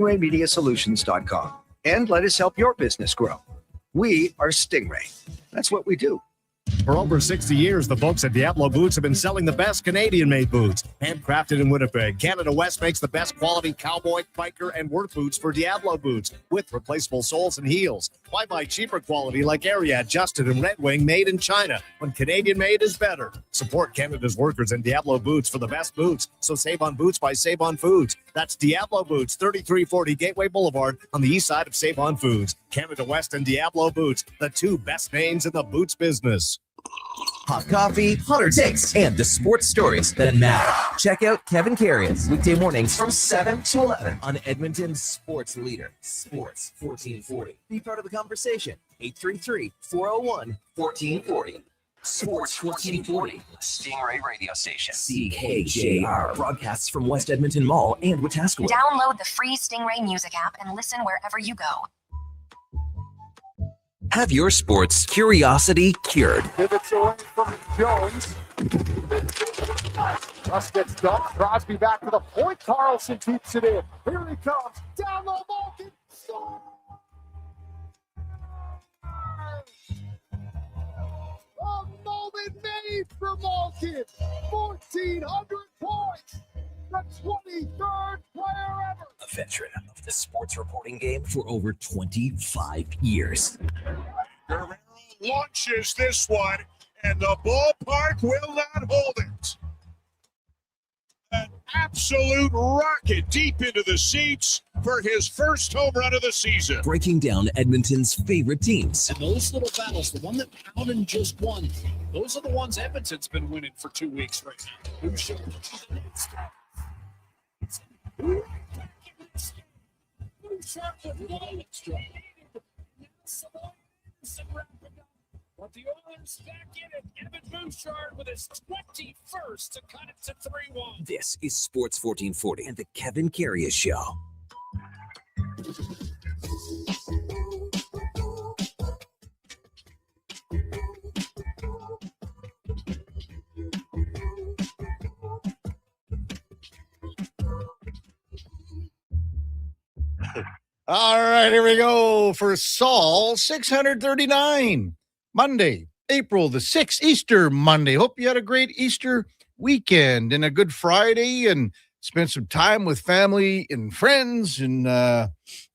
StingrayMediaSolutions.com and let us help your business grow. We are Stingray. That's what we do. For over 60 years, the folks at Diablo Boots have been selling the best Canadian-made boots. Handcrafted in Winnipeg, Canada West makes the best quality cowboy, biker, and work boots for Diablo Boots with replaceable soles and heels. Why buy cheaper quality like Ariat, Justin, and Red Wing made in China when Canadian-made is better? Support Canada's workers and Diablo Boots for the best boots. So save on boots by Save on Foods. That's Diablo Boots, 3340 Gateway Boulevard on the east side of Save on Foods. Canada West and Diablo Boots, the two best names in the boots business. Hot coffee, hotter takes, and the sports stories that matter. Check out Kevin Karius weekday mornings from 7 to 11 on Edmonton's sports leader, Sports 1440. Be part of the conversation. 833-401-1440. Sports 1440, Stingray radio station. CKJR broadcasts from West Edmonton Mall and Wetaskiwin. Download the free Stingray music app and listen wherever you go. Have your sports curiosity cured. Pivots away from Jones. Russ gets dumped. Crosby back to the point. Carlson keeps it in. Here he comes. Down the Malkin. A moment made for Malkin. 1,400 points. The 23rd player ever. A veteran of the sports reporting game for over 25 years. Guerrero launches this one, and the ballpark will not hold it. An absolute rocket deep into the seats for his first home run of the season. Breaking down Edmonton's favorite teams. And those little battles, the one that Howden just won, those are the ones Edmonton's been winning for 2 weeks right now. But the Oilers back in it. Evan Bouchard with his 21st to cut it to 3-1. This is Sports 1440 and the Kevin Karius Show. All right, here we go for Saul 639. Monday, April the 6th, Easter Monday. Hope you had a great Easter weekend and a good Friday and spent some time with family and friends and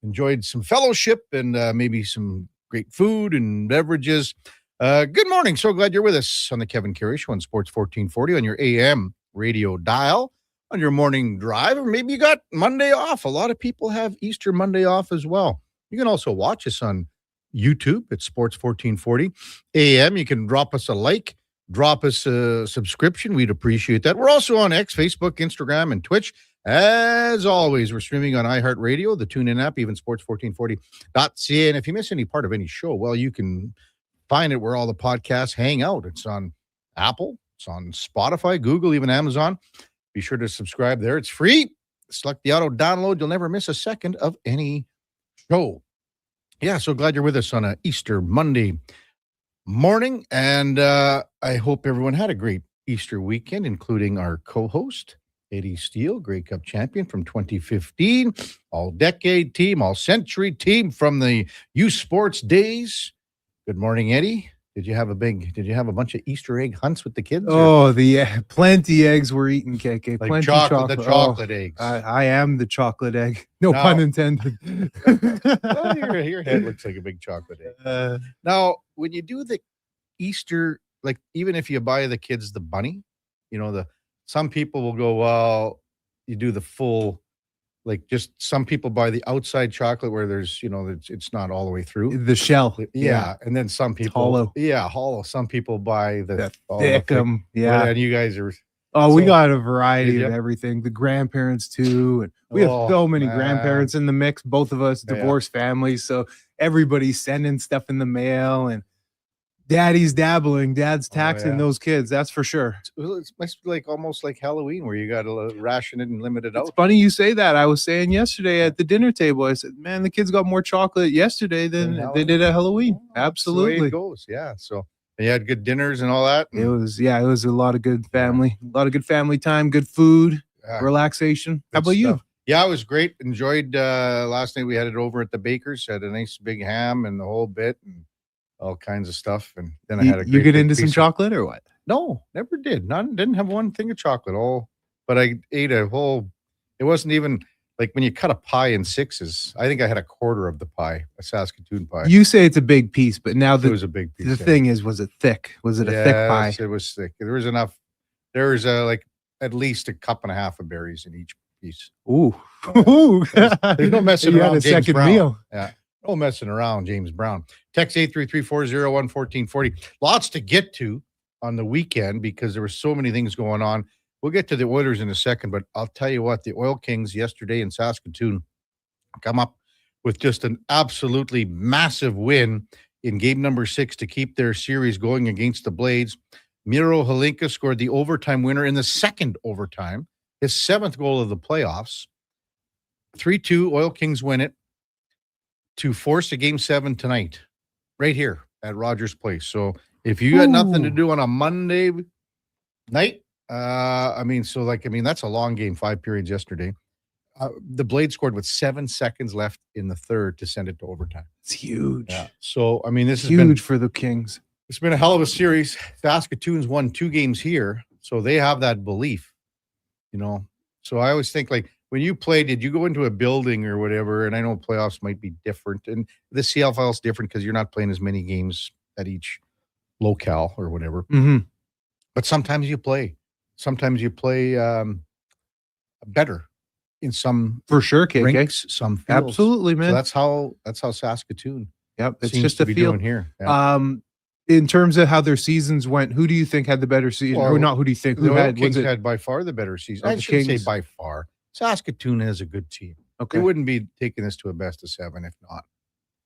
enjoyed some fellowship and maybe some great food and beverages. Good morning. So glad you're with us on the Kevin Karius Show on Sports 1440 on your AM radio dial. On your morning drive, or maybe you got Monday off. A lot of people have Easter Monday off as well. You can also watch us on YouTube at Sports 1440 AM. You can drop us a like, drop us a subscription. We'd appreciate that. We're also on X, Facebook, Instagram, and Twitch. As always, we're streaming on iHeartRadio, the TuneIn app, even sports1440.ca. And if you miss any part of any show, well, you can find it where all the podcasts hang out. It's on Apple, it's on Spotify, Google, even Amazon. Be sure to subscribe there. It's free. Select the auto download. You'll never miss a second of any show. Yeah, so glad you're with us on a Easter Monday morning. And I hope everyone had a great Easter weekend, including our co-host, Eddie Steele, Grey Cup champion from 2015, all-decade team, all-century team from the youth sports days. Good morning, Eddie. Did you have a bunch of Easter egg hunts with the kids? Oh, plenty eggs were eaten, KK. Like plenty chocolate, the chocolate eggs. I am the chocolate egg. No pun intended. Well, your head looks like a big chocolate egg. Now, when you do the Easter, like even if you buy the kids the bunny, some people will go, well, you do the full. Like just some people buy the outside chocolate where there's, it's not all the way through. The shell. Yeah. And then some people. Hollow. Yeah, hollow. Some people buy the thick. Yeah. And you guys are. Oh, we got a variety of everything. The grandparents too. And we have so many grandparents in the mix. Both of us divorced families. So everybody's sending stuff in the mail and daddy's dabbling. Dad's taxing those kids. That's for sure. It's like almost like Halloween where you got to ration it and limit it out. It's funny you say that. I was saying yesterday at the dinner table, I said, man, the kids got more chocolate yesterday than they did at Halloween. Absolutely. That's the way it goes. Yeah. So you had good dinners and all that. It was a lot of good family, a lot of good family time, good food, relaxation. How about you? Yeah, it was great. Enjoyed last night. We had it over at the Baker's. Had a nice big ham and the whole bit and all kinds of stuff. And then I had a You great get big into some piece of- chocolate or what? No, never did. Didn't have one thing of chocolate. But I ate a whole. It wasn't even like when you cut a pie in sixes. I think I had a quarter of the pie, a Saskatoon pie. You say it's a big piece, but now It was a big piece. the thing is, was it thick? Was it a thick pie? Yes, it was thick. There was enough. There was like at least a cup and a half of berries in each piece. Ooh. Ooh. There's no messing You around. had a James second Brown. meal. Yeah. No messing around, James Brown. Text 833-401-1440. Lots to get to on the weekend because there were so many things going on. We'll get to the Oilers in a second, but I'll tell you what, the Oil Kings yesterday in Saskatoon come up with just an absolutely massive win in game number 6 to keep their series going against the Blades. Miro Halinka scored the overtime winner in the second overtime, his 7th goal of the playoffs. 3-2, Oil Kings win it to force a game 7 tonight, right here at Rogers Place. So if you got nothing to do on a Monday night, that's a long game, 5 periods yesterday. The Blades scored with 7 seconds left in the third to send it to overtime. It's huge. Yeah. So, this has Huge for the Kings. It's been a hell of a series. Saskatoon's won 2 games here, so they have that belief, So I always think, like, when you play, did you go into a building or whatever? And I know playoffs might be different, and the CFL is different because you're not playing as many games at each locale or whatever. Mm-hmm. But sometimes you play. Sometimes you play better in some For sure, KK. rinks, some fields. Absolutely, man. So that's how Saskatoon. Yep, it's seems just to a be feel. doing here. Yeah. In terms of how their seasons went, who do you think had the better season? Well, or not who do you think? The Who Oil had Kings was it? had by far the better season. Oh, I the shouldn't say Kings. by far. Saskatoon has a good team. Okay. They wouldn't be taking this to a best of 7 if not.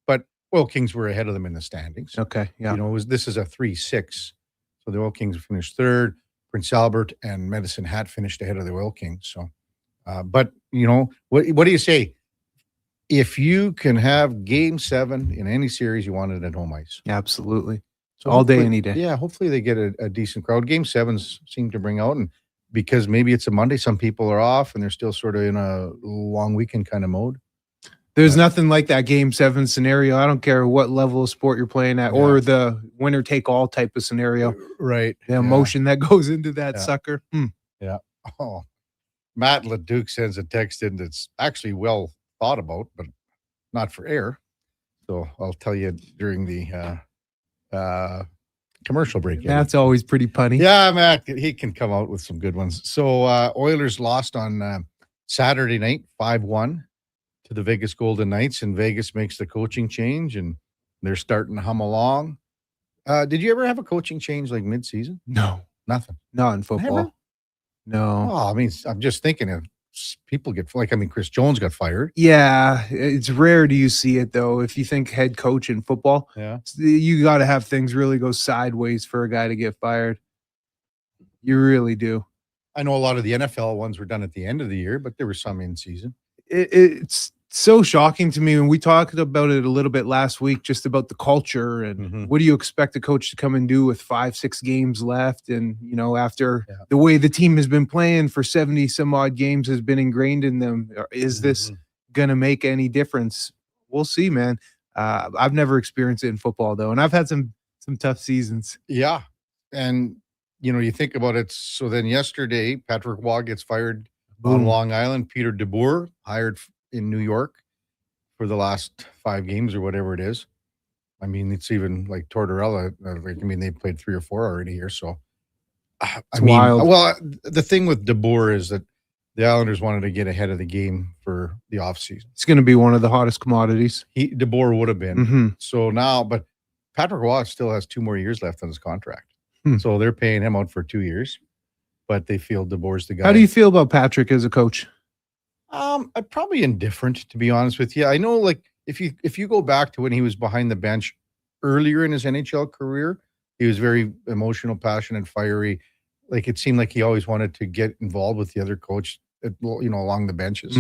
But Oil Kings were ahead of them in the standings. Okay. Yeah. This is a 3-6. So the Oil Kings finished third. Prince Albert and Medicine Hat finished ahead of the Oil Kings. So, but what do you say? If you can have game 7 in any series, you want it at home ice. Absolutely. So All day, hopefully- any day. Yeah, hopefully they get a decent crowd. Game 7s seem to bring out, and because maybe it's a Monday, some people are off and they're still sort of in a long weekend kind of mode. There's nothing like that game 7 scenario. I don't care what level of sport you're playing at or the winner take all type of scenario. Right. The emotion that goes into that Yeah. sucker. Yeah. Oh, Matt LeDuc sends a text in that's actually well thought about, but not for air. So I'll tell you during the commercial break. That's always pretty punny. Yeah, Matt, he can come out with some good ones. So Oilers lost on Saturday night, 5-1 to the Vegas Golden Knights, and Vegas makes the coaching change, and they're starting to hum along. Did you ever have a coaching change like mid-season? No, Nothing. not in football. Never? No. Oh, I'm just thinking of people get Chris Jones got fired. Yeah, it's rare do you see it though. If you think head coach in football, Yeah. you got to have things really go sideways for a guy to get fired. You really do. I know a lot of the NFL ones were done at the end of the year, but there were some in season. It's so shocking to me when we talked about it a little bit last week, just about the culture and what do you expect a coach to come and do with 5-6 games left? And, after the way the team has been playing for 70 some odd games has been ingrained in them. Is this going to make any difference? We'll see, man. I've never experienced it in football though. And I've had some tough seasons. Yeah. And, you think about it. So then yesterday, Patrick Waugh gets fired on Long Island. Peter DeBoer hired in New York for the last 5 games or whatever it is. It's even like Tortorella. They played 3 or 4 already here. So, wild. Well, the thing with DeBoer is that the Islanders wanted to get ahead of the game for the offseason. It's going to be one of the hottest commodities. DeBoer would have been. Mm-hmm. So now, but Patrick Waugh still has 2 more years left on his contract. So they're paying him out for 2 years, but they feel DeBoer's the guy. How do you feel about Patrick as a coach? I'm probably indifferent, to be honest with you. I know, like, if you go back to when he was behind the bench earlier in his NHL career, he was very emotional, passionate, fiery. Like, it seemed like he always wanted to get involved with the other coach, along the benches.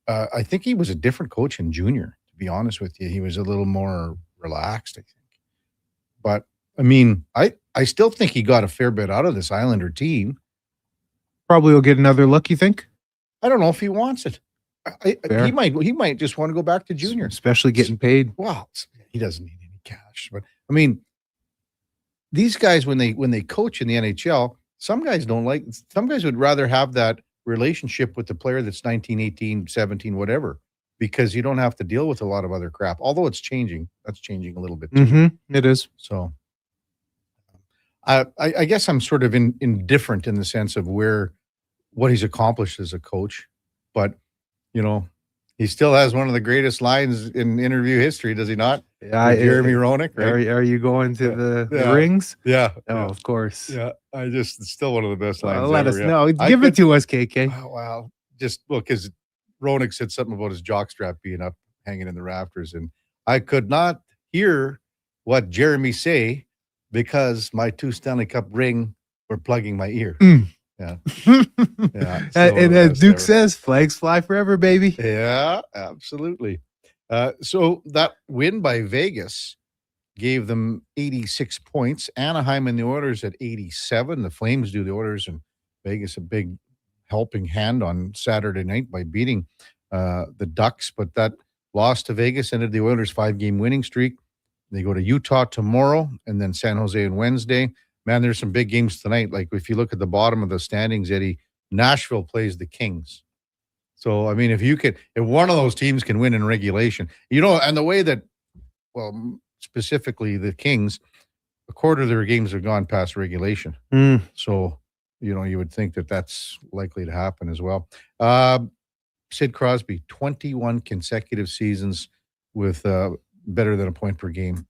I think he was a different coach in junior, to be honest with you. He was a little more relaxed, I think. But, I still think he got a fair bit out of this Islander team. Probably will get another look, you think? I don't know if he wants it. he might just want to go back to junior, especially getting paid. Well, he doesn't need any cash, but I mean, these guys when they coach in the NHL, some guys would rather have that relationship with the player that's 19, 18, 17, whatever, because you don't have to deal with a lot of other crap. Although it's changing, that's changing a little bit too. Mm-hmm. It is. So I guess I'm sort of indifferent in the sense of what he's accomplished as a coach, but he still has one of the greatest lines in interview history, does he not? Yeah, Jeremy Roenick. Right? Are you going to the rings? Yeah. Oh, of course. Yeah, it's still one of the best lines. Let ever, us know. Give it to us, KK. Oh, well, just look, because Roenick said something about his jockstrap being up, hanging in the rafters, and I could not hear what Jeremy say because my 2 Stanley Cup ring were plugging my ear. Yeah. Yeah. And as Duke says, flags fly forever, baby. Yeah, absolutely. So that win by Vegas gave them 86 points. Anaheim and the Oilers at 87. The Flames do the Oilers and Vegas a big helping hand on Saturday night by beating the Ducks. But that loss to Vegas ended the Oilers' 5-game winning streak. They go to Utah tomorrow and then San Jose on Wednesday. Man, there's some big games tonight. Like if you look at the bottom of the standings, Eddie, Nashville plays the Kings. So, I mean, if one of those teams can win in regulation, and the way that, well, specifically the Kings, a quarter of their games have gone past regulation. So, you would think that that's likely to happen as well. Sid Crosby, 21 consecutive seasons with better than a point per game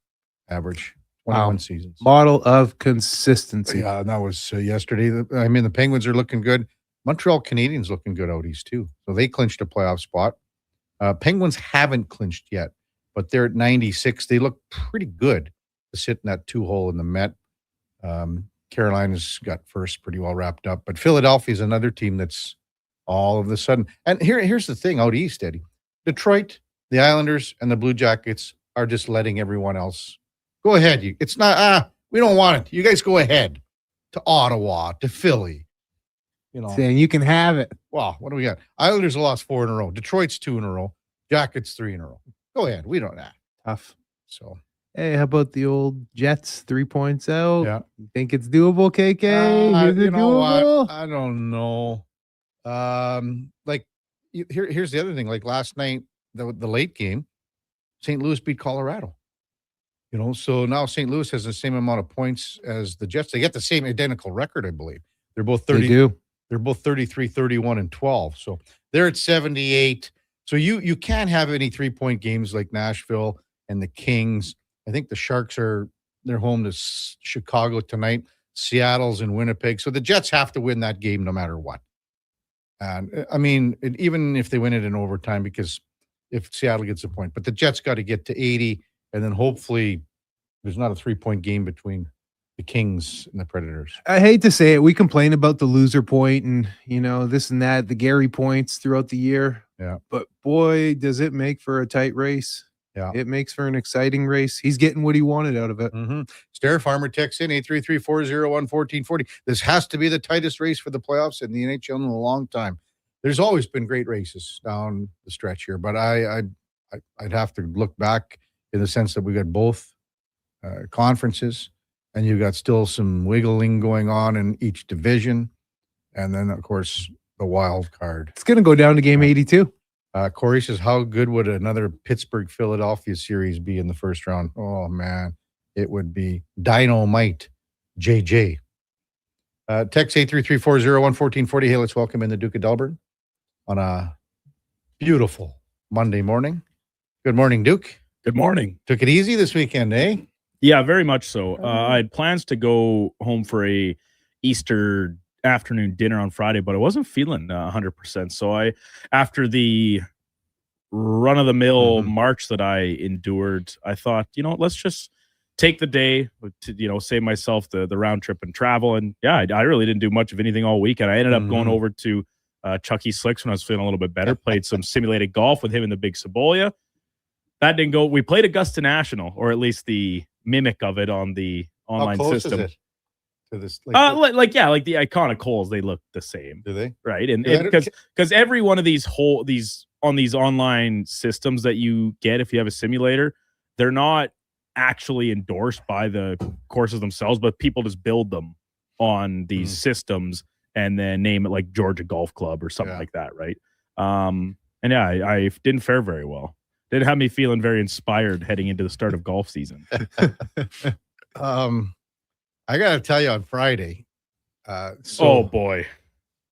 average. 21 seasons. Model of consistency. Yeah, and that was yesterday. I mean, the Penguins are looking good. Montreal Canadiens looking good out east too. So they clinched a playoff spot. Penguins haven't clinched yet, but they're at 96. They look pretty good to sit in that 2-hole in the Met. Carolina's got first pretty well wrapped up, but Philadelphia's another team that's all of a sudden. And here's the thing out east, Eddie. Detroit, the Islanders, and the Blue Jackets are just letting everyone else go ahead. It's not, we don't want it. You guys go ahead to Ottawa, to Philly. Saying you can have it. Well, what do we got? Islanders lost 4 in a row. Detroit's 2 in a row. Jackets 3 in a row. Go ahead. We don't have. Tough. So, hey, how about the old Jets 3 points out? Yeah. You think it's doable, KK? Is it doable? What? I don't know. Here's the other thing. Like last night, the late game, St. Louis beat Colorado. So now St. Louis has the same amount of points as the Jets. They get the same identical record, I believe. They're both 30. They do. They're both 33, 31, and 12. So they're at 78. So you can't have any 3-point games like Nashville and the Kings. I think the Sharks they're home to Chicago tonight. Seattle's in Winnipeg. So the Jets have to win that game no matter what. And I mean, even if they win it in overtime, because if Seattle gets a point, but the Jets got to get to 80. And then hopefully there's not a 3-point game between the Kings and the Predators. I hate to say it. We complain about the loser point and, this and that, the Gary points throughout the year. Yeah. But boy, does it make for a tight race. Yeah. It makes for an exciting race. He's getting what he wanted out of it. Mm-hmm. Stair Farmer texts in 833-401-1440. This has to be the tightest race for the playoffs in the NHL in a long time. There's always been great races down the stretch here, but I'd have to look back in the sense that we got both conferences, and you got still some wiggling going on in each division, and then of course the wild card. It's going to go down to game 82. Corey says, "How good would another Pittsburgh-Philadelphia series be in the first round?" Oh man, it would be dynamite. JJ. Text 833-401-1440. Hey, let's welcome in the Duke of Delburne on a beautiful Monday morning. Good morning, Duke. Good morning. Took it easy this weekend, eh? Yeah, very much so. I had plans to go home for a Easter afternoon dinner on Friday, but I wasn't feeling 100%. So after the run-of-the-mill March that I endured, I thought, let's just take the day to, save myself the round trip and travel. And yeah, I really didn't do much of anything all weekend. I ended up going over to Chucky Slicks when I was feeling a little bit better, played some simulated golf with him in the Big Cebolia. That didn't go. We played Augusta National, or at least the mimic of it on the online system. Is it to this? Like the iconic holes, they look the same. Do they? Right, and because every one of these on these online systems that you get, if you have a simulator, they're not actually endorsed by the courses themselves, but people just build them on these systems and then name it like Georgia Golf Club or something like that, right? And yeah, I didn't fare very well. Didn't have me feeling very inspired heading into the start of golf season. I gotta tell you, on Friday. Oh boy,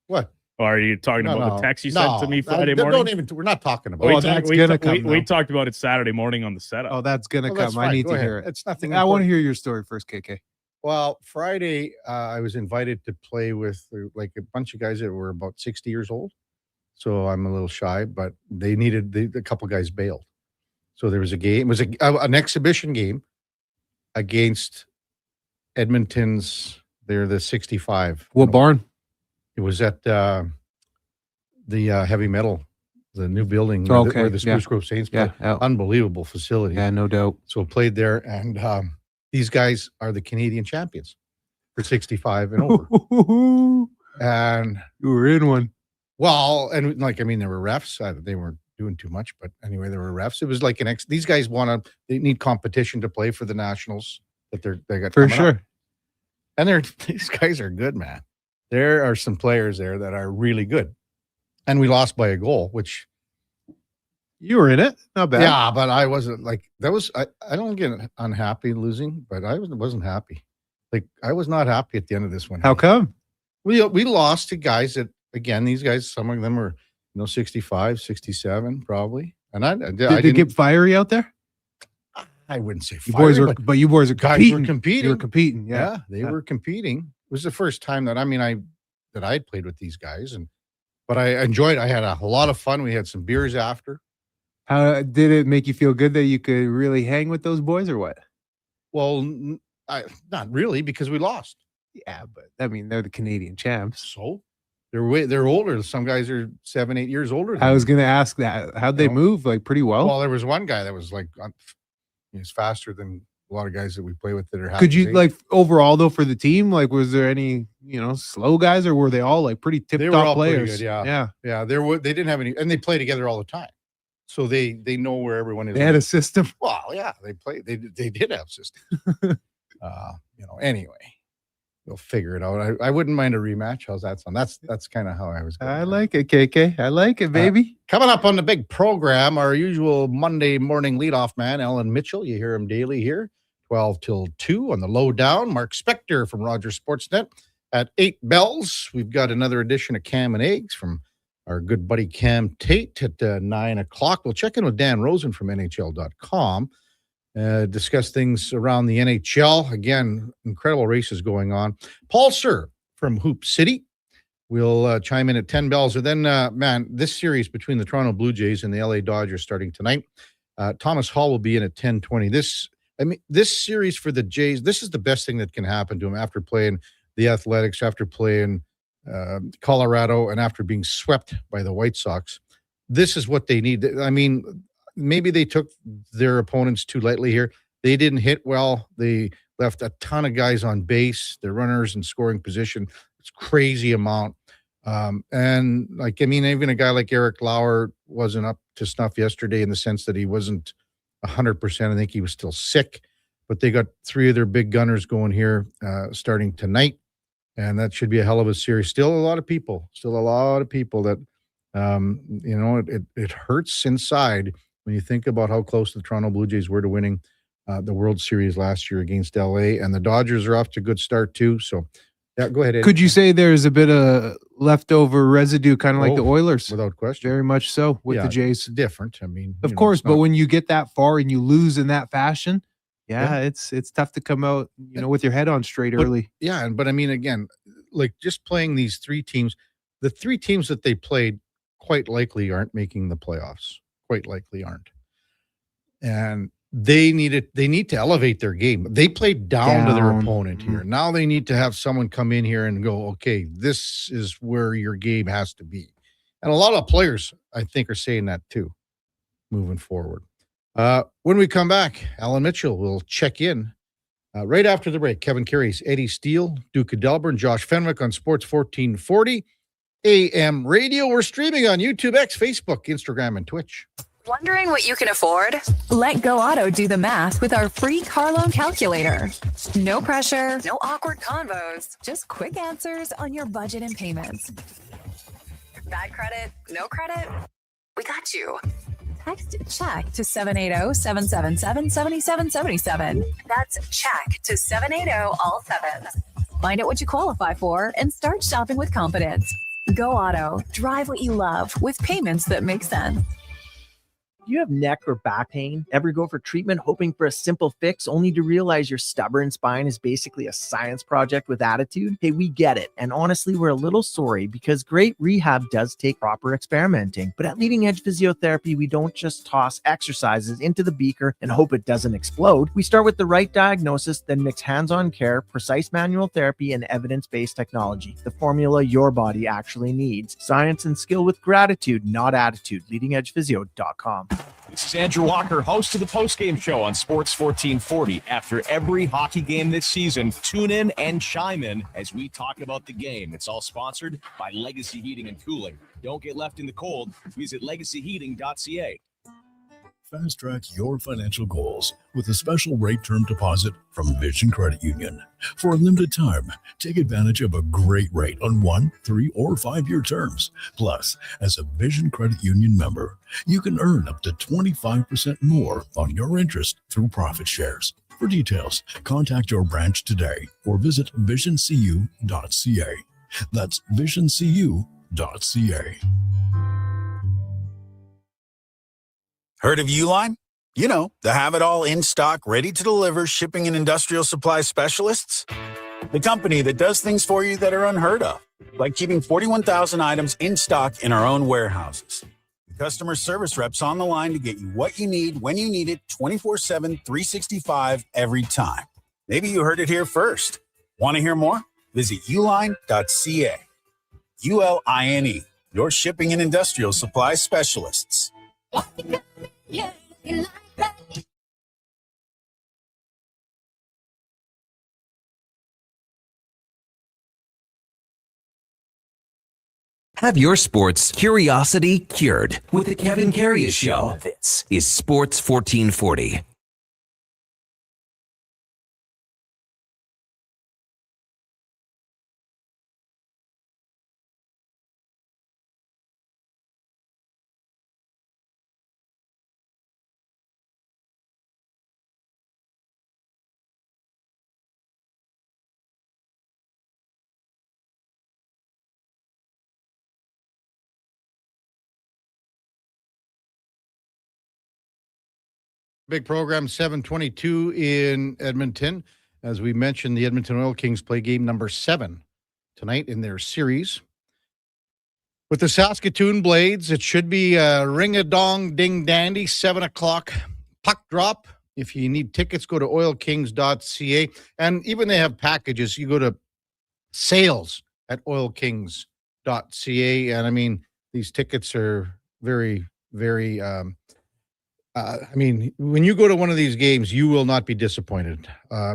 what? Are you talking about the text you sent to me Friday morning? We're not talking about it. We talked about it Saturday morning on the setup. Oh, that's gonna come. I need to hear it. It's nothing. I want to hear your story first, KK. Well, Friday, I was invited to play with like a bunch of guys that were about 60 years old. So I'm a little shy, but they needed a couple guys bailed. So there was a game. It was an exhibition game against Edmonton's. They're the 65. What barn? It was at the heavy metal, the new building where the Spruce Grove Saints play. Unbelievable facility. Yeah, no doubt. So played there, and these guys are the Canadian champions for 65 and over. And you were in one. Well, and there were refs. They weren't doing too much, but anyway, there were refs. It was like these guys they need competition to play for the nationals that they got for sure. Up. And these guys are good, man. There are some players there that are really good. And we lost by a goal, which you were in it. Not bad. Yeah, but I wasn't I don't get unhappy losing, but I wasn't happy. Like, I was not happy at the end of this one. How come? We lost to guys that, again, these guys, some of them were 65, 67 probably. And did they get fiery out there? I wouldn't say fiery, you boys are competing. Guys were competing. You were competing. Yeah, they were competing. It was the first time that I'd played with these guys, but I enjoyed. I had a lot of fun. We had some beers after. How did it make you feel good that you could really hang with those boys, or what? Well, not really, because we lost. Yeah, but I mean, they're the Canadian champs. So they're older. Some guys are 7-8 years older. I was going to ask that. How'd they move? Like, pretty well? Well, there was one guy that was like, he's faster than a lot of guys that we play with that are. Could you overall though for the team? Like, was there any slow guys, or were they all like pretty tip top players? Good, yeah. They didn't have any, and they play together all the time, so they know where everyone is. They had a system. Well, yeah, they did have systems. Anyway, they'll figure it out. I wouldn't mind a rematch. How's that sound? That's kind of how I was going. I like it, KK. I like it, baby. Coming up on the big program, our usual Monday morning leadoff man, Alan Mitchell. You hear him daily here, 12 till 2 on the lowdown. Mark Spector from Rogers Sportsnet at 8 bells. We've got another edition of Cam and Eggs from our good buddy Cam Tate at 9 o'clock. We'll check in with Dan Rosen from NHL.com. Discuss things around the NHL. Again, incredible races going on. Paul Sir from Hoop City will chime in at 10 bells. And then, this series between the Toronto Blue Jays and the LA Dodgers starting tonight. Thomas Hall will be in at 10:20. This series for the Jays, this is the best thing that can happen to them after playing the Athletics, after playing Colorado, and after being swept by the White Sox. This is what they need. I mean, maybe they took their opponents too lightly here. They didn't hit well. They left a ton of guys on base. Their runners in scoring position. It's crazy amount. Even a guy like Eric Lauer wasn't up to snuff yesterday in the sense that he wasn't 100%. I think he was still sick. But they got 3 of their big gunners going here starting tonight. And that should be a hell of a series. Still a lot of people that, it hurts inside when you think about how close the Toronto Blue Jays were to winning the World Series last year against LA, and the Dodgers are off to a good start too. So, yeah, go ahead, Eddie. Could you say there's a bit of leftover residue, kind of like the Oilers? Without question. Very much so with the Jays. It's different. I mean, of course, but when you get that far and you lose in that fashion, it's tough to come out, with your head on straight early. Yeah, but I mean, again, like just playing these 3 teams, the 3 teams that they played quite likely aren't making the playoffs. Quite likely aren't. And they need to elevate their game. They played down to their opponent here. Now they need to have someone come in here and go, okay, this is where your game has to be. And a lot of players, I think, are saying that too, moving forward. When we come back, Alan Mitchell will check in Right after the break, Kevin Karius, Eddie Steele, Duke of Delburne, Josh Fenwick on Sports 1440 AM Radio. We're streaming on YouTube, X, Facebook, Instagram, and Twitch. Wondering what you can afford? Let Go Auto do the math with our free car loan calculator. No pressure, no awkward convos, just quick answers on your budget and payments. Bad credit? No credit? We got you. Text check to 780-777-7777. That's check to 780 all sevens. Find out what you qualify for and start shopping with confidence. Go Auto. Drive what you love with payments that make sense. Do you have neck or back pain? Ever go for treatment hoping for a simple fix only to realize your stubborn spine is basically a science project with attitude? Hey, we get it. And honestly, we're a little sorry because great rehab does take proper experimenting. But at Leading Edge Physiotherapy, we don't just toss exercises into the beaker and hope it doesn't explode. We start with the right diagnosis, then mix hands-on care, precise manual therapy, and evidence-based technology. The formula your body actually needs. Science and skill with gratitude, not attitude. LeadingEdgePhysio.com. This is Andrew Walker, host of the postgame show on Sports 1440. After every hockey game this season, tune in and chime in as we talk about the game. It's all sponsored by Legacy Heating and Cooling. Don't get left in the cold. Visit legacyheating.ca. Fast track your financial goals with a special rate term deposit from Vision Credit Union. For a limited time, take advantage of a great rate on 1, 3, or 5-year terms. Plus, as a Vision Credit Union member, you can earn up to 25% more on your interest through profit shares. For details, contact your branch today or visit visioncu.ca. That's visioncu.ca. Heard of Uline? You know, the have-it-all in-stock, ready-to-deliver shipping and industrial supply specialists? The company that does things for you that are unheard of, like keeping 41,000 items in stock in our own warehouses. The customer service reps on the line to get you what you need, when you need it, 24/7, 365, every time. Maybe you heard it here first. Want to hear more? Visit uline.ca. ULINE, your shipping and industrial supply specialists. Have your sports curiosity cured with the Kevin Karius Show. This is Sports 1440. Big program, 7:22 in Edmonton. As we mentioned, the Edmonton Oil Kings play game number 7 tonight in their series. With the Saskatoon Blades, it should be a ring-a-dong-ding-dandy, 7 o'clock puck drop. If you need tickets, go to oilkings.ca. And even they have packages. You go to sales at oilkings.ca. And, I mean, these tickets are very, very when you go to one of these games, you will not be disappointed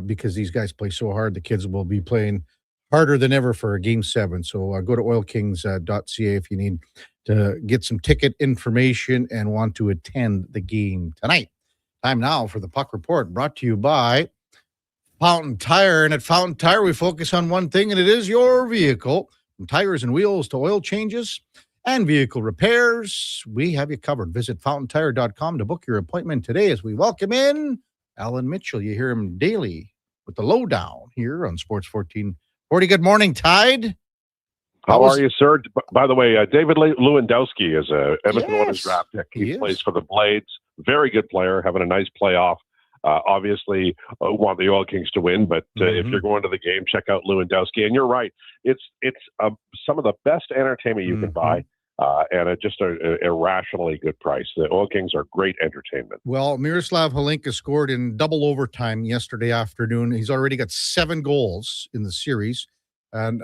because these guys play so hard. The kids will be playing harder than ever for game 7. So go to oilkings.ca if you need to get some ticket information and want to attend the game tonight. Time now for the Puck Report, brought to you by Fountain Tire. And at Fountain Tire, we focus on one thing, and it is your vehicle. From tires and wheels to oil changes and vehicle repairs, we have you covered. Visit fountaintire.com to book your appointment today as we welcome in Alan Mitchell. You hear him daily with the lowdown here on Sports 1440. Good morning, Tide. How are you, sir? By the way, David Lewandowski is a Edmonton Oilers draft pick. He plays for the Blades. Very good player, having a nice playoff. Obviously, want the Oil Kings to win, but if you're going to the game, check out Lewandowski. And you're right; it's some of the best entertainment you can buy, and at just a irrationally good price. The Oil Kings are great entertainment. Well, Miroslav Holinka scored in double overtime yesterday afternoon. He's already got 7 goals in the series, and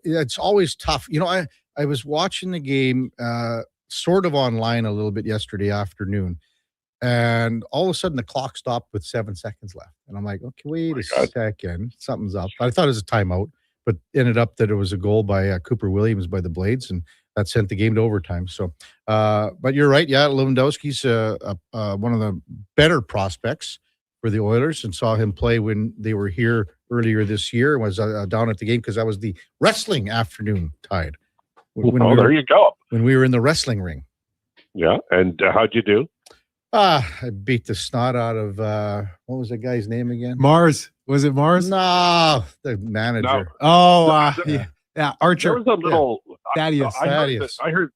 it's always tough. You know, I was watching the game sort of online a little bit yesterday afternoon. And all of a sudden, the clock stopped with 7 seconds left. And I'm like, okay, wait a second. Something's up. I thought it was a timeout, but ended up that it was a goal by Cooper Williams by the Blades, and that sent the game to overtime. So, but you're right. Yeah, Lewandowski's one of the better prospects for the Oilers, and saw him play when they were here earlier this year. Was down at the game because that was the wrestling afternoon Tide. There you go. When we were in the wrestling ring. Yeah, and how'd you do? I beat the snot out of what was that guy's name again? Mars. Was it Mars? No, the manager. No. Oh, yeah, Archer. There was a little Thaddeus. I heard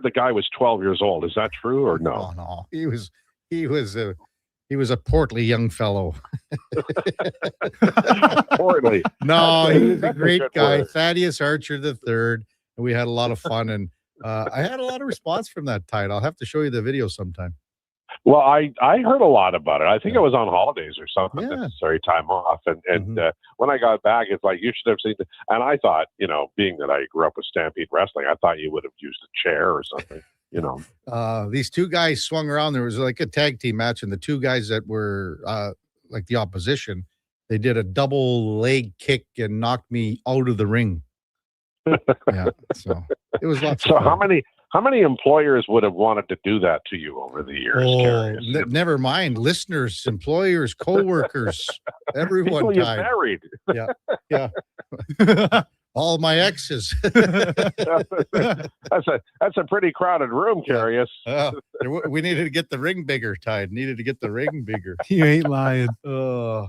the guy was 12 years old. Is that true or no? Oh, no. He was a portly young fellow. Portly. No, he was a That's great good guy. word. Thaddeus Archer III. And we had a lot of fun, and I had a lot of response from that Tide. I'll have to show you the video sometime. Well, I heard a lot about it. I think I was on holidays or something, necessary time off. And when I got back, it's like, you should have seen it. And I thought, being that I grew up with Stampede Wrestling, I thought you would have used a chair or something, These two guys swung around. There was like a tag team match, and the two guys that were like the opposition, they did a double leg kick and knocked me out of the ring. Yeah, so it was lots of fun. How many employers would have wanted to do that to you over the years? Karius? Never mind. Listeners, employers, co-workers, everyone People you died. married. Yeah. All my exes. That's a pretty crowded room, Karius. We needed to get the ring bigger, Tide. Needed to get the ring bigger. You ain't lying. We're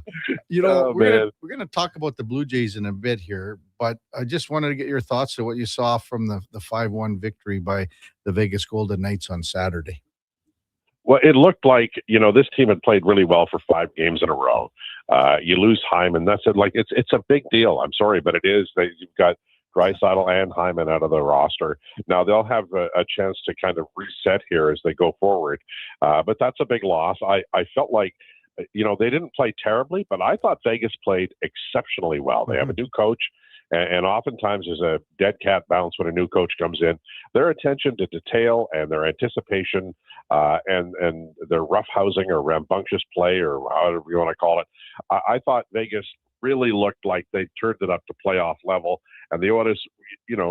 gonna talk about the Blue Jays in a bit here, but I just wanted to get your thoughts on what you saw from the 5-1 victory by the Vegas Golden Knights on Saturday. Well, it looked like, this team had played really well for 5 games in a row. You lose Hyman. That's it. Like, it's a big deal. I'm sorry, but it is. You've got Draisaitl and Hyman out of the roster. Now, they'll have a chance to kind of reset here as they go forward. But that's a big loss. I felt like, they didn't play terribly, but I thought Vegas played exceptionally well. They have a new coach. And oftentimes there's a dead cat bounce when a new coach comes in. Their attention to detail and their anticipation and their roughhousing or rambunctious play or however you want to call it, I thought Vegas really looked like they turned it up to playoff level. And the Oilers,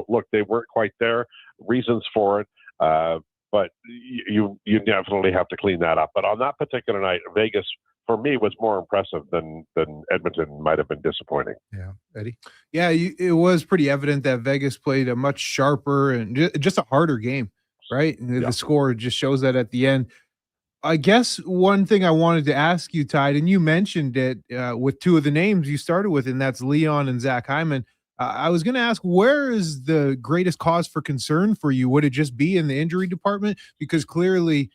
look, they weren't quite there. Reasons for it, but you definitely have to clean that up. But on that particular night, Vegas, for me, was more impressive than Edmonton might have been disappointing. Yeah, Eddie? Yeah, it was pretty evident that Vegas played a much sharper and just a harder game, right? The score just shows that at the end. I guess one thing I wanted to ask you, Tide, and you mentioned it with two of the names you started with, and that's Leon and Zach Hyman. I was going to ask, where is the greatest cause for concern for you? Would it just be in the injury department? Because clearly,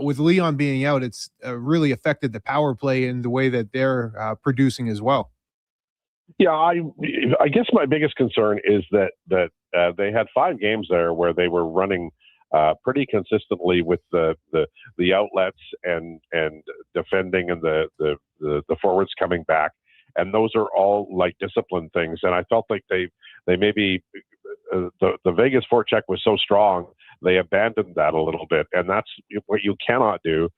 with Leon being out, it's really affected the power play in the way that they're producing as well. Yeah, I guess my biggest concern is that they had 5 games there where they were running pretty consistently with the outlets and defending and the forwards coming back, and those are all like discipline things. And I felt like they maybe the Vegas forecheck was so strong they abandoned that a little bit, and that's what you cannot do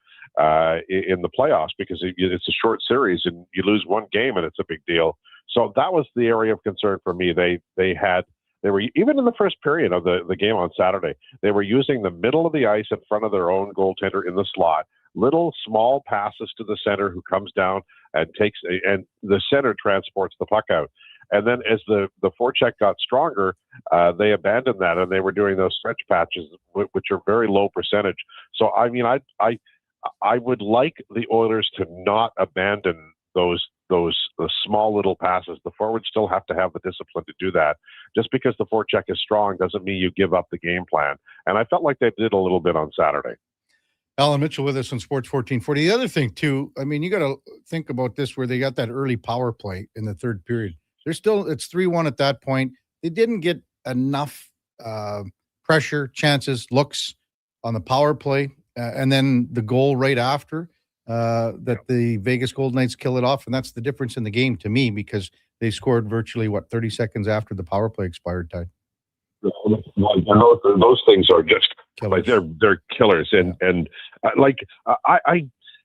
in the playoffs because it's a short series and you lose one game and it's a big deal. So that was the area of concern for me. They were even in the first period of the game on Saturday, they were using the middle of the ice in front of their own goaltender in the slot, little small passes to the center who comes down and and the center transports the puck out. And then as the forecheck got stronger, they abandoned that and they were doing those stretch patches, which are very low percentage. So, I mean, I would like the Oilers to not abandon those small little passes. The forwards still have to have the discipline to do that. Just because the forecheck is strong doesn't mean you give up the game plan. And I felt like they did a little bit on Saturday. Alan Mitchell with us on Sports 1440. The other thing, too, I mean, you got to think about this where they got that early power play in the third period. It's 3-1 at that point. They didn't get enough pressure, chances, looks on the power play. And then the goal right after that the Vegas Golden Knights kill it off. And that's the difference in the game to me because they scored virtually, 30 seconds after the power play expired, Tide. Those things are just like they're killers, and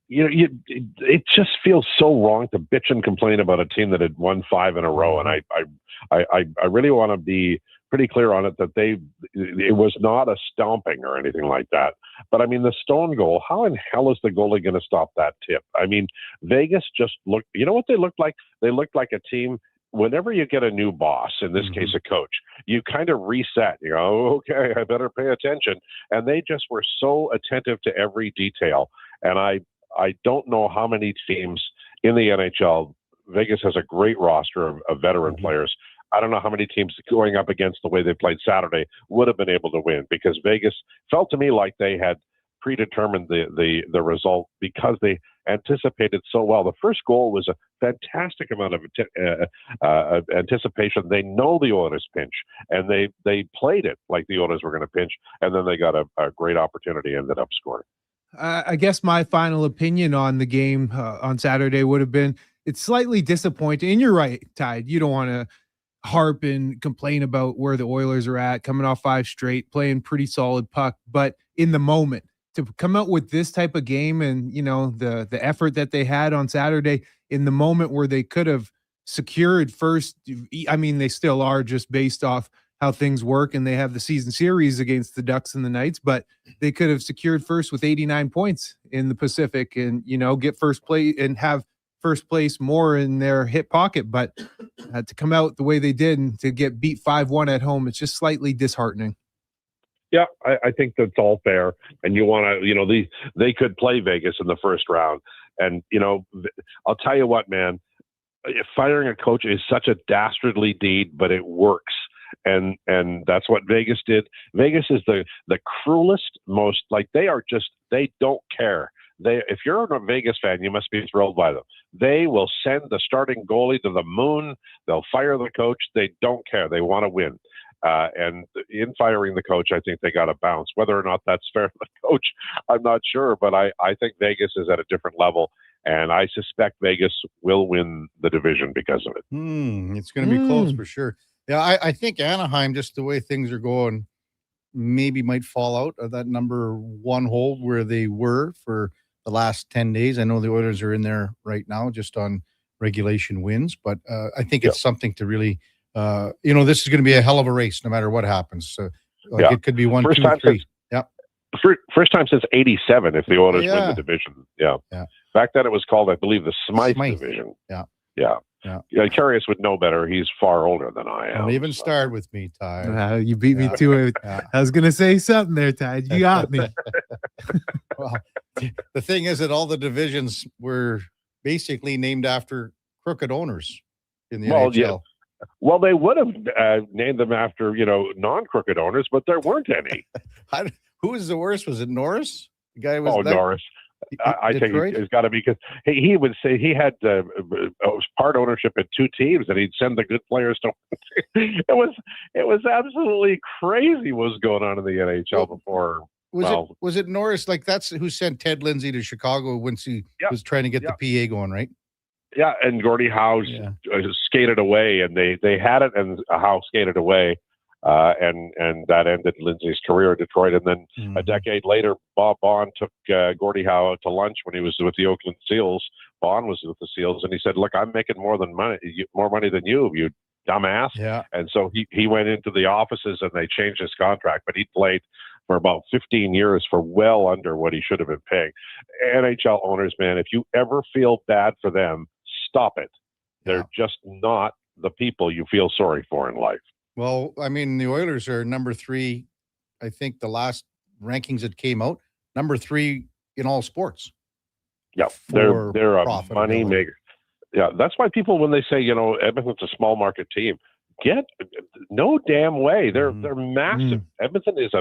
it just feels so wrong to bitch and complain about a team that had won 5 in a row, and I really want to be pretty clear on it that it was not a stomping or anything like that. But I mean, the Stone goal, how in hell is the goalie going to stop that tip? I mean, Vegas just looked, you know what they looked like? They looked like a team. Whenever you get a new boss, in this case a coach, you kind of reset. You go, okay, I better pay attention. And they just were so attentive to every detail. And I don't know how many teams in the NHL, Vegas has a great roster of veteran players. I don't know how many teams going up against the way they played Saturday would have been able to win, because Vegas felt to me like they had predetermined the result because they anticipated so well. The first goal was a fantastic amount of anticipation. They know the Oilers pinch, and they played it like the Oilers were going to pinch, and then they got a great opportunity, ended up scoring. I guess my final opinion on the game on Saturday would have been it's slightly disappointing. And you're right, Tide. You don't want to harp and complain about where the Oilers are at, coming off 5 straight, playing pretty solid puck. But in the moment, to come out with this type of game and, you know, the effort that they had on Saturday in the moment where they could have secured first, I mean, they still are just based off how things work, and they have the season series against the Ducks and the Knights, but they could have secured first with 89 points in the Pacific and, you know, get first place and have first place more in their hip pocket. But to come out the way they did and to get beat 5-1 at home, it's just slightly disheartening. Yeah, I think that's all fair. And you want to, you know, they could play Vegas in the first round. And, you know, I'll tell you what, man, firing a coach is such a dastardly deed, but it works. And that's what Vegas did. Vegas is the cruelest, most, like, they don't care. If you're a Vegas fan, you must be thrilled by them. They will send the starting goalie to the moon. They'll fire the coach. They don't care. They want to win. And in firing the coach, I think they got a bounce. Whether or not that's fair to the coach, I'm not sure. But I think Vegas is at a different level, and I suspect Vegas will win the division because of it. It's going to be close for sure. Yeah, I think Anaheim, just the way things are going, maybe might fall out of that number 1 hold where they were for the last 10 days. I know the Oilers are in there right now just on regulation wins, but I think it's something to really, this is going to be a hell of a race no matter what happens. So it could be 1, 2, 3. First time since '87 if the Oilers win the division. Yeah. Back then it was called, I believe, the Smythe division. Yeah. Karius would know better. He's far older than I am. Don't even start with me, Ty. You beat me to it. I was going to say something there, Ty. You got me. Well, the thing is that all the divisions were basically named after crooked owners in the NHL. Yeah. Well, they would have named them after, non-crooked owners, but there weren't any. Who was the worst? Was it Norris? The guy was Norris. I think it's got to be because he would say he had part ownership in 2 teams, and he'd send the good players to. It was absolutely crazy what was going on in the NHL before. Was it Norris? Like, that's who sent Ted Lindsay to Chicago once he was trying to get the PA going, right? Yeah, and Gordie Howe skated away, and they had it, and Howe skated away. And that ended Lindsay's career at Detroit. And then a decade later, Bob Bond took Gordie Howe out to lunch when he was with the Oakland Seals. Bond was with the Seals, and he said, "Look, I'm making more money than you dumbass." Yeah. And so he went into the offices, and they changed his contract. But he played for about 15 years for well under what he should have been paying. NHL owners, man, if you ever feel bad for them, stop it. They're just not the people you feel sorry for in life. Well, I mean, the Oilers are number 3. I think the last rankings that came out, number 3 in all sports. Yeah, they're a money maker. Yeah, that's why people, when they say, Edmonton's a small market team, no damn way. They're massive. Edmonton is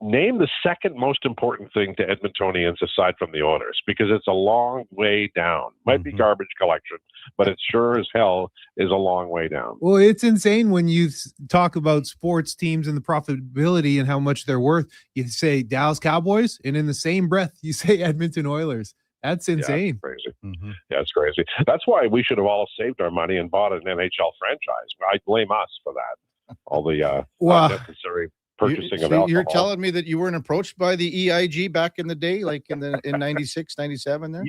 name the second most important thing to Edmontonians aside from the Oilers, because it's a long way down. Might be garbage collection, but it sure as hell is a long way down. Well, it's insane when you talk about sports teams and the profitability and how much they're worth. You say Dallas Cowboys, and in the same breath, you say Edmonton Oilers. That's insane. Yeah, it's crazy. Yeah, it's crazy. That's why we should have all saved our money and bought an NHL franchise. I blame us for that. all the Well, unnecessary purchasing so of alcohol. you're telling me that you weren't approached by the EIG back in the day, like in 96, 97 there?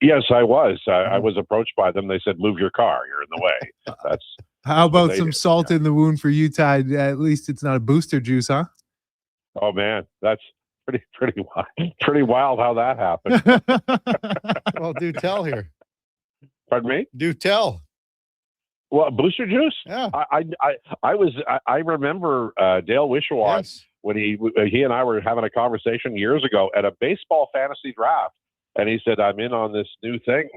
Yes, I was. I was approached by them. They said, "Move your car. You're in the way." That's How about they some did, salt in the wound for you, Tide? At least it's not a booster juice, huh? oh man, that's pretty wild how that happened. Well, do tell here. Pardon me? Do tell. Well, booster juice. Yeah. I remember Dale Wishawan when he and I were having a conversation years ago at a baseball fantasy draft, and he said, "I'm in on this new thing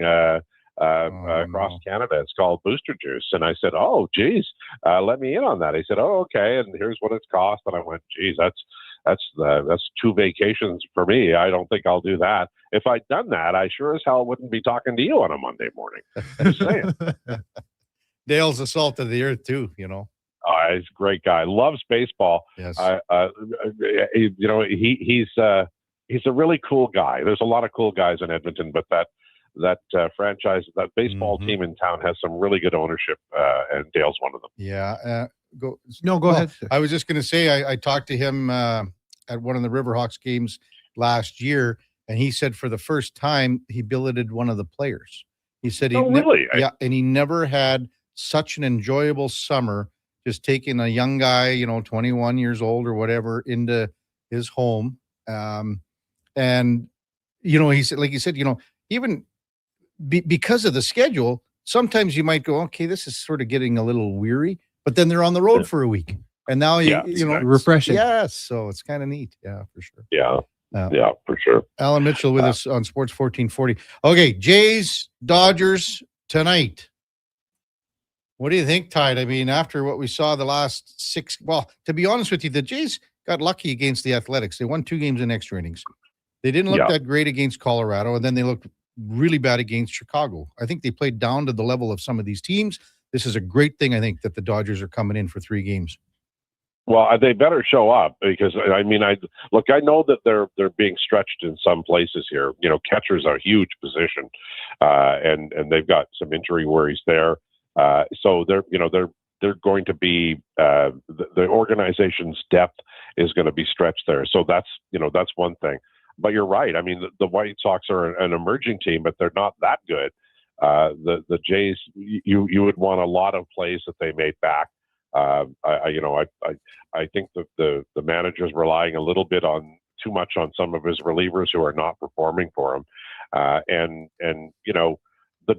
across Canada. It's called booster juice." And I said, "Oh, geez, let me in on that." He said, "Oh, okay, and here's what it's cost." And I went, "Geez, that's 2 vacations for me. I don't think I'll do that. If I'd done that, I sure as hell wouldn't be talking to you on a Monday morning." Just saying. Dale's the salt of the earth too, you know. He's a great guy. Loves baseball. Yes. He's a really cool guy. There's a lot of cool guys in Edmonton, but that franchise, that baseball team in town has some really good ownership, and Dale's one of them. Yeah. Go ahead. I was just going to say, I talked to him at one of the Riverhawks games last year, and he said for the first time he billeted one of the players. He said yeah, and he never had such an enjoyable summer just taking a young guy, 21 years old or whatever, into his home. And, he said, like you said, even because of the schedule, sometimes you might go, okay, this is sort of getting a little weary, but then they're on the road for a week. And now, refreshing. Yes. So it's kind of neat. Yeah, for sure. Yeah. Yeah, for sure. Alan Mitchell with us on Sports 1440. Okay, Jays, Dodgers tonight. What do you think, Tide? I mean, after what we saw the last 6, well, to be honest with you, the Jays got lucky against the Athletics. They won 2 games in extra innings. They didn't look that great against Colorado, and then they looked really bad against Chicago. I think they played down to the level of some of these teams. This is a great thing, I think, that the Dodgers are coming in for 3 games. Well, they better show up because I know that they're being stretched in some places here. Catcher's a huge position, and they've got some injury worries there. So they're going to be the organization's depth is going to be stretched there. So that's one thing. But you're right. I mean, the White Sox are an emerging team, but they're not that good. The Jays, you would want a lot of plays that they made back. I think that the manager's relying a little bit too much on some of his relievers who are not performing for him. And the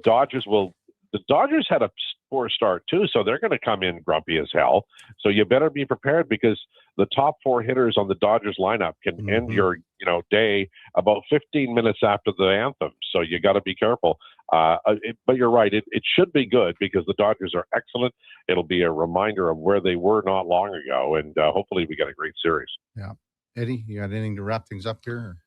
Dodgers had a poor start too, so they're going to come in grumpy as hell. So you better be prepared because the top 4 hitters on the Dodgers lineup can end your day about 15 minutes after the anthem. So you got to be careful. But you're right; it should be good because the Dodgers are excellent. It'll be a reminder of where they were not long ago, and hopefully we get a great series. Yeah, Eddie, you got anything to wrap things up here?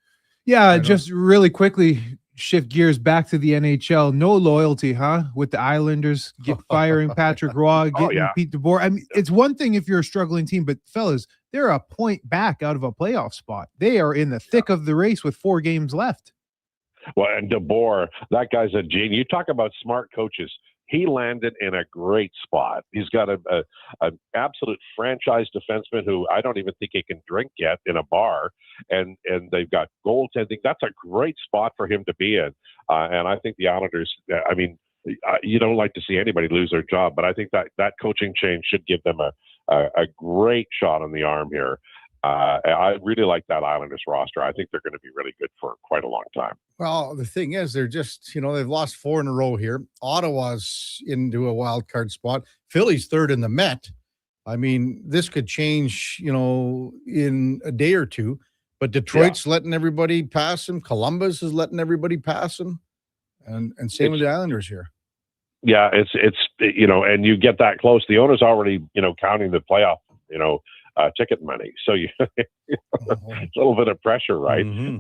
Yeah, just really quickly shift gears back to the NHL. No loyalty, huh? With the Islanders firing Patrick Roy, getting Pete DeBoer. I mean, it's one thing if you're a struggling team, but fellas, they're a point back out of a playoff spot. They are in the thick of the race with 4 games left. Well, and DeBoer, that guy's a genius. You talk about smart coaches. He landed in a great spot. He's got an absolute franchise defenseman who I don't even think he can drink yet in a bar, and they've got goaltending. That's a great spot for him to be in. And I think the Islanders, I mean, you don't like to see anybody lose their job, but I think that coaching change should give them a great shot on the arm here. I really like that Islanders roster. I think they're going to be really good for quite a long time. Well, the thing is, they're just, they've lost 4 in a row here. Ottawa's into a wild card spot. Philly's 3rd in the Met. I mean, this could change, in a day or two. But Detroit's letting everybody pass them. Columbus is letting everybody pass them. And same with the Islanders here. Yeah, it's and you get that close. The owner's already, counting the playoff, ticket money. So it's a little bit of pressure, right? Mm-hmm.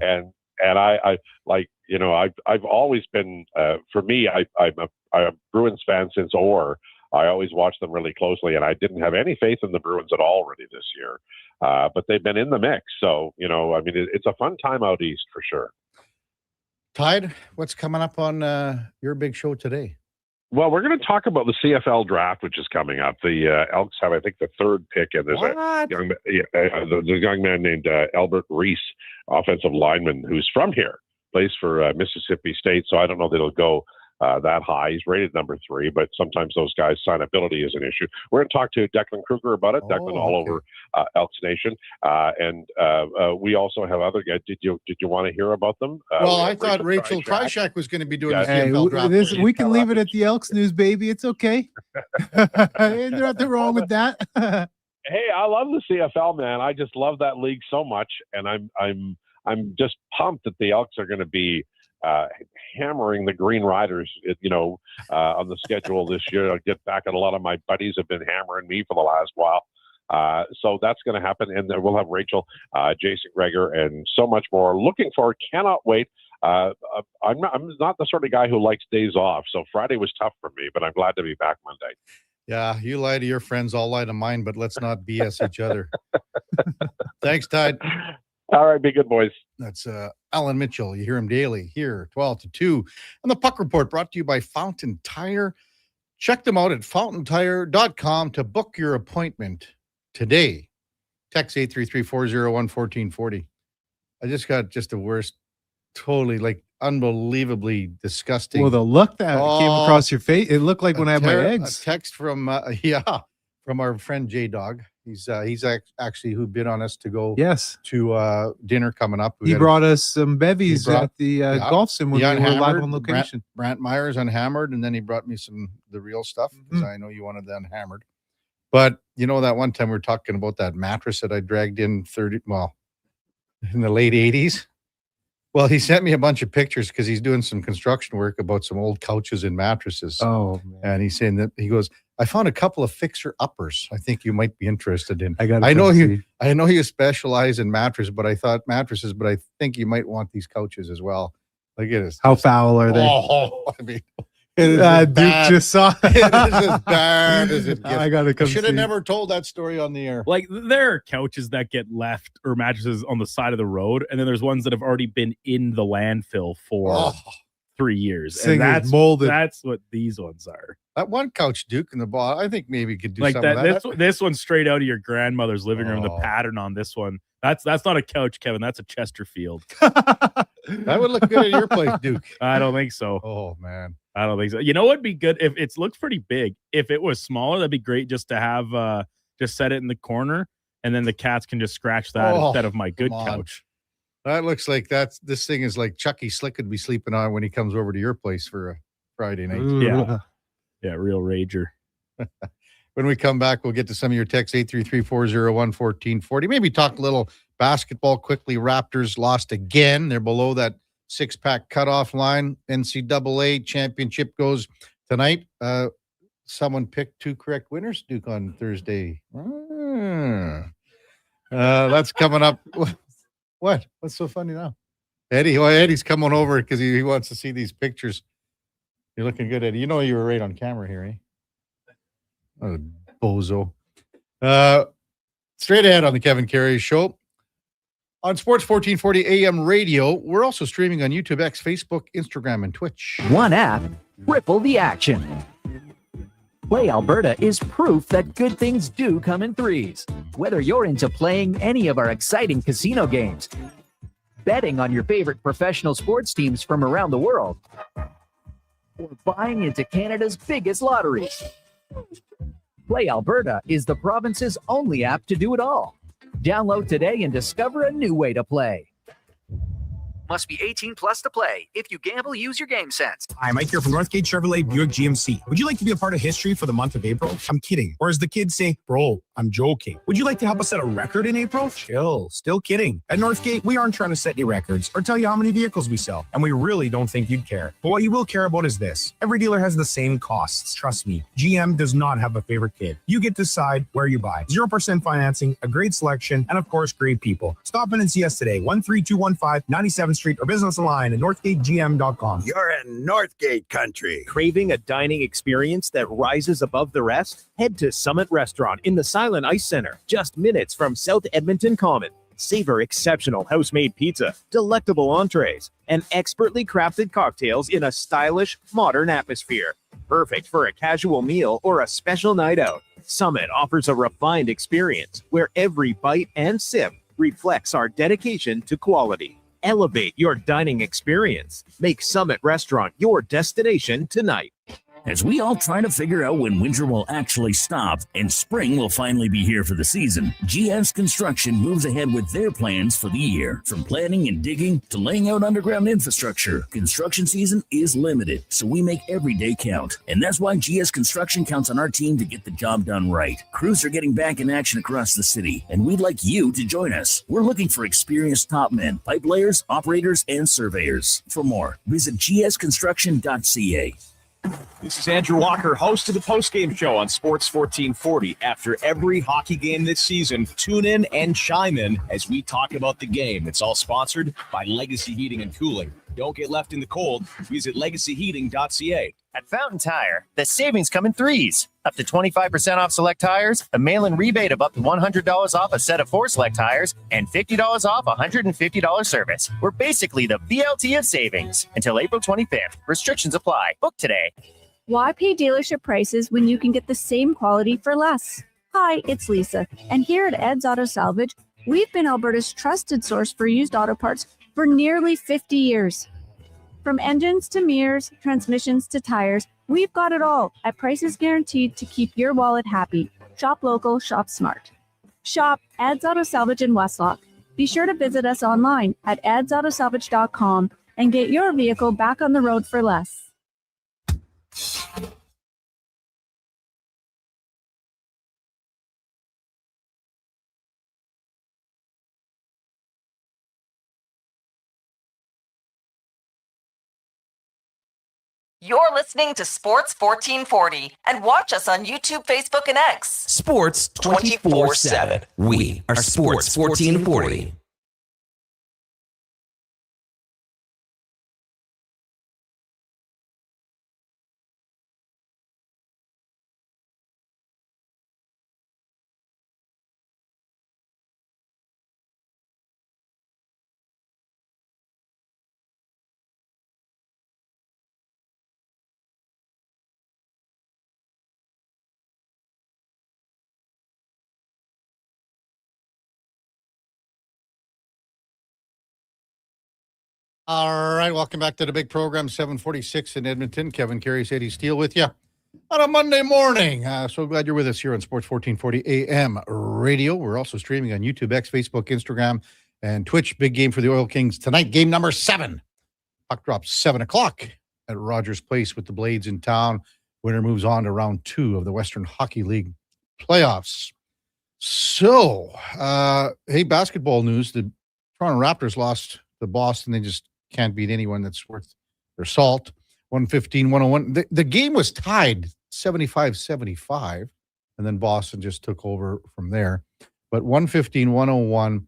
And I like, I've always been, for me, I'm a Bruins fan since Orr. I always watched them really closely, and I didn't have any faith in the Bruins at all really this year. But they've been in the mix. So, it's a fun time out east for sure. Tide, what's coming up on your big show today? Well, we're going to talk about the CFL draft, which is coming up. The Elks have, I think, the third pick, and there's a young man named Albert Reese, offensive lineman, who's from here, plays for Mississippi State. So I don't know that he'll go that high. He's rated number 3, but sometimes those guys' signability is an issue. We're going to talk to Declan Kruger about it. Declan all over Elks Nation, and we also have other guys. Did you want to hear about them? Well, I thought Rachel Krychak was going to be doing the CFL draft. We can leave it at the Elks news, baby. It's okay. There's nothing wrong with that. Hey, I love the CFL, man. I just love that league so much, and I'm just pumped that the Elks are going to be hammering the Green Riders, on the schedule this year. I'll get back at a lot of my buddies have been hammering me for the last while. So that's going to happen. And then we'll have Rachel, Jason Greger, and so much more. Looking forward. Cannot wait. I'm not the sort of guy who likes days off. So Friday was tough for me, but I'm glad to be back Monday. Yeah, you lie to your friends, I'll lie to mine, but let's not BS each other. Thanks, Tide. All right, be good, boys. That's Alan Mitchell. You hear him daily here, 12 to 2. And the Puck Report brought to you by Fountain Tire. Check them out at fountaintire.com to book your appointment today. Text 833-401-1440. I just got the worst, totally unbelievably disgusting. Well, the look that came across your face, it looked like when I had my eggs. A text from our friend J-Dog. He's actually who bid on us to go to dinner coming up. He brought us some bevies at the golf sim when we were live on location. Brant Myers Unhammered, and then he brought me the real stuff because I know you wanted the Unhammered. But that one time we were talking about that mattress that I dragged in in the late 80s. Well, he sent me a bunch of pictures because he's doing some construction work about some old couches and mattresses. Oh, man. And he's saying that he goes, I found a couple of fixer uppers I think you might be interested in. I know you specialize in mattresses, but I think you might want these couches as well. Look at this. How foul are they? Oh, I mean, Duke just saw it is as bad as it gets. I gotta come. Should have never told that story on the air. There are couches that get left or mattresses on the side of the road, and then there's ones that have already been in the landfill for 3 years. And that's molded. That's what these ones are. That one couch, Duke, in the ball, I think maybe could do like something that. of that. This one's straight out of your grandmother's living room. The pattern on this one. That's not a couch, Kevin. That's a Chesterfield. That would look good at your place, Duke. I don't think so. Oh, man. I don't think so. You know what'd be good? If it looks pretty big. If it was smaller, that'd be great just to have just set it in the corner, and then the cats can just scratch that instead of my good couch. That looks like this thing is like Chucky Slick would be sleeping on when he comes over to your place for a Friday night. Ooh. Yeah, real rager. When we come back, we'll get to some of your texts, 833-401-1440. Maybe talk a little basketball quickly. Raptors lost again. They're below that 6-pack cutoff line. NCAA championship goes tonight. Someone picked 2 correct winners, Duke, on Thursday. That's coming up. What? What's so funny now? Eddie's coming over because he wants to see these pictures. You're looking good, Eddie. You know you were right on camera here, eh? Oh, bozo. Straight ahead on the Kevin Karius Show. On Sports 1440 AM radio, we're also streaming on YouTube, X, Facebook, Instagram, and Twitch. One app, ripple the action. Play Alberta is proof that good things do come in threes. Whether you're into playing any of our exciting casino games, betting on your favorite professional sports teams from around the world, or buying into Canada's biggest lottery, Play Alberta is the province's only app to do it all. Download today and discover a new way to play. Must be 18 plus to play. If you gamble, use your game sense. Hi, Mike here from Northgate Chevrolet Buick GMC. Would you like to be a part of history for the month of April? I'm kidding. Or as the kids say, bro, I'm joking. Would you like to help us set a record in April? Chill. Still kidding. At Northgate, we aren't trying to set any records or tell you how many vehicles we sell. And we really don't think you'd care. But what you will care about is this. Every dealer has the same costs. Trust me. GM does not have a favorite kid. You get to decide where you buy. 0% financing, a great selection, and of course, great people. Stop in and see us today. 13215 97th Street or business line at northgategm.com. You're in Northgate country. Craving a dining experience that rises above the rest? Head to Summit Restaurant in the Silent Ice Center, just minutes from South Edmonton Common. Savor exceptional house-made pizza, delectable entrees, and expertly crafted cocktails in a stylish, modern atmosphere. perfect for a casual meal or a special night out. Summit offers a refined experience where every bite and sip reflects our dedication to quality. Elevate your dining experience. Make Summit Restaurant your destination tonight. As we all try to figure out when winter will actually stop and spring will finally be here for the season, GS Construction moves ahead with their plans for the year. From planning and digging to laying out underground infrastructure, construction season is limited, so we make every day count. And that's why GS Construction counts on our team to get the job done right. Crews are getting back in action across the city, and we'd like you to join us. We're looking for experienced top men, pipe layers, operators, and surveyors. For more, visit gsconstruction.ca. This is Andrew Walker, host of the postgame show on Sports 1440. After every hockey game this season, tune in and chime in as we talk about the game. It's all sponsored by Legacy Heating and Cooling. Don't get left in the cold. Visit legacyheating.ca. At Fountain Tire, the savings come in threes. Up to 25% off select tires, a mail-in rebate of up to $100 off a set of 4 select tires, and $50 off a $150 service. We're basically the BLT of savings. Until April 25th. Restrictions apply. Book today. Why pay dealership prices when you can get the same quality for less? Hi, it's Lisa, and here at Ed's Auto Salvage, we've been Alberta's trusted source for used auto parts for nearly 50 years. From engines to mirrors, transmissions to tires, we've got it all at prices guaranteed to keep your wallet happy. Shop local, shop smart. Shop Ed's Auto Salvage in Westlock. Be sure to visit us online at edsautosalvage.com and get your vehicle back on the road for less. You're listening to Sports 1440 and watch us on YouTube, Facebook, and X. Sports 24/7. We are Sports 1440. All right, welcome back to the big program, 746 in Edmonton. Kevin Karius, Eddie Steele with you on a Monday morning. So glad you're with us here on Sports 1440 AM radio. We're also streaming on YouTube, X, Facebook, Instagram, and Twitch. Big game for the Oil Kings tonight. Game number 7. Puck drops 7 o'clock at Rogers Place with the Blades in town. Winner moves on to round 2 of the Western Hockey League playoffs. So, hey, basketball news. The Toronto Raptors lost to Boston. They just can't beat anyone that's worth their salt. 115-101. The game was tied 75-75, and then Boston just took over from there. But 115-101,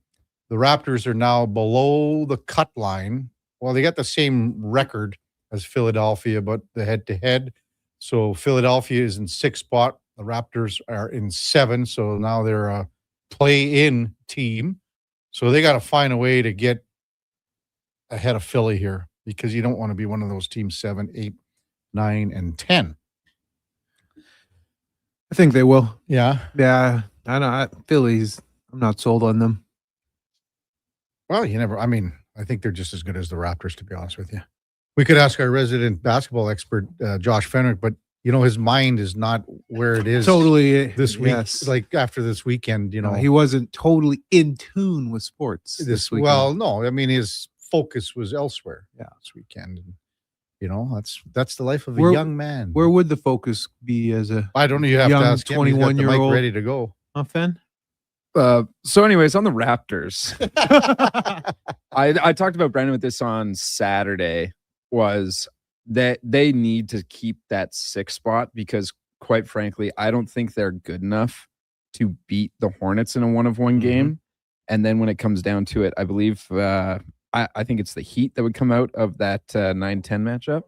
the Raptors are now below the cut line. Well, they got the same record as Philadelphia, but the head-to-head. So Philadelphia is in 6th spot. The Raptors are in 7, so now they're a play-in team. So they got to find a way to get ahead of Philly here, because you don't want to be one of those teams 7, 8, 9, and 10. I think they will. Yeah. Yeah. I know. Phillies, I'm not sold on them. Well, I think they're just as good as the Raptors, to be honest with you. We could ask our resident basketball expert, Josh Fenwick, but, his mind is not where it is totally this week. Yes. Like after this weekend, he wasn't totally in tune with sports this weekend. Well, no, his focus was elsewhere. Yeah, this weekend. And, that's the life of a young man. Where would the focus be as a I don't know. You have to ask him. 21-year-old ready to go. Fen? So anyways, on the Raptors, I talked about Brandon with this on Saturday, was that they need to keep that 6th spot, because quite frankly, I don't think they're good enough to beat the Hornets in a 1-of-1 game. And then when it comes down to it, I believe I think it's the Heat that would come out of that 9-10 matchup.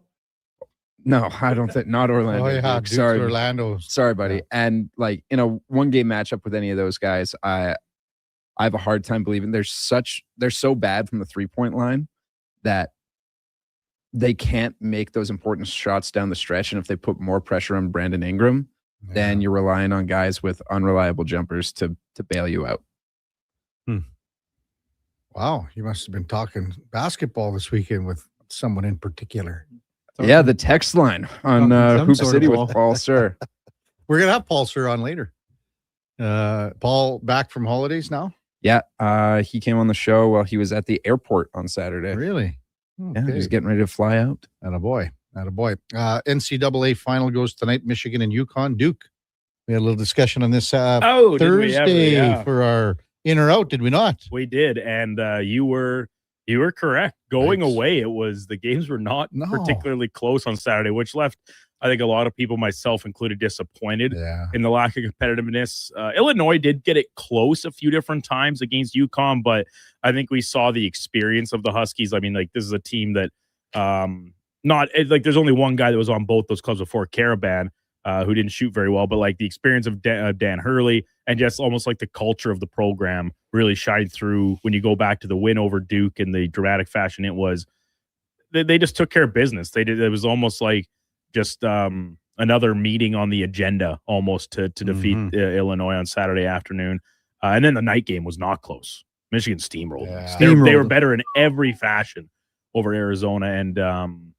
No, I don't think, not Orlando. Oh, yeah, Duke's sorry, Orlando. Sorry, buddy. Yeah. And like in a 1-game matchup with any of those guys, I have a hard time believing they're so bad from the 3-point line that they can't make those important shots down the stretch. And if they put more pressure on Brandon Ingram, then you're relying on guys with unreliable jumpers to bail you out. Wow, you must have been talking basketball this weekend with someone in particular. Yeah, the text line on Hoop City with Paul Sir. We're gonna have Paul Sir on later. Paul back from holidays now? Yeah, he came on the show while he was at the airport on Saturday. Really? Yeah, he was getting ready to fly out. Attaboy. NCAA final goes tonight, Michigan and UConn. Duke, we had a little discussion on this Thursday for our in or out, did we not? We did, and you were correct. Going away, the games were not particularly close on Saturday, which left, I think, a lot of people, myself included, disappointed in the lack of competitiveness. Illinois did get it close a few different times against UConn, but I think we saw the experience of the Huskies. I mean, like, this is a team that there's only one guy that was on both those clubs before, Caravan, who didn't shoot very well, but like the experience of Dan Hurley and just almost like the culture of the program really shined through when you go back to the win over Duke in the dramatic fashion it was. They just took care of business. They did. It was almost like just another meeting on the agenda almost to defeat Illinois on Saturday afternoon. And then the night game was not close. Michigan steamrolled. They were better in every fashion over Arizona. And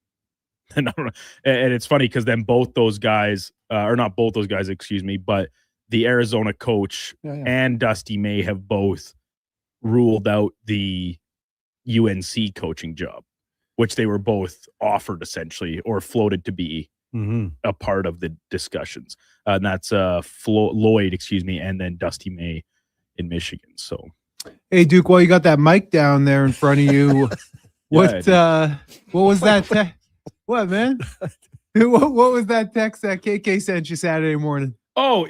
it's funny because then both those guys, or not both those guys, excuse me, but the Arizona coach and Dusty May have both ruled out the UNC coaching job, which they were both offered essentially or floated to be a part of the discussions. And that's Lloyd, and then Dusty May in Michigan. So, hey, Duke, while you got that mic down there in front of you, what was that? What, man? What was that text that KK sent you Saturday morning? Oh,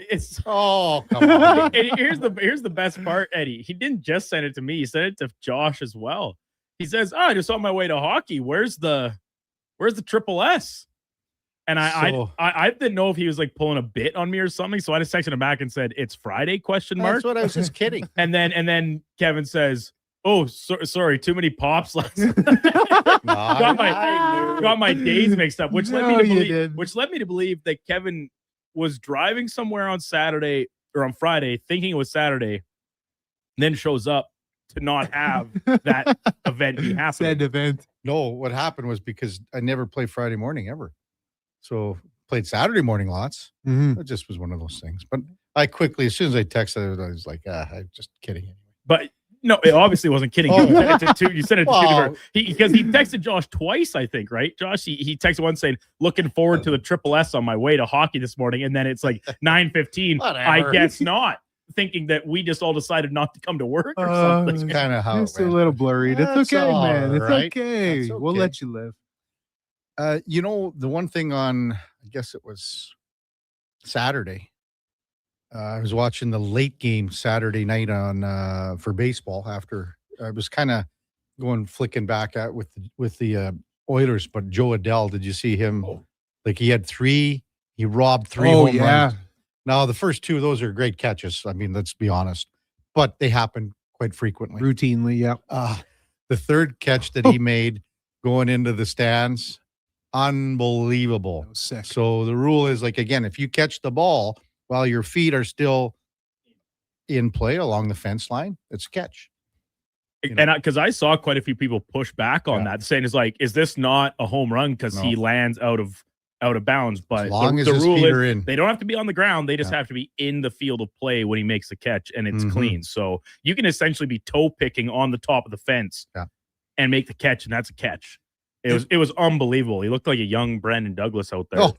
come on. Here's the best part, Eddie. He didn't just send it to me. He sent it to Josh as well. He says, "Oh, just on my way to hockey. Where's the triple S?" And I didn't know if he was like pulling a bit on me or something. So I just texted him back and said, "It's Friday?" ? That's what I was just kidding. And then Kevin says, "Oh, sorry, too many pops last night." got my days mixed up, which led me to believe that Kevin was driving somewhere on Saturday or on Friday, thinking it was Saturday, and then shows up to not have that event be happening. Said event. No, what happened was because I never play Friday morning ever. So played Saturday morning lots. It just was one of those things. But I quickly, as soon as I texted, I was like, I'm just kidding. But no, it obviously wasn't kidding. You sent it to because he texted Josh twice, I think, right? Josh, he texted once saying, "Looking forward to the triple S on my way to hockey this morning," and then it's like 9:15. I guess not, thinking that we just all decided not to come to work or something. That's kind of how it's a little blurry. It's okay, man. It's okay. We'll let you live. The one thing on, I guess it was Saturday. I was watching the late game Saturday night on for baseball. After I was kind of flicking back at with the Oilers, but Joe Adell, did you see him? Like he had he robbed 3 home runs. Now the first 2 of those are great catches. I mean, let's be honest, but they happen quite frequently, routinely. Yeah. The third catch that he made going into the stands, unbelievable. Sick. So the rule is like, again, if you catch the ball while your feet are still in play along the fence line, it's a catch. And because I saw quite a few people push back on that, saying, is this not a home run because he lands out of bounds? But as long as the his rule feet is are in. They don't have to be on the ground. They just have to be in the field of play when he makes the catch, and it's clean. So you can essentially be toe picking on the top of the fence and make the catch, and that's a catch. It was unbelievable. He looked like a young Brandon Douglas out there,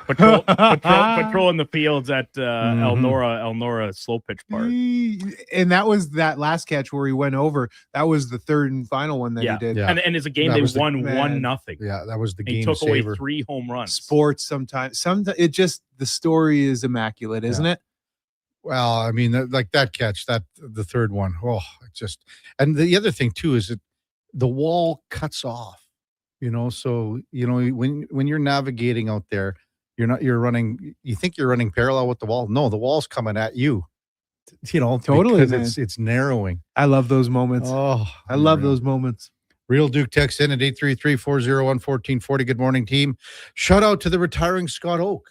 patrolling the fields at Elnora Slow Pitch Park. And that was that last catch where he went over. That was the third and final one that he did. And it's a game they won 1-0. Yeah, that was the game. He took saver. away 3 home runs. Sports sometimes it just, the story is immaculate, isn't it? Well, I mean, like that catch, the third one. Oh, and the other thing too is that the wall cuts off. So when you're navigating out there, you're running. You think you're running parallel with the wall. No, the wall's coming at you. Totally, because it's narrowing. I love those moments. Oh, I love those moments. Real Duke text in at 833-401-1440. Good morning, team. Shout out to the retiring Scott Oak.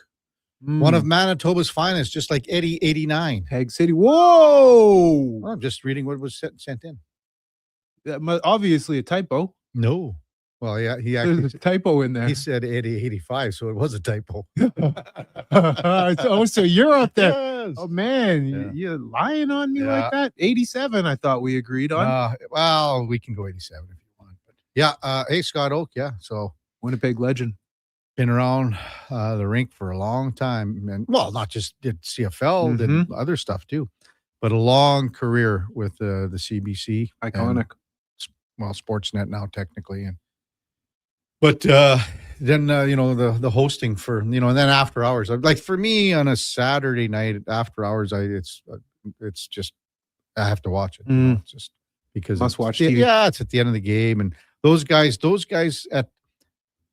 One of Manitoba's finest, just like Eddie 89. Peg City. Whoa! Well, I'm just reading what was sent in. Obviously a typo. No. Well, yeah, he actually There's a typo in there. He said Eddie 85, so it was a typo. So you're up there. Yes. Oh man, you're lying on me like that. 87, I thought we agreed on. Well, we can go 87 if you want. But yeah, hey Scott Oak, yeah. So Winnipeg legend. Been around the rink for a long time, and well, not just did CFL, did other stuff too, but a long career with the CBC, iconic. And, Sportsnet now technically, but then the hosting for and then after hours, like for me on a Saturday night after hours, it's just I have to watch it, it's just because must watch TV. Yeah, it's at the end of the game, and those guys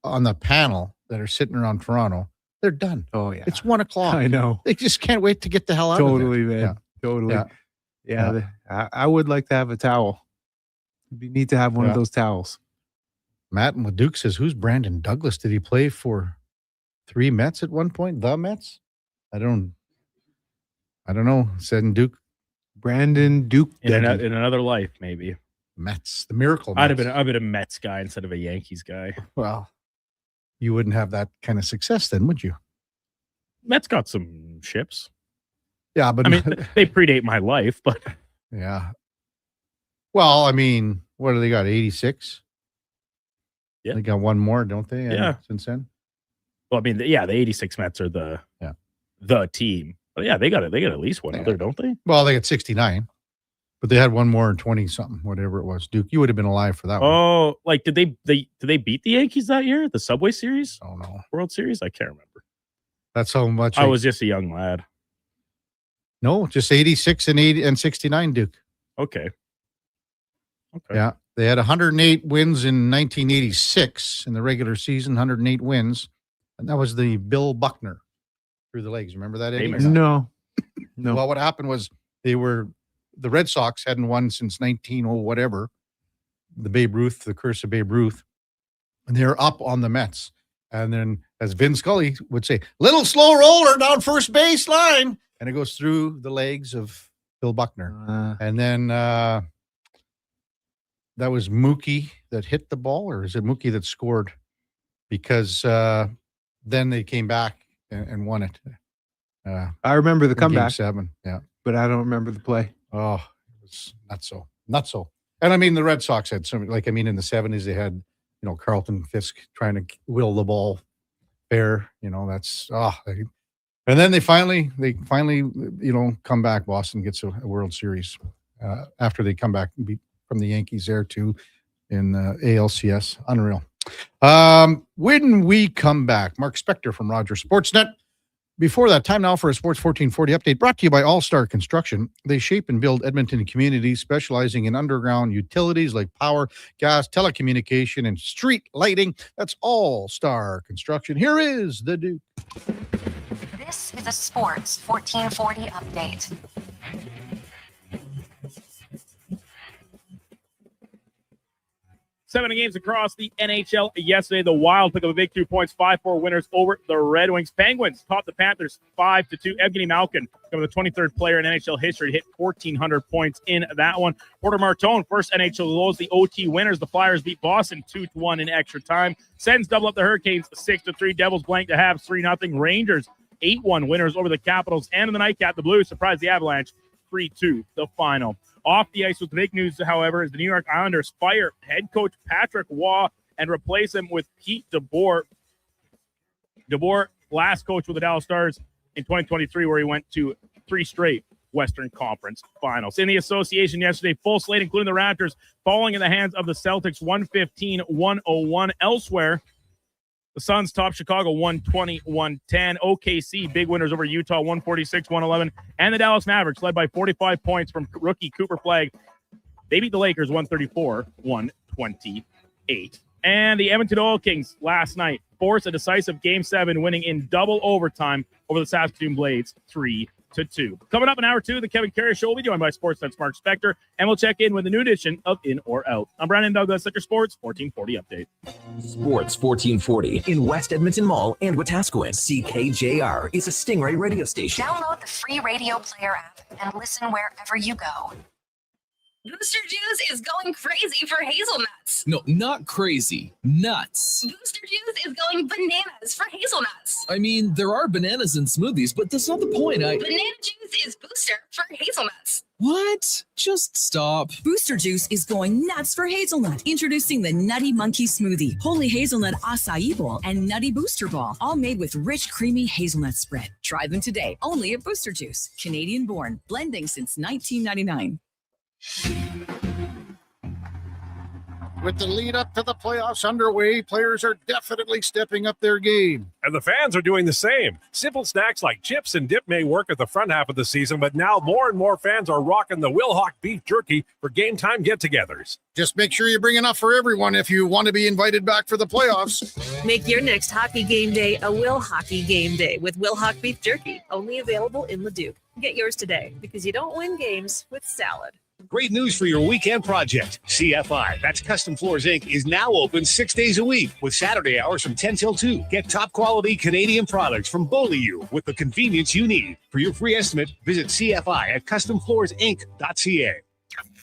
on the panel that are sitting around Toronto, they're done. Oh yeah, it's 1 o'clock. I know. They just can't wait to get the hell out Totally, of there. man. Totally. Yeah. I would like to have a towel. We need to have one of those towels. Matt and Leduc says, "Who's Brandon Douglas? Did he play for 3 Mets at one point? The Mets? I don't know." Said Duke. Brandon Duke in another life, maybe. Mets, the Miracle I'd Mets. have been a Mets guy instead of a Yankees guy. Well, you wouldn't have that kind of success then, would you? Mets got some ships. Yeah, but I mean, they predate my life, but yeah. Well, I mean, what do they got? 86. Yeah, they got one more, don't they? Yeah, since then. Well, I mean, the 86 Mets are the team. But yeah, they got at least one other, don't they? Well, they got 69, but they had one more in 20 something, whatever it was. Duke, you would have been alive for that one. Oh, like did they beat the Yankees that year? The Subway Series? Oh no, World Series? I can't remember. That's how much I was just a young lad. No, just 86 and 69, Duke. Okay. Yeah. They had 108 wins in 1986 in the regular season, 108 wins. And that was the Bill Buckner through the legs. Remember that, Eddie? No. Well, what happened was the Red Sox hadn't won since 1900 whatever, the curse of Babe Ruth. And they're up on the Mets. And then, as Vin Scully would say, little slow roller down first base line. And it goes through the legs of Bill Buckner. And then that was Mookie that hit the ball, or is it Mookie that scored? Because then they came back and won it. I remember the comeback. Game 7, yeah. But I don't remember the play. Oh, it was not so. And I mean, the Red Sox had some, in the 70s, they had, Carlton Fisk trying to will the ball fair. And then they finally, come back. Boston gets a World Series after they come back and beat from the Yankees there too in ALCS. Unreal. When we come back, Mark Spector from Rogers Sportsnet. Before that, time now for a Sports 1440 update brought to you by All Star Construction. They shape and build Edmonton communities, specializing in underground utilities like power, gas, telecommunication, and street lighting. That's All Star Construction. Here is the Duke. This is a Sports 1440 update. 7 games across the NHL yesterday. The Wild took up a big 2 points, 5-4 winners over the Red Wings. Penguins topped the Panthers 5-2. Evgeny Malkin, the 23rd player in NHL history to hit 1,400 points in that one. Porter Martone, first NHL lows the OT winners. The Flyers beat Boston 2-1 in extra time. Sens double up the Hurricanes 6-3. Devils blank the Habs 3-0. Rangers 8-1 winners over the Capitals. And in the nightcap, the Blues surprised the Avalanche 3-2, the final. Off the ice with the big news, however, is the New York Islanders fire head coach Patrick Waugh and replace him with Pete DeBoer. DeBoer, last coach with the Dallas Stars in 2023, where he went to 3 straight Western Conference finals. In the association yesterday, full slate, including the Raptors, falling in the hands of the Celtics 115-101. Elsewhere, the Suns top Chicago 120-110. OKC, big winners over Utah 146-111. And the Dallas Mavericks, led by 45 points from rookie Cooper Flagg. They beat the Lakers 134-128. And the Edmonton Oil Kings last night forced a decisive Game 7, winning in double overtime over the Saskatoon Blades 3-2. to 2. Coming up in hour 2, the Kevin Karius Show will be joined by Sportsnet's Mark Spector, and we'll check in with a new edition of In or Out. I'm Brandon Douglas at your Sports 1440 update. Sports 1440 in West Edmonton Mall and Wetaskiwin. CKJR is a Stingray radio station. Download the free radio player app and listen wherever you go. Booster Juice is going crazy for hazelnuts. No, not crazy. Nuts. Booster Juice is going bananas for hazelnuts. I mean, there are bananas in smoothies, but that's not the point. Banana juice is booster for hazelnuts. What? Just stop. Booster Juice is going nuts for hazelnut. Introducing the Nutty Monkey Smoothie, Holy Hazelnut Acai Bowl, and Nutty Booster Ball, all made with rich, creamy hazelnut spread. Try them today, only at Booster Juice. Canadian born, blending since 1999. With the lead up to the playoffs underway, players are definitely stepping up their game. And the fans are doing the same. Simple snacks like chips and dip may work at the front half of the season, but now more and more fans are rocking the Wilhauk beef jerky for game time get-togethers. Just make sure you bring enough for everyone if you want to be invited back for the playoffs. Make your next hockey game day a Will Hockey game day with Wilhauk beef jerky, only available in Leduc. Get yours today because you don't win games with salad. Great news for your weekend project. CFI, that's Custom Floors Inc., is now open 6 days a week with Saturday hours from 10 till 2. Get top quality Canadian products from Beaulieu with the convenience you need. For your free estimate, visit CFI at customfloorsinc.ca.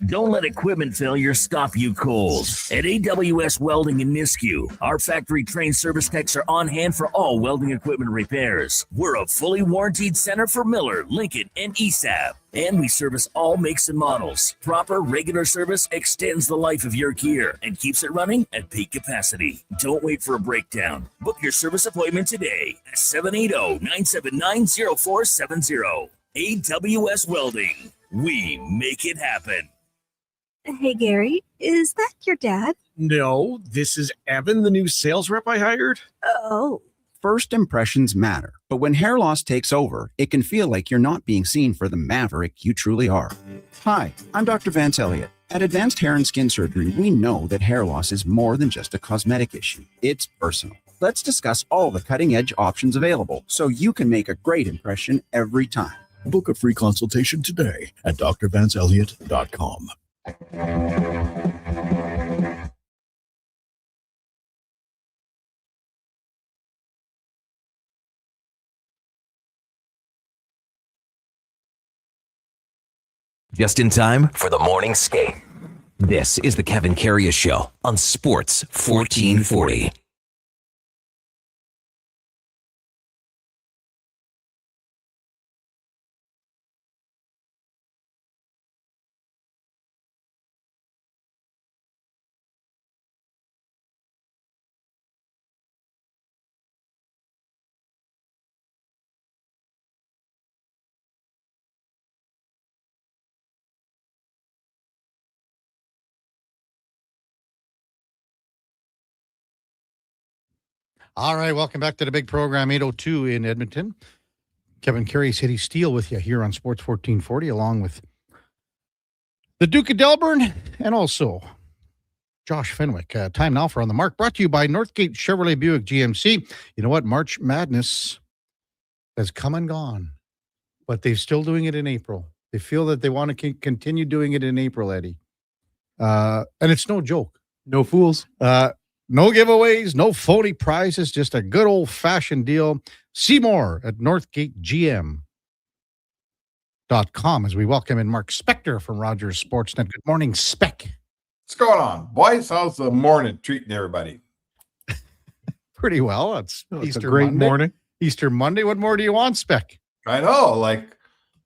Don't let equipment failure stop you cold. At AWS Welding in Nisku, our factory-trained service techs are on hand for all welding equipment repairs. We're a fully warranted center for Miller, Lincoln, and ESAB. And we service all makes and models. Proper, regular service extends the life of your gear and keeps it running at peak capacity. Don't wait for a breakdown. Book your service appointment today at 780-979-0470. AWS Welding. We make it happen. Hey, Gary, is that your dad? No, this is Evan, the new sales rep I hired. Oh. First impressions matter, but when hair loss takes over, it can feel like you're not being seen for the maverick you truly are. Hi, I'm Dr. Vance Elliott. At Advanced Hair and Skin Surgery, we know that hair loss is more than just a cosmetic issue. It's personal. Let's discuss all the cutting-edge options available so you can make a great impression every time. Book a free consultation today at drvanceelliott.com. Just in time for the morning skate. This is the Kevin Karius Show on Sports 1440. All right, welcome back to the big program, 802 in Edmonton. Kevin Karius, City Steel with you here on Sports 1440, along with the Duke of Delburne and also Josh Fenwick. Time now for On the Mark, brought to you by Northgate Chevrolet Buick GMC. You know what? March Madness has come and gone, but they're still doing it in April. They feel that they want to continue doing it in April, Eddie. And it's no joke. No fools. No giveaways, no phony prizes, just a good old-fashioned deal. See more at NorthgateGM.com as we welcome in Mark Spector from Rogers Sportsnet. Good morning, Spec. What's going on, boys? How's the morning treating everybody? Pretty well. It's Easter a great Monday. morning. Easter Monday. What more do you want, Spec? I know, like,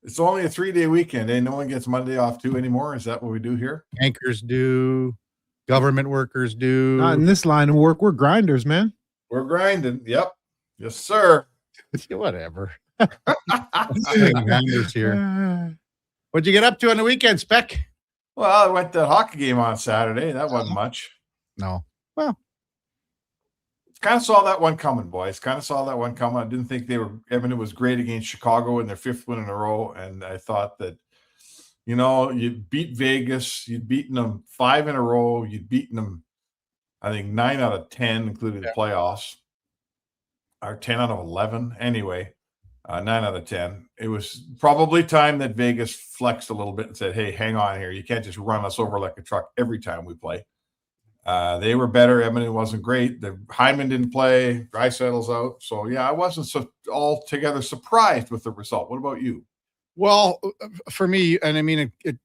it's only a 3-day weekend, and no one gets Monday off too anymore. Is that what we do here? Anchors do. Government workers do. Not in this line of work. We're grinders, man. We're grinding. Yep. Yes, sir. Whatever. Grinders here. What'd you get up to on the weekend, Spec? Well, I went to a hockey game on Saturday. That wasn't much. No. Well, kind of saw that one coming, boys. Kind of saw that one coming. I didn't think Edmonton was great against Chicago in their 5th win in a row. And I thought that, you know, you'd beat Vegas. You'd beaten them 5 in a row. You'd beaten them, I think, 9 out of 10, including the playoffs, or 10 out of 11. Anyway, 9 out of 10. It was probably time that Vegas flexed a little bit and said, hey, hang on here. You can't just run us over like a truck every time we play. They were better. Edmonton wasn't great. The Hyman didn't play. Dreisaitl's out. So, yeah, I wasn't altogether surprised with the result. What about you? Well, for me, and I mean, it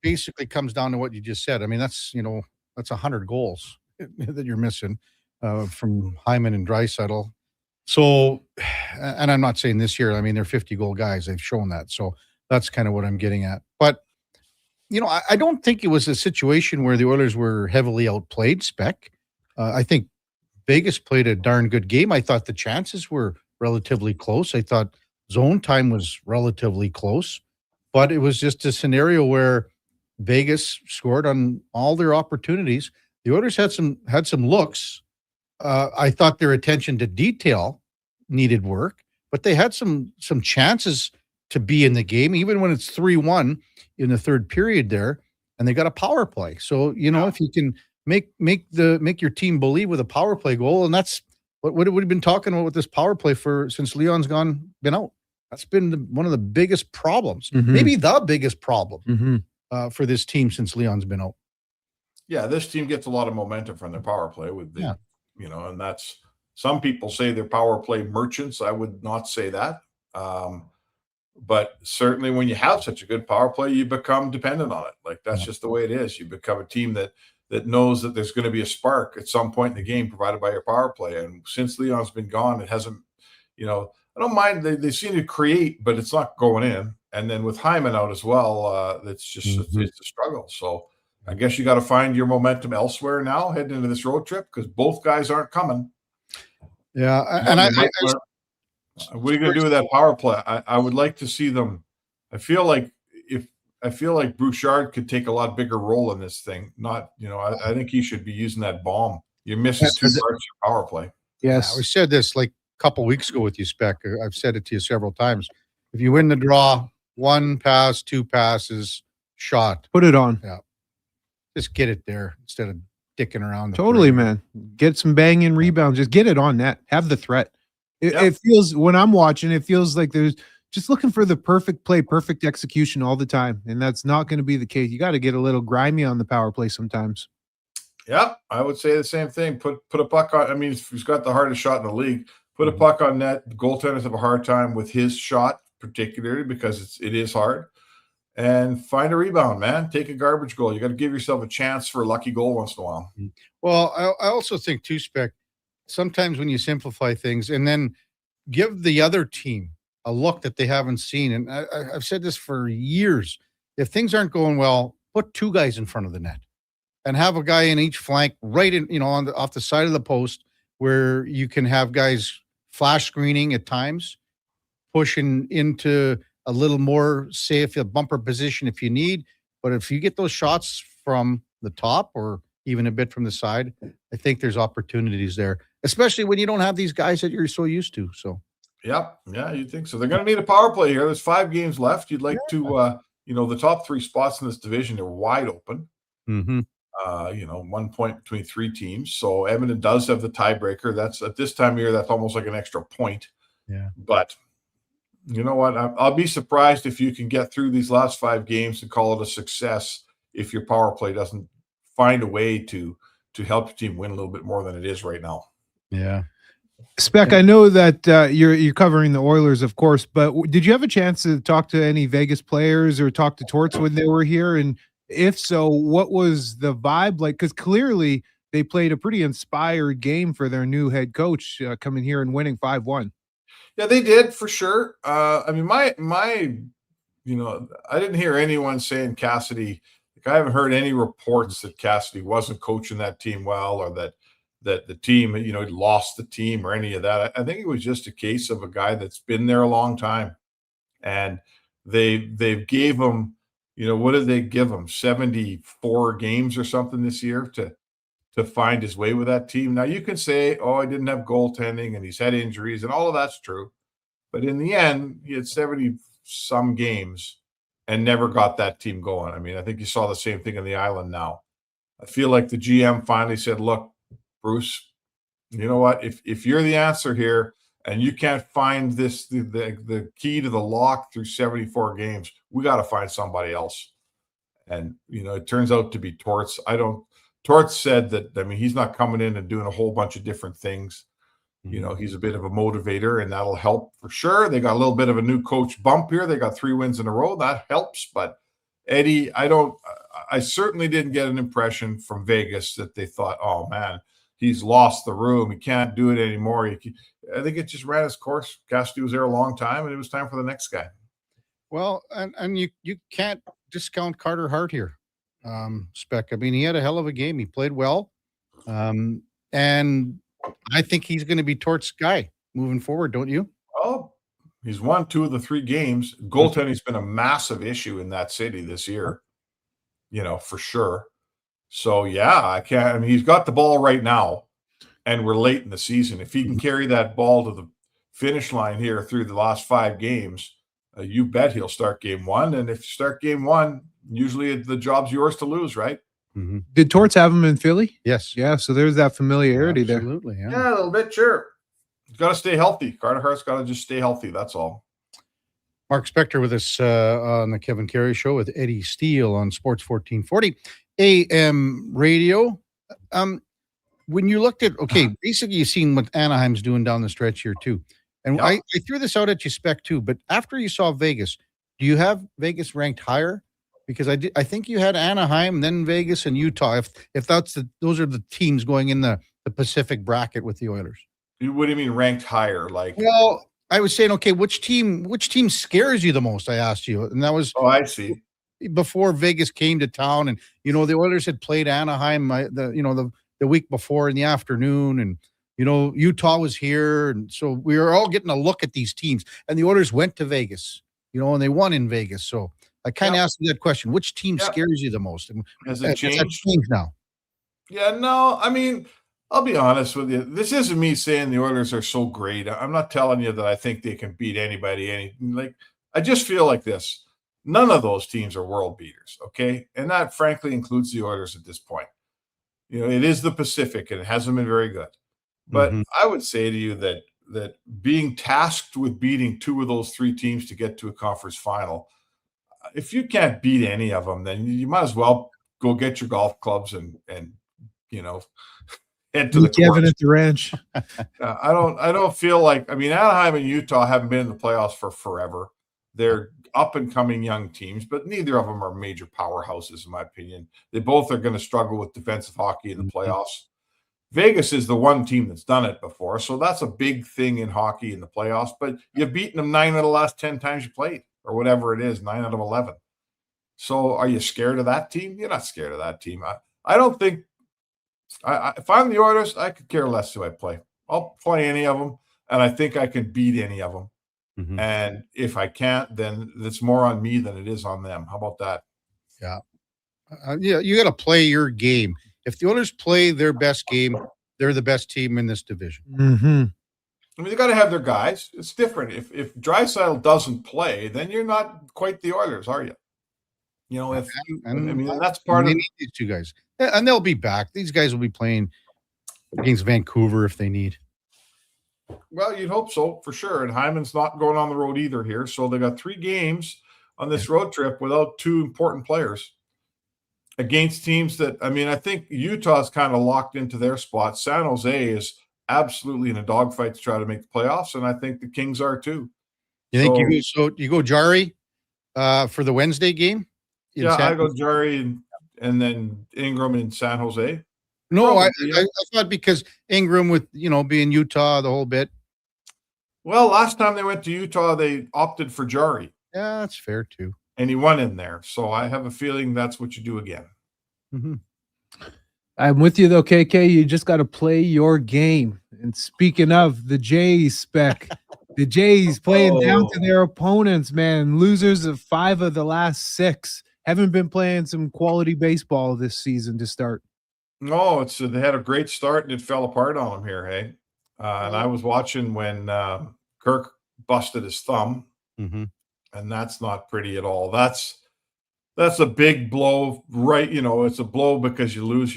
basically comes down to what you just said. I mean, that's 100 goals that you're missing from Hyman and Draisaitl. So, and I'm not saying this year. I mean, they're 50-goal guys. They've shown that. So that's kind of what I'm getting at. But, I don't think it was a situation where the Oilers were heavily outplayed, Spec. I think Vegas played a darn good game. I thought the chances were relatively close. I thought zone time was relatively close. But it was just a scenario where Vegas scored on all their opportunities. The Oilers had some looks. I thought their attention to detail needed work, but they had some chances to be in the game, even when it's 3-1 in the third period there, and they got a power play. So, if you can make your team believe with a power play goal, and that's what we've been talking about with this power play since Leon's been out. That's been one of the biggest problems, maybe the biggest problem for this team since Leon's been out. Yeah, this team gets a lot of momentum from their power play and that's, some people say they're power play merchants. I would not say that. But certainly when you have such a good power play, you become dependent on it. Like, that's just the way it is. You become a team that knows that there's going to be a spark at some point in the game provided by your power play. And since Leon's been gone, it hasn't, I don't mind. They seem to create, but it's not going in. And then with Hyman out as well, it's just it's a struggle. So I guess you got to find your momentum elsewhere now heading into this road trip, because both guys aren't coming. Yeah, what are you going to do with that power play? I would like to see them. I feel like Bouchard could take a lot bigger role in this thing. Not, I think he should be using that bomb. You're missing two parts of your power play. Yes, we said this like a couple weeks ago with you, Spec. I've said it to you several times. If you win the draw, 1 pass, 2 passes, shot. Put it on. Yeah, just get it there instead of dicking around. Totally, man. Get some banging rebounds. Just get it on net. Have the threat. It feels, when I'm watching, it feels like there's just looking for the perfect play, perfect execution all the time. And that's not going to be the case. You got to get a little grimy on the power play sometimes. Yeah, I would say the same thing. Put a puck on. I mean, he's got the hardest shot in the league. Put a puck on net. The goaltenders have a hard time with his shot, particularly because it is hard. And find a rebound, man. Take a garbage goal. You got to give yourself a chance for a lucky goal once in a while. Well, I also think too, Spec, sometimes when you simplify things and then give the other team a look that they haven't seen. And I've said this for years. If things aren't going well, put 2 guys in front of the net and have a guy in each flank right in, off the side of the post, where you can have guys flash screening at times, pushing into a little more safe, a bumper position if you need. But if you get those shots from the top or even a bit from the side, I think there's opportunities there, especially when you don't have these guys that you're so used to. So, yeah, you think so? They're going to need a power play here. There's 5 games left. You'd like to, the top 3 spots in this division are wide open. 1 point between 3 teams. So Edmonton does have the tiebreaker. That's at this time of year, that's almost like an extra point. Yeah. But you know what? I'll be surprised if you can get through these last 5 games and call it a success if your power play doesn't find a way to help your team win a little bit more than it is right now. Yeah. Spec, I know that you're covering the Oilers, of course, but did you have a chance to talk to any Vegas players or talk to Torts when they were here? And if so, what was the vibe like? Because clearly they played a pretty inspired game for their new head coach coming here and winning 5-1. Yeah, they did for sure. I mean, my I didn't hear anyone saying Cassidy. I haven't heard any reports that Cassidy wasn't coaching that team well, or that the team, lost the team or any of that. I think it was just a case of a guy that's been there a long time, and they gave him, what did they give him? 74 games or something this year to find his way with that team. Now you can say, I didn't have goaltending and he's had injuries, and all of that's true. But in the end, he had 70 some games and never got that team going. I mean, I think you saw the same thing in the island now. I feel like the GM finally said, look, Bruce, you know what? If you're the answer here, and you can't find the key to the lock through 74 games, we got to find somebody else. And, it turns out to be Torts. Torts said that, he's not coming in and doing a whole bunch of different things. He's a bit of a motivator, and that'll help for sure. They got a little bit of a new coach bump here. They got 3 wins in a row. That helps. But Eddie, I certainly didn't get an impression from Vegas that they thought, oh man, he's lost the room. He can't do it anymore. I think it just ran its course. Cassidy was there a long time, and it was time for the next guy. Well, and you can't discount Carter Hart here, Spec. He had a hell of a game. He played well. And I think he's going to be Torts' guy moving forward, don't you? Oh, he's won 2 of the 3 games. Goaltending's been a massive issue in that city this year, for sure. So, yeah, I can't. He's got the ball right now, and we're late in the season. If he can carry that ball to the finish line here through the last 5 games, you bet he'll start game 1. And if you start game 1, usually the job's yours to lose, right? Mm-hmm. Did Torts have him in Philly? Yes. Yeah, so there's that familiarity there. Absolutely, Yeah, a little bit, sure. He's got to stay healthy. Carter Hart's got to just stay healthy. That's all. Mark Spector with us on the Kevin Karius Show with Eddie Steele on Sports 1440 AM radio. When you looked at, basically you've seen what Anaheim's doing down the stretch here too. And yeah. I threw this out at you, Spec, too. But after you saw Vegas, do you have Vegas ranked higher? Because I think you had Anaheim, then Vegas, and Utah. If those are the teams going in the Pacific bracket with the Oilers. What do you mean ranked higher? Well, I was saying, okay, which team scares you the most? I asked you, and that was. Oh, I see. Before Vegas came to town, and the Oilers had played Anaheim the week before in the afternoon, and. Utah was here, and so we were all getting a look at these teams. And the Oilers went to Vegas, and they won in Vegas. So I kind of asked you that question: which team scares you the most? And has it changed now? Yeah, no. I'll be honest with you. This isn't me saying the Oilers are so great. I'm not telling you that I think they can beat anybody. I just feel like this: none of those teams are world beaters. Okay, and that frankly includes the Oilers at this point. It is the Pacific, and it hasn't been very good. But I would say to you that being tasked with beating 2 of those 3 teams to get to a conference final, if you can't beat any of them, then you might as well go get your golf clubs and head to the Kevin at the ranch. I don't feel like Anaheim and Utah haven't been in the playoffs for forever. They're up and coming young teams, but neither of them are major powerhouses in my opinion. They both are going to struggle with defensive hockey in the playoffs. Vegas is the one team that's done it before, so that's a big thing in hockey in the playoffs. But you've beaten them 9 out of the last 10 times you played, or whatever it is, 9 out of 11. So are you scared of that team? You're not scared of that team. I don't think if I'm the Oilers, I could care less who I play. I'll play any of them, and I think I can beat any of them. Mm-hmm. And if I can't, then it's more on me than it is on them. How about that? Yeah. You got to play your game. If the Oilers play their best game, they're the best team in this division. Mm-hmm. They got to have their guys. It's different. If Draisaitl doesn't play, then you're not quite the Oilers, are you? That's part of these 2 guys, and they'll be back. These guys will be playing against Vancouver if they need. Well, you'd hope so for sure. And Hyman's not going on the road either here, so they got 3 games on this road trip without 2 important players. Against teams that, I think Utah's kind of locked into their spot. San Jose is absolutely in a dogfight to try to make the playoffs, and I think the Kings are too. You think you go Jari for the Wednesday game? Yeah, I go Jari and then Ingram in San Jose. No, I thought because Ingram with being Utah the whole bit. Well, last time they went to Utah, they opted for Jari. Yeah, that's fair too. And he won in there. So I have a feeling that's what you do again. Mm-hmm. I'm with you, though, KK. You just got to play your game. And speaking of the Jays, Spec, the Jays playing down to their opponents, man. Losers of 5 of the last 6. Haven't been playing some quality baseball this season to start. No, they had a great start, and it fell apart on them here, hey? And I was watching when Kirk busted his thumb. Mm-hmm. And that's not pretty at all. That's a big blow, right? It's a blow because you lose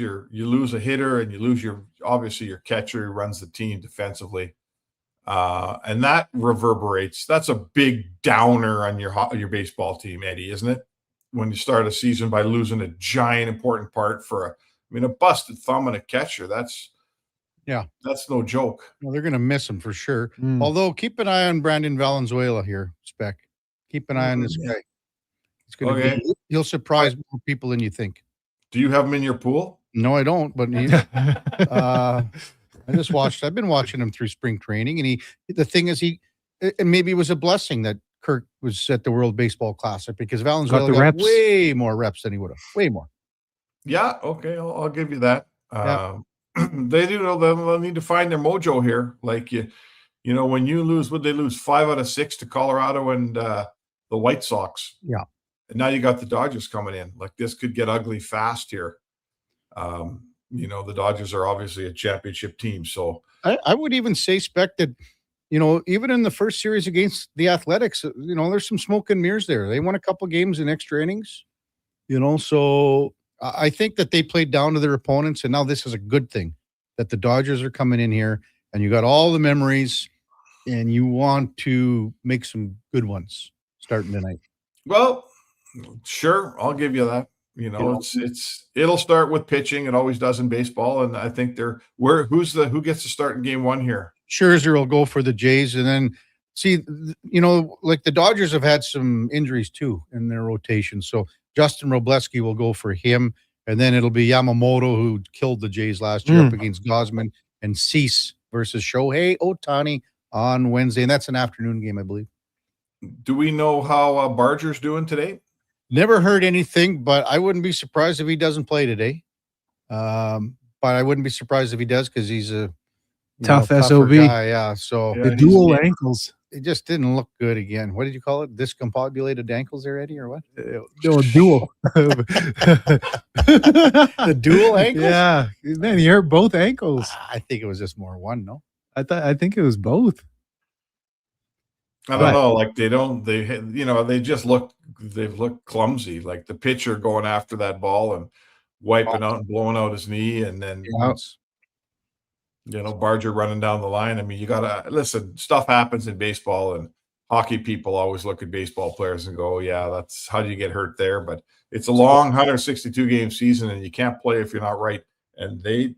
a hitter and you lose obviously your catcher who runs the team defensively. And that reverberates. That's a big downer on your baseball team, Eddie, isn't it? When you start a season by losing a giant important part for a busted thumb and a catcher. That's no joke. Well, they're going to miss him for sure. Mm. Although keep an eye on Brandon Valenzuela here, Spec. Keep an eye on this guy. It's going to be, he'll surprise more people than you think. Do you have him in your pool? No, I don't. But I've been watching him through spring training, and the thing is, and maybe it was a blessing that Kirk was at the World Baseball Classic because Valenzuela got way more reps than he would have. Way more. Yeah. Okay. I'll give you that. They do know they'll need to find their mojo here. Like when you lose, would they lose 5 out of 6 to Colorado and the White Sox? Yeah. And now you got the Dodgers coming in. Like this could get ugly fast here. The Dodgers are obviously a championship team. So I would even say, Spec, that, even in the first series against the Athletics, there's some smoke and mirrors there. They won a couple games in extra innings, so I think that they played down to their opponents. And now this is a good thing that the Dodgers are coming in here and you got all the memories and you want to make some good ones starting tonight. Well, sure. I'll give you that. It'll start with pitching. It always does in baseball. And I think who gets to start in game 1 here? Scherzer will go for the Jays. And then like the Dodgers have had some injuries too in their rotation. So Justin Robleski will go for him. And then it'll be Yamamoto, who killed the Jays last year up against Gosman, and Cease versus Shohei Ohtani on Wednesday. And that's an afternoon game, I believe. Do we know how Barger's doing today? Never heard anything, but I wouldn't be surprised if he doesn't play today. But I wouldn't be surprised if he does because he's a tough tougher SOB guy. Yeah. So the dual ankles. It just didn't look good again. What did you call it? Discombobulated ankles there, Eddie, or what? No, dual. The dual ankles? Yeah. Man, he hurt both ankles. I think it was just more one, no? I think it was both. I don't know. Like they've looked clumsy. Like the pitcher going after that ball and wiping out and blowing out his knee. And then, Barger running down the line. I mean, you got to listen, stuff happens in baseball, and hockey people always look at baseball players and go, yeah, that's how do you get hurt there? But it's a long 162 game season and you can't play if you're not right. And it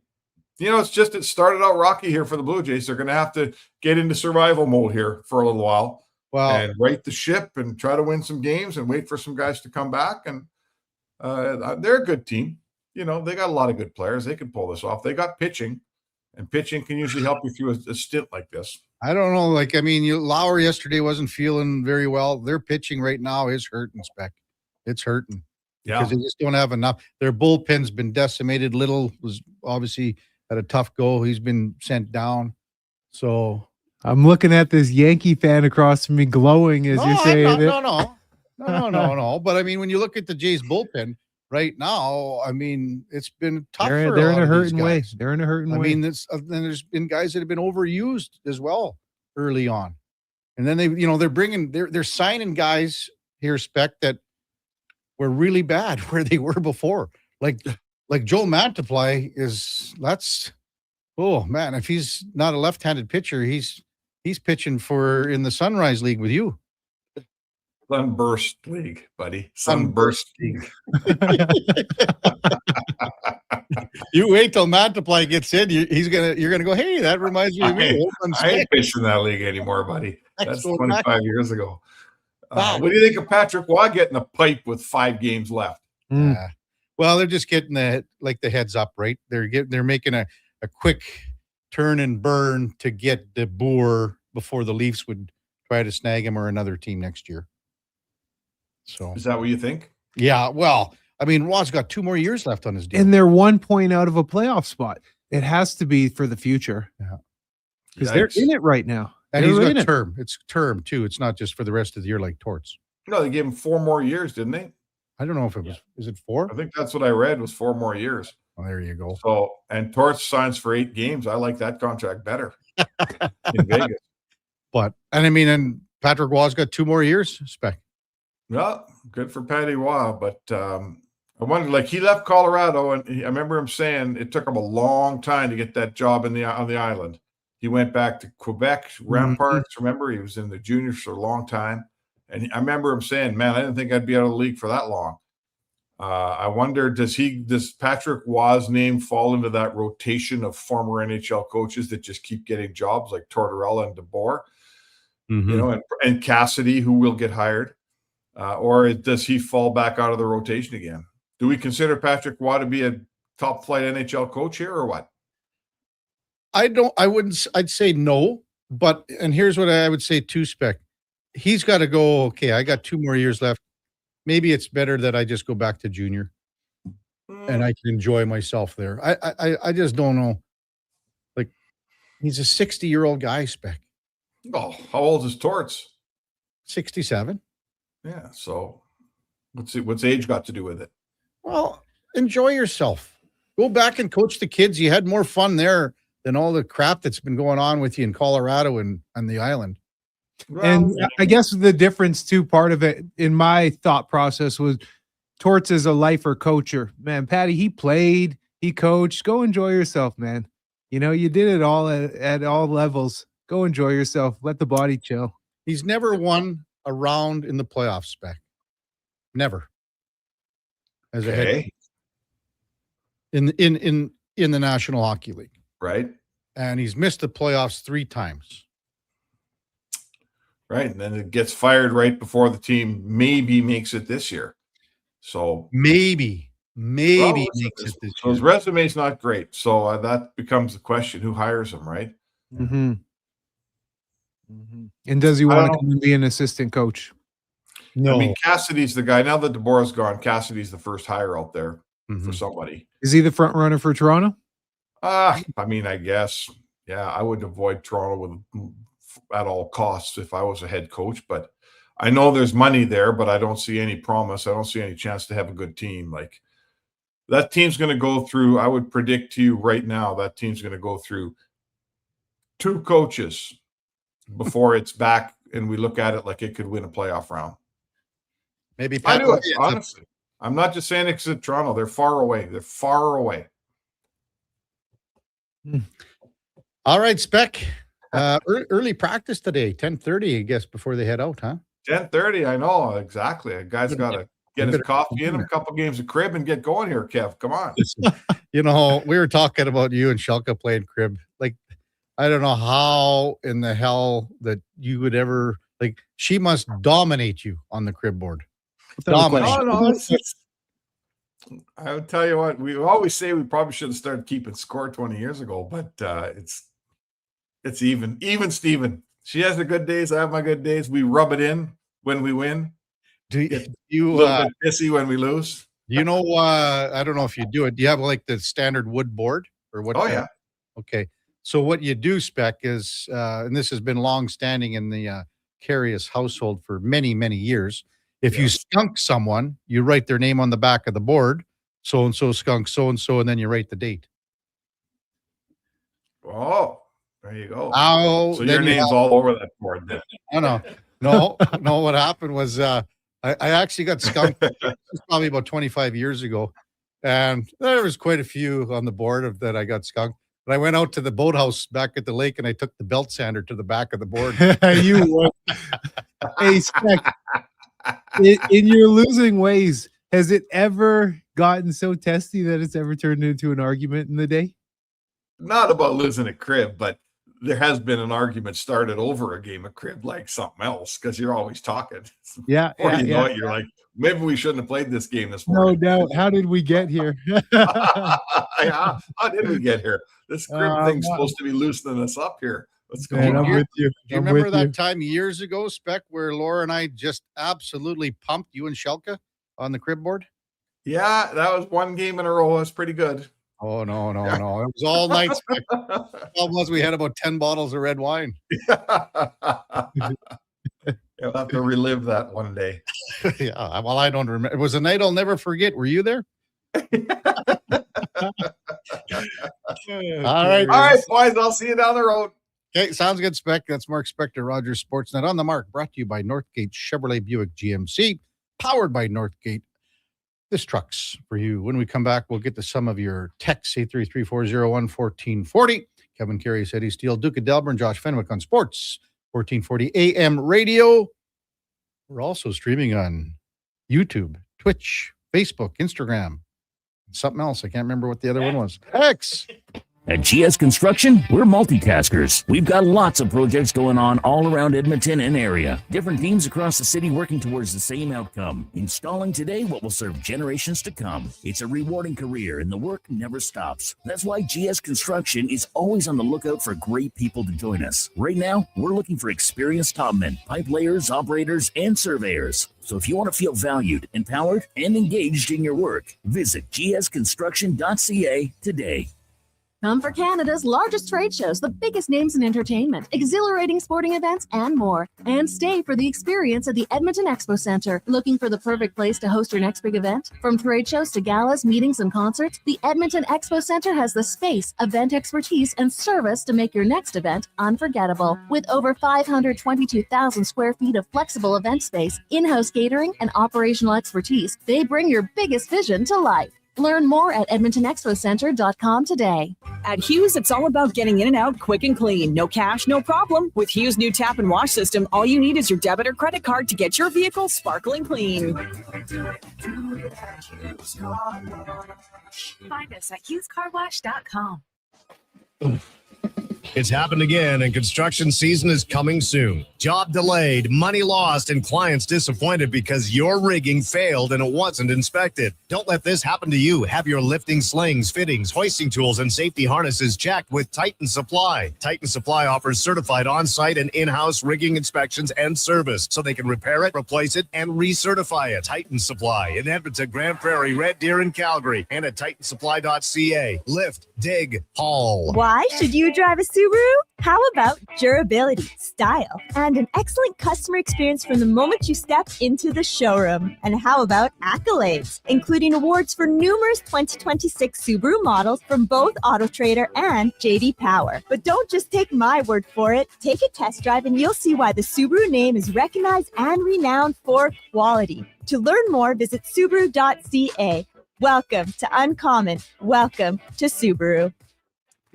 started out rocky here for the Blue Jays. They're going to have to get into survival mode here for a little while and right the ship and try to win some games and wait for some guys to come back. And they're a good team. They got a lot of good players. They can pull this off. They got pitching, and pitching can usually help you through a stint like this. I don't know. Lauer yesterday wasn't feeling very well. Their pitching right now is hurting, Spec. It's hurting. Yeah. Because they just don't have enough. Their bullpen's been decimated. Little was obviously had a tough go. He's been sent down. So I'm looking at this Yankee fan across from me glowing as you're saying it. No. But I mean, when you look at the Jays bullpen right now, I mean, it's been tough. They're in a hurting way. They're in a hurting way. I mean, there's been guys that have been overused as well early on. And then they're signing guys here, Spec, that were really bad where they were before. Like Joe Mantiply oh man, if he's not a left-handed pitcher, he's pitching in the Sunrise League with you. Sunburst League, buddy. Sunburst League. You wait till Mantiply gets in. You're gonna go, hey, that reminds me of me. I ain't fishing that league anymore, buddy. That's 25 years ago. What do you think of Patrick Waugh getting a pipe with 5 games left? Well, they're just getting the heads up, right? They're making a quick turn and burn to get the Boer before the Leafs would try to snag him or another team next year. So is that what you think? Yeah. Well, I mean, Waugh's got 2 more years left on his deal. And they're 1 point out of a playoff spot. It has to be for the future. Yeah. Because they're in it right now. And he's got term. It's term too. It's not just for the rest of the year like Torts. No, they gave him 4 more years, didn't they? I don't know if it was. Is it 4? I think that's what I read was 4 more years. Well, there you go. So, and Torts signs for 8 games. I like that contract better in Vegas. And Patrick Waugh's got 2 more years, Spec. Well, good for Patty Waugh, but I wondered, he left Colorado, and I remember him saying it took him a long time to get that job on the island. He went back to Quebec Ramparts. Remember, he was in the juniors for a long time. And I remember him saying, man, I didn't think I'd be out of the league for that long. I wonder, does Patrick Waugh's name fall into that rotation of former NHL coaches that just keep getting jobs like Tortorella and DeBoer, and Cassidy, who will get hired? Or does he fall back out of the rotation again? Do we consider Patrick Waugh to be a top flight NHL coach here or what? I'd say no, and here's what I would say too, Spec. He's got to go, okay, I got 2 more years left. Maybe it's better that I just go back to junior and I can enjoy myself there. I just don't know. Like, he's a 60-year-old guy, Spec. Oh, how old is Torts? 67. Yeah, so what's age got to do with it? Well, enjoy yourself. Go back and coach the kids. You had more fun there than all the crap that's been going on with you in Colorado and the island. And I guess the difference too, part of it in my thought process was Torts is a lifer coacher. Man, Patty, he played, he coached. Go enjoy yourself, man. You did it all at all levels. Go enjoy yourself. Let the body chill. He's never won a round in the playoffs, Spec. Never. As a head in the National Hockey League. Right. And he's missed the playoffs 3 times. Right. And then it gets fired right before the team maybe makes it this year. So maybe makes it this year. So his resume's not great. So that becomes the question: who hires him, right? Mm-hmm. Mm-hmm. And does he want to come and be an assistant coach? No. I mean, Cassidy's the guy. Now that DeBoer's gone, Cassidy's the first hire out there for somebody. Is he the front runner for Toronto? I mean, I guess. Yeah, I would avoid Toronto at all costs if I was a head coach, but I know there's money there, but I don't see any promise. I don't see any chance to have a good team. Like, that team's going to go through, I would predict to you right now, that team's going to go through 2 coaches before it's back and we look at it like it could win a playoff round. Maybe I do it, honestly. I'm not just saying it's at Toronto. They're far away. They're far away. All right, Spec. Early practice today, 10:30, I guess, before they head out, huh? 10:30, I know, exactly. A guy's got to get his coffee in him, a couple games of crib, and get going here, Kev. Come on. We were talking about you and Shelka playing crib. Like, I don't know how in the hell that you would ever, like, she must dominate you on the crib board. Dominate. No, I would tell you what, we always say we probably should have started keeping score 20 years ago, but it's even Steven. She has the good days. I have my good days. We rub it in when we win. Do you a little bit pissy when we lose? I don't know if you do it. Do you have like the standard wood board or what? Oh, yeah. Okay. So what you do, Spec, is, and this has been long standing in the Karius household for many, many years. If you skunk someone, you write their name on the back of the board. So-and-so skunk so-and-so, and then you write the date. Oh. There you go. So your name's all over that board then. No. What happened was I actually got skunked probably about 25 years ago. And there was quite a few on the board that I got skunked. But I went out to the boathouse back at the lake and I took the belt sander to the back of the board. You would. Hey, Spec, in your losing ways, has it ever gotten so testy that it's ever turned into an argument in the day? Not about losing a crib, but there has been an argument started over a game of crib like something else because you're always talking. Yeah. Know it, you're like, maybe we shouldn't have played this game this morning. No doubt. How did we get here? How did we get here? This crib thing's supposed to be loosening us up here. Let's go. I'm with you. Do you remember that time years ago, Spec, where Laura and I just absolutely pumped you and Shelka on the crib board? Yeah, that was one game in a row. That's pretty good. Oh, no. It was all night. The problem was we had about 10 bottles of red wine. You'll have to relive that one day. Yeah, well, I don't remember. It was a night I'll never forget. Were you there? All right, boys. I'll see you down the road. Okay, sounds good, Spec. That's Mark Spector, Rogers Sportsnet on the Mark, brought to you by Northgate Chevrolet Buick GMC, powered by Northgate. This truck's for you. When we come back, we'll get to some of your texts, 833-401-1440. Kevin Karius, Eddie Steele, Duke of Delburne, Josh Fenwick on Sports 1440 AM radio. We're also streaming on YouTube, Twitch, Facebook, Instagram, something else. I can't remember what the other one was. X. At GS Construction, we're multitaskers. We've got lots of projects going on all around Edmonton and area. Different teams across the city working towards the same outcome. Installing today what will serve generations to come. It's a rewarding career and the work never stops. That's why GS Construction is always on the lookout for great people to join us. Right now, we're looking for experienced topmen, pipe layers, operators, and surveyors. So if you want to feel valued, empowered, and engaged in your work, visit gsconstruction.ca today. Come for Canada's largest trade shows, the biggest names in entertainment, exhilarating sporting events, and more. And stay for the experience at the Edmonton Expo Centre. Looking for the perfect place to host your next big event? From trade shows to galas, meetings, and concerts, the Edmonton Expo Centre has the space, event expertise, and service to make your next event unforgettable. With over 522,000 square feet of flexible event space, in-house catering, and operational expertise, they bring your biggest vision to life. Learn more at edmontonexpocentre.com today. At Hughes, it's all about getting in and out quick and clean. No cash, no problem. With Hughes' new tap and wash system, all you need is your debit or credit card to get your vehicle sparkling clean. Find us at hughescarwash.com. It's happened again, and construction season is coming soon. Job delayed, money lost, and clients disappointed because your rigging failed and it wasn't inspected. Don't let this happen to you. Have your lifting slings, fittings, hoisting tools, and safety harnesses checked with Titan Supply. Titan Supply offers certified on-site and in-house rigging inspections and service, so they can repair it, replace it, and recertify it. Titan Supply in Edmonton, Grand Prairie, Red Deer, and Calgary, and at titansupply.ca. Lift, dig, haul. Why should you drive a Subaru? How about durability, style, and an excellent customer experience from the moment you step into the showroom? And how about accolades, including awards for numerous 2026 Subaru models from both AutoTrader and JD Power? But don't just take my word for it. Take a test drive and you'll see why the Subaru name is recognized and renowned for quality. To learn more, visit Subaru.ca. Welcome to Uncommon. Welcome to Subaru.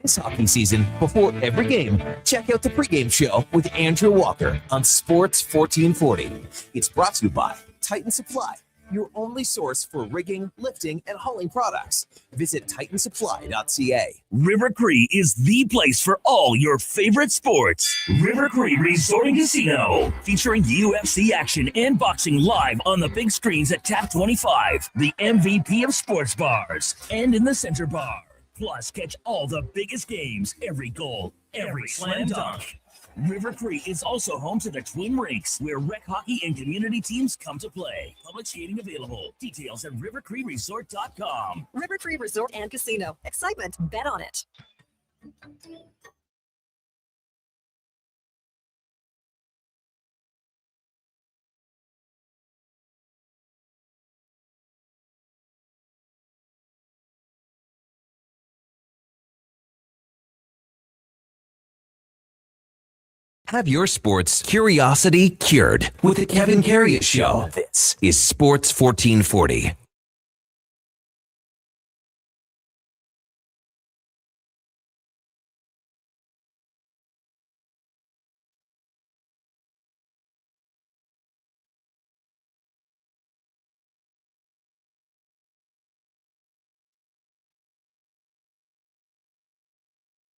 This hockey season, before every game, check out the pregame show with Andrew Walker on Sports 1440. It's brought to you by Titan Supply, your only source for rigging, lifting, and hauling products. Visit titansupply.ca. River Cree is the place for all your favorite sports. River Cree Resort and Casino, featuring UFC action and boxing live on the big screens at Tap 25, the MVP of sports bars, and in the center bar. Plus, catch all the biggest games, every goal, every slam dunk. River Cree is also home to the Twin Rinks, where rec hockey and community teams come to play. Public skating available. Details at rivercreeresort.com. River Cree Resort and Casino. Excitement. Bet on it. Have your sports curiosity cured with the Kevin Karius Show. This is Sports 1440.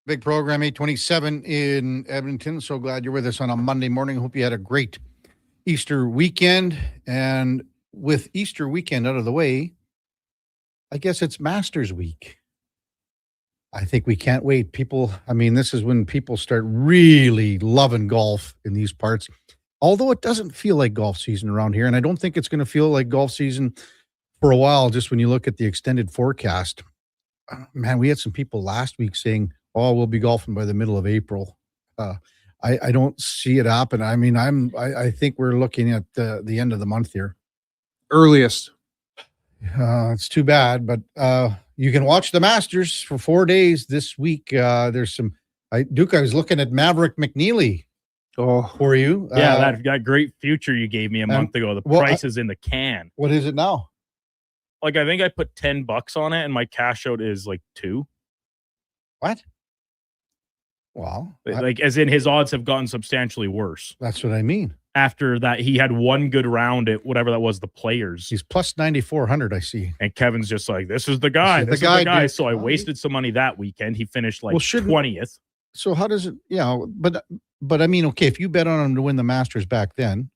Big program, 827 in Edmonton. So glad you're with us on a Monday morning. Hope you had a great Easter weekend. And with Easter weekend out of the way, I guess it's Masters Week. I think we can't wait. This is when people start really loving golf in these parts. Although it doesn't feel like golf season around here. And I don't think it's going to feel like golf season for a while, just when you look at the extended forecast. Man, we had some people last week saying, "Oh, we'll be golfing by the middle of April." I don't see it happen. I think we're looking at the end of the month here, earliest. It's too bad, but you can watch the Masters for 4 days this week. There's some. Duke, I was looking at Maverick McNeely. For you, yeah, that great future you gave me a month ago. The price is in the can. What is it now? Like, I think I put $10 on it, and my cash out is like $2. What? Well, like as in his odds have gotten substantially worse. That's what I mean. After that, he had one good round at whatever that was, the Players. He's plus 9,400, I see. And Kevin's just like, this is the guy. This is the guy. Dude. So I wasted some money that weekend. He finished like 20th. So how does it? Yeah, but I mean, okay, if you bet on him to win the Masters back then,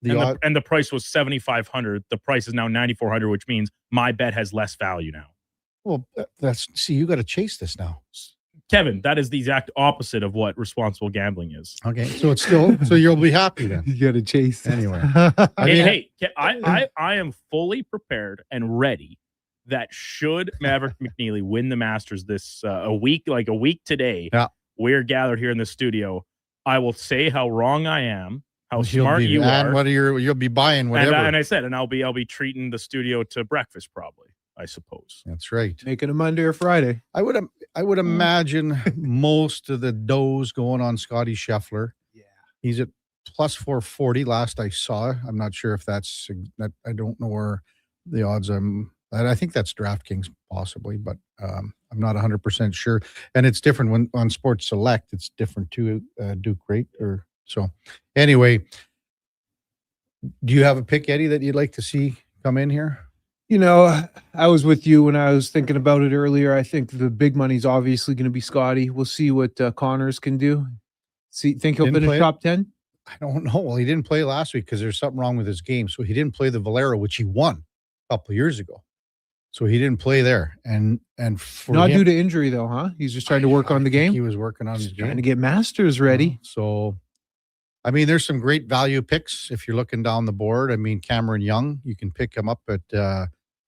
and the price was 7,500. The price is now 9,400, which means my bet has less value now. Well, you got to chase this now. Kevin, that is the exact opposite of what responsible gambling is. Okay, so it's still so you'll be happy then. You got to chase anyway. I am fully prepared and ready that should Maverick McNeely win the Masters this a week today, we're gathered here in the studio. I will say how wrong I am, how smart you are, and whether you'll be buying whatever. And I said, and I'll be treating the studio to breakfast probably. I suppose that's right. Make it a Monday or Friday. I would imagine most of the doughs going on Scotty Scheffler. Yeah, he's at plus 440 last I saw. I'm not sure if that's that. I don't know where the odds. I think that's DraftKings possibly, but I'm not 100% sure. And it's different when on Sports Select. It's different too. Duke, right? Or so. Anyway, do you have a pick, Eddie, that you'd like to see come in here? You know, I was with you when I was thinking about it earlier. I think the big money's obviously going to be Scotty. We'll see what Connors can do. Think he'll finish top 10? I don't know. Well, he didn't play last week because there's something wrong with his game. So he didn't play the Valero, which he won a couple of years ago. So he didn't play there. And for not him, due to injury though, huh? He's just trying to work on the game. He was working on his game. Trying to get Masters ready. So, I mean, there's some great value picks if you're looking down the board. I mean, Cameron Young, you can pick him up at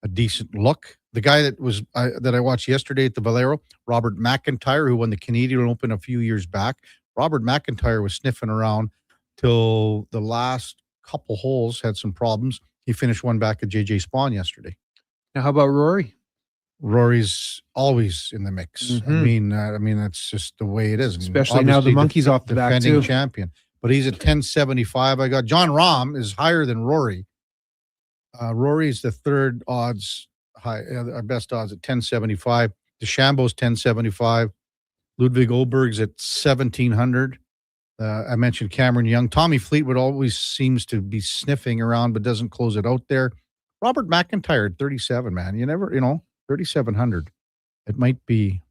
a decent look. The guy that I watched yesterday at the Valero, Robert McIntyre, who won the Canadian Open a few years back. Robert McIntyre was sniffing around till the last couple holes, had some problems. He finished one back at JJ Spawn yesterday. Now, how about Rory? Rory's always in the mix. Mm-hmm. I mean, that's just the way it is. Especially now the monkey's off the back too. Champion, but he's at 1075. I got John Rahm is higher than Rory. Rory's the third odds high, our best odds at 1075. DeChambeau's 1075. Ludwig Oberg's at 1700. I mentioned Cameron Young. Tommy Fleetwood always seems to be sniffing around, but doesn't close it out there. Robert McIntyre at 37, man. 3,700. It might be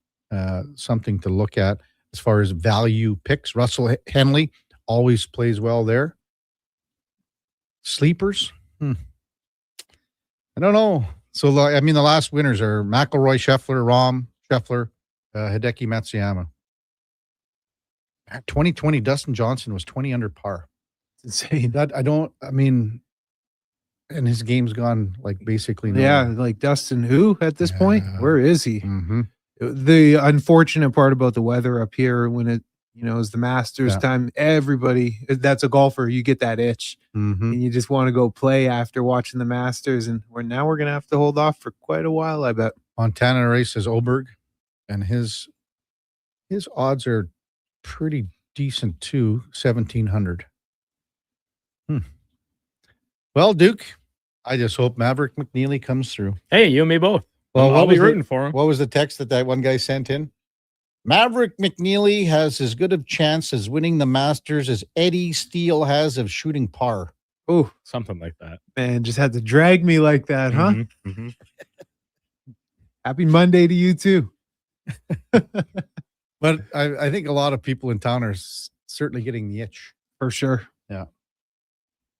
something to look at as far as value picks. Russell Henley always plays well there. Sleepers? I don't know. So, I mean, the last winners are McIlroy, Scheffler, Rahm, Scheffler, Hideki Matsuyama. 2020, Dustin Johnson was 20 under par. It's insane. And his game's gone like basically. Yeah, like Dustin who at this point? Where is he? Mm-hmm. The unfortunate part about the weather up here when it, is the Masters time, everybody that's a golfer, you get that itch and you just want to go play after watching the Masters. And we're going to have to hold off for quite a while, I bet. Montana races Oberg, and his odds are pretty decent too, 1,700. Well, Duke, I just hope Maverick McNeely comes through. Hey, you and me both. Well, I'll be rooting for him. What was the text that one guy sent in? Maverick McNeely has as good a chance as winning the Masters as Eddie Steele has of shooting par. Oh, something like that. Man, just had to drag me like that, huh? Mm-hmm. Happy Monday to you too. But I think a lot of people in town are certainly getting the itch. For sure. Yeah.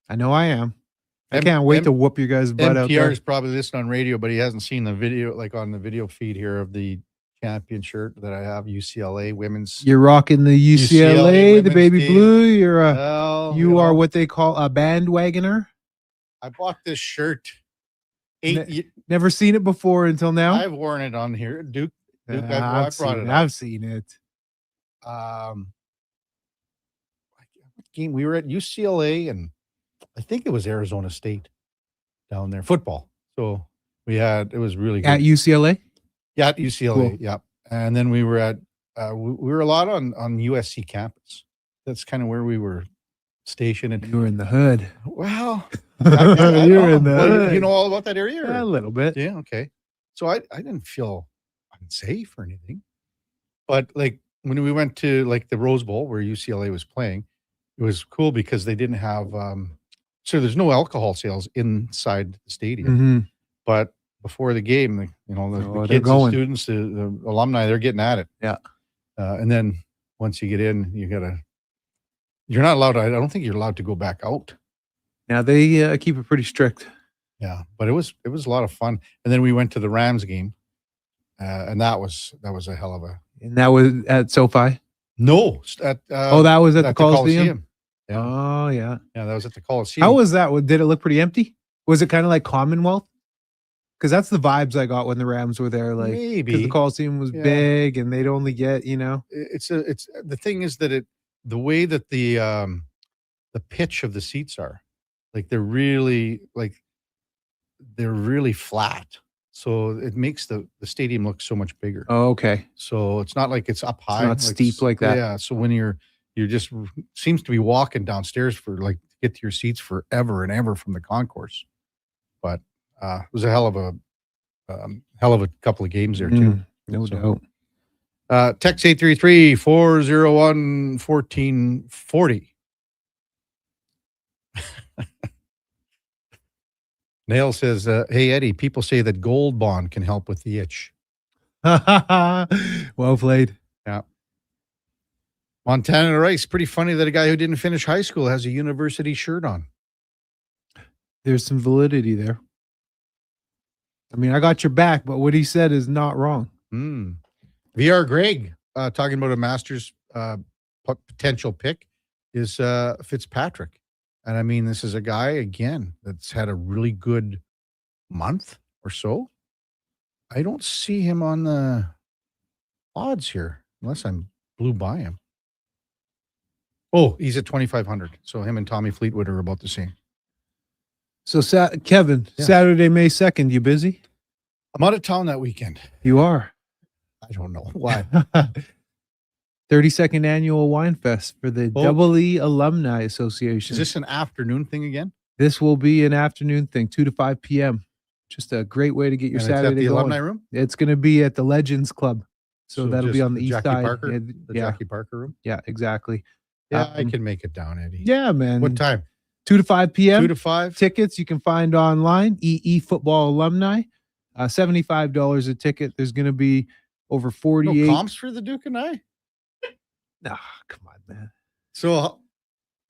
I know I am. I can't wait to whoop your guys' butt out there. MPR is probably listening on radio, but he hasn't seen the video, like on the video feed here of the champion shirt that I have, UCLA women's. You're rocking the UCLA the baby team. blue. You're you are what they call a bandwagoner. I bought this shirt. Never seen it before until now. I've worn it on here, Duke. I brought it. I've seen it. Game we were at UCLA and I think it was Arizona State down there, football. So it was really good. At UCLA? Yeah, at UCLA. Cool. Yeah. And then we were at, we were a lot on USC campus. That's kind of where we were stationed. And you were in the hood. Well, you were in the hood. You know all about that area? Yeah, a little bit. Yeah. Okay. So I didn't feel unsafe or anything, but like when we went to like the Rose Bowl where UCLA was playing, it was cool because they didn't have so there's no alcohol sales inside the stadium. But before the game, the kids, the students, the alumni, they're getting at it. Yeah. And then once you get in, you're not allowed to, I don't think you're allowed to go back out. Now they keep it pretty strict. Yeah, but it was a lot of fun. And then we went to the Rams game, and that was a hell of a. And that was at SoFi? No, at that was at the Coliseum. Yeah. Oh yeah, that was at the Coliseum. How was that? Did it look pretty empty? Was it kind of like Commonwealth? Because that's the vibes I got when the Rams were there. Like, maybe because the Coliseum was big and they'd only get, It's the thing is that the way that the pitch of the seats are, like they're really flat. So it makes the stadium look so much bigger. Oh, okay. So it's not like it's up high. It's not steep like that. Yeah. So when you're just seems to be walking downstairs for like to get to your seats forever and ever from the concourse. But it was a hell of a couple of games there too. No doubt. Text 833-401-1440. Nail says, hey, Eddie, people say that Gold Bond can help with the itch. Well played. Yeah. Montana Rice, pretty funny that a guy who didn't finish high school has a university shirt on. There's some validity there. I mean, I got your back, but what he said is not wrong. VR Greg, talking about a Masters potential pick, is Fitzpatrick. And I mean, this is a guy, again, that's had a really good month or so. I don't see him on the odds here, unless I blew by him. Oh, he's at 2,500. So him and Tommy Fleetwood are about the same. So, Kevin, Saturday, May 2nd, you busy? I'm out of town that weekend. You are? I don't know why. 32nd Annual Wine Fest for the Double E Alumni Association. Is this an afternoon thing again? This will be an afternoon thing, 2 to 5 p.m. Just a great way to get your Saturday at the going. Alumni Room? It's going to be at the Legends Club. So that'll be on the east Jackie side. Parker? The Jackie Parker Room? Yeah, exactly. Yeah, I can make it down, Eddie. Yeah, man. What time? 2 to 5 p.m. 2 to 5. Tickets you can find online. EE Football Alumni. $75 a ticket. There's going to be over 48. No comps for the Duke and I? Nah, come on, man. So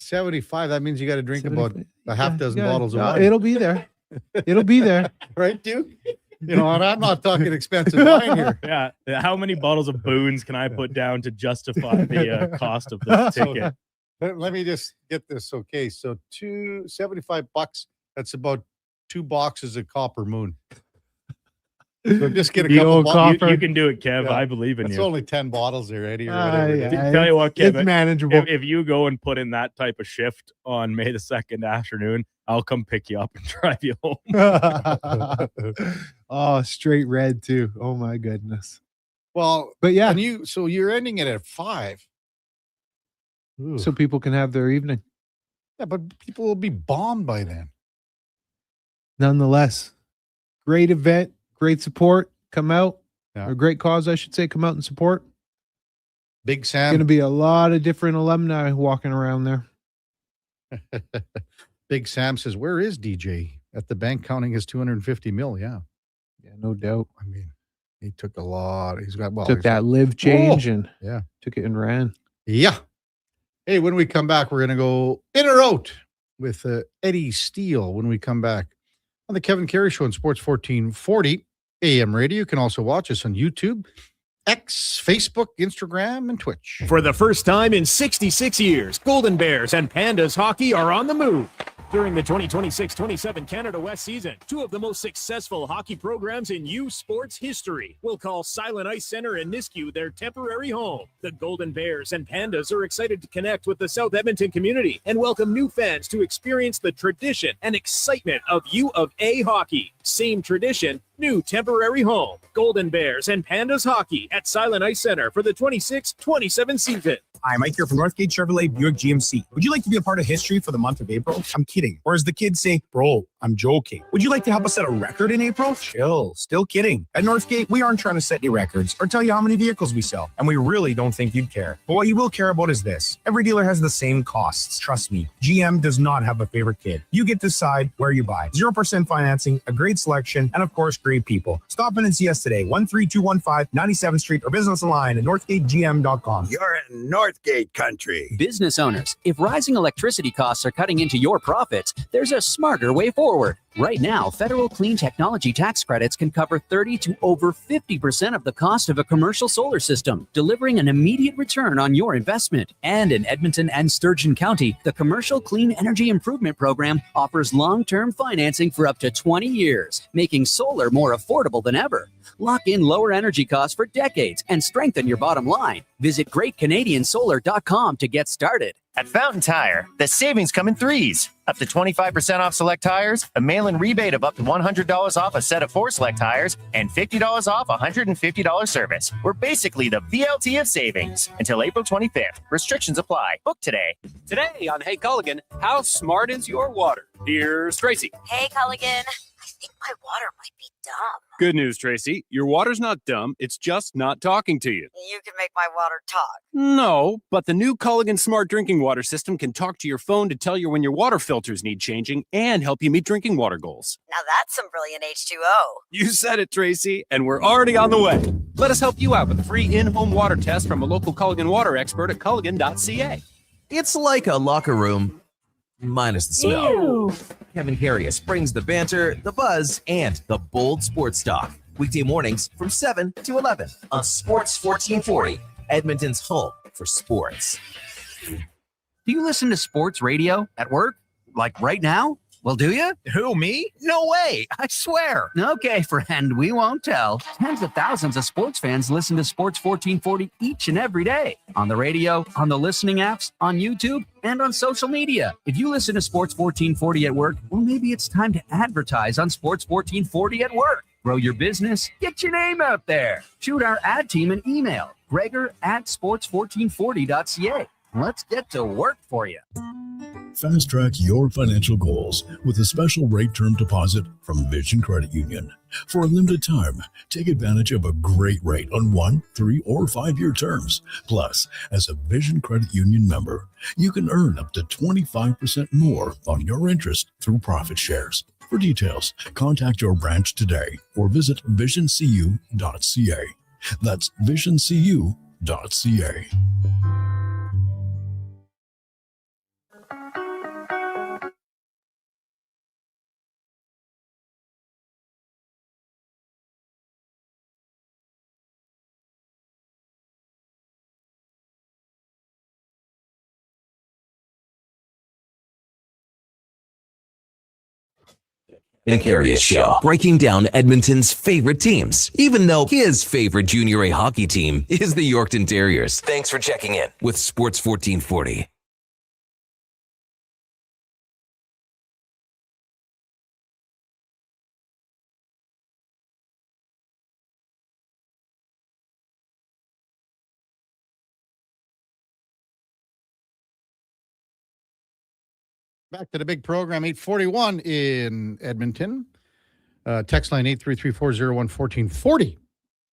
75, that means you got to drink about a half dozen bottles of wine. It'll be there. It'll be there. Right, Duke? And I'm not talking expensive wine here. Yeah. How many bottles of boons can I put down to justify the cost of the ticket? Let me just get this. Okay. So $75, that's about 2 boxes of Copper Moon. So just get a couple bottles. You can do it, Kev. I believe in you. It's only 10 bottles there, Eddie. Or whatever. Tell you what, Kev, it's manageable. If you go and put in that type of shift on May the 2nd afternoon, I'll come pick you up and drive you home. Oh, straight red too. Oh my goodness. Well, but yeah. So you're ending it at 5. Ooh. So people can have their evening. Yeah, but people will be bombed by then. Nonetheless, great event, great support. Come out. Or great cause, I should say. Come out and support. Big Sam. Going to be a lot of different alumni walking around there. Big Sam says, where is DJ? At the bank counting his 250 mil. Yeah. Yeah, no doubt. I mean, he took a lot. He's got, took that live change and took it and ran. Yeah. Hey, when we come back, we're going to go in or out with Eddie Steele when we come back on the Kevin Karius Show on Sports 1440 AM radio. You can also watch us on YouTube, X, Facebook, Instagram, and Twitch. For the first time in 66 years, Golden Bears and Pandas hockey are on the move. During the 2026-27 Canada West season, 2 of the most successful hockey programs in U Sports history will call Silent Ice Center in Nisku their temporary home. The Golden Bears and Pandas are excited to connect with the South Edmonton community and welcome new fans to experience the tradition and excitement of U of A hockey. Same tradition, new temporary home. Golden Bears and Pandas hockey at Silent Ice Center for the 26-27 season. Hi, Mike here from Northgate Chevrolet Buick GMC. Would you like to be a part of history for the month of April? I'm kidding. Or as the kids say, bro, I'm joking. Would you like to help us set a record in April? Chill. Still kidding. At Northgate, we aren't trying to set any records or tell you how many vehicles we sell, and we really don't think you'd care. But what you will care about is this. Every dealer has the same costs. Trust me, GM does not have a favorite kid. You get to decide where you buy. 0% financing, a great selection, and of course, great people. Stop in and see us today, 13215 97th Street, or business online at northgategm.com. You're in Northgate country. Business owners, if rising electricity costs are cutting into your profits, there's a smarter way forward. Right now, federal clean technology tax credits can cover 30 to over 50% of the cost of a commercial solar system, delivering an immediate return on your investment. And in Edmonton and Sturgeon County, the Commercial Clean Energy Improvement Program offers long-term financing for up to 20 years, making solar more affordable than ever. Lock in lower energy costs for decades and strengthen your bottom line. Visit GreatCanadianSolar.com to get started. At Fountain Tire, the savings come in threes. Up to 25% off select tires, a mail-in rebate of up to $100 off a set of 4 select tires, and $50 off a $150 service. We're basically the VLT of savings. Until April 25th. Restrictions apply. Book today. Today on Hey Culligan, how smart is your water? Here's Tracy. Hey, Culligan. I think my water might be dumb. Good news, Tracy. Your water's not dumb. It's just not talking to you. You can make my water talk. No, but the new Culligan Smart Drinking Water System can talk to your phone to tell you when your water filters need changing and help you meet drinking water goals. Now that's some brilliant H2O. You said it, Tracy, and we're already on the way. Let us help you out with a free in-home water test from a local Culligan water expert at culligan.ca. It's like a locker room, minus the smell. Ew. Kevin Karius brings the banter, the buzz, and the bold sports talk. Weekday mornings from 7 to 11 on Sports 1440, Edmonton's home for sports. Do you listen to sports radio at work? Like right now? Well, do you? Who, me? No way. I swear. Okay, friend, we won't tell. Tens of thousands of sports fans listen to Sports 1440 each and every day. On the radio, on the listening apps, on YouTube, and on social media. If you listen to Sports 1440 at work, well, maybe it's time to advertise on Sports 1440 at work. Grow your business, get your name out there. Shoot our ad team an email, gregor@sports1440.ca. Let's get to work for you. Fast track your financial goals with a special rate term deposit from Vision Credit Union. For a limited time, take advantage of a great rate on 1, 3, or 5-year terms. Plus, as a Vision Credit Union member, you can earn up to 25% more on your interest through profit shares. For details, contact your branch today or visit visioncu.ca. That's visioncu.ca. And Karius Show, breaking down Edmonton's favorite teams, even though his favorite junior A hockey team is the Yorkton Terriers. Thanks for checking in with Sports 1440. Back to the big program, 841 in Edmonton. Text line 833-401-1440.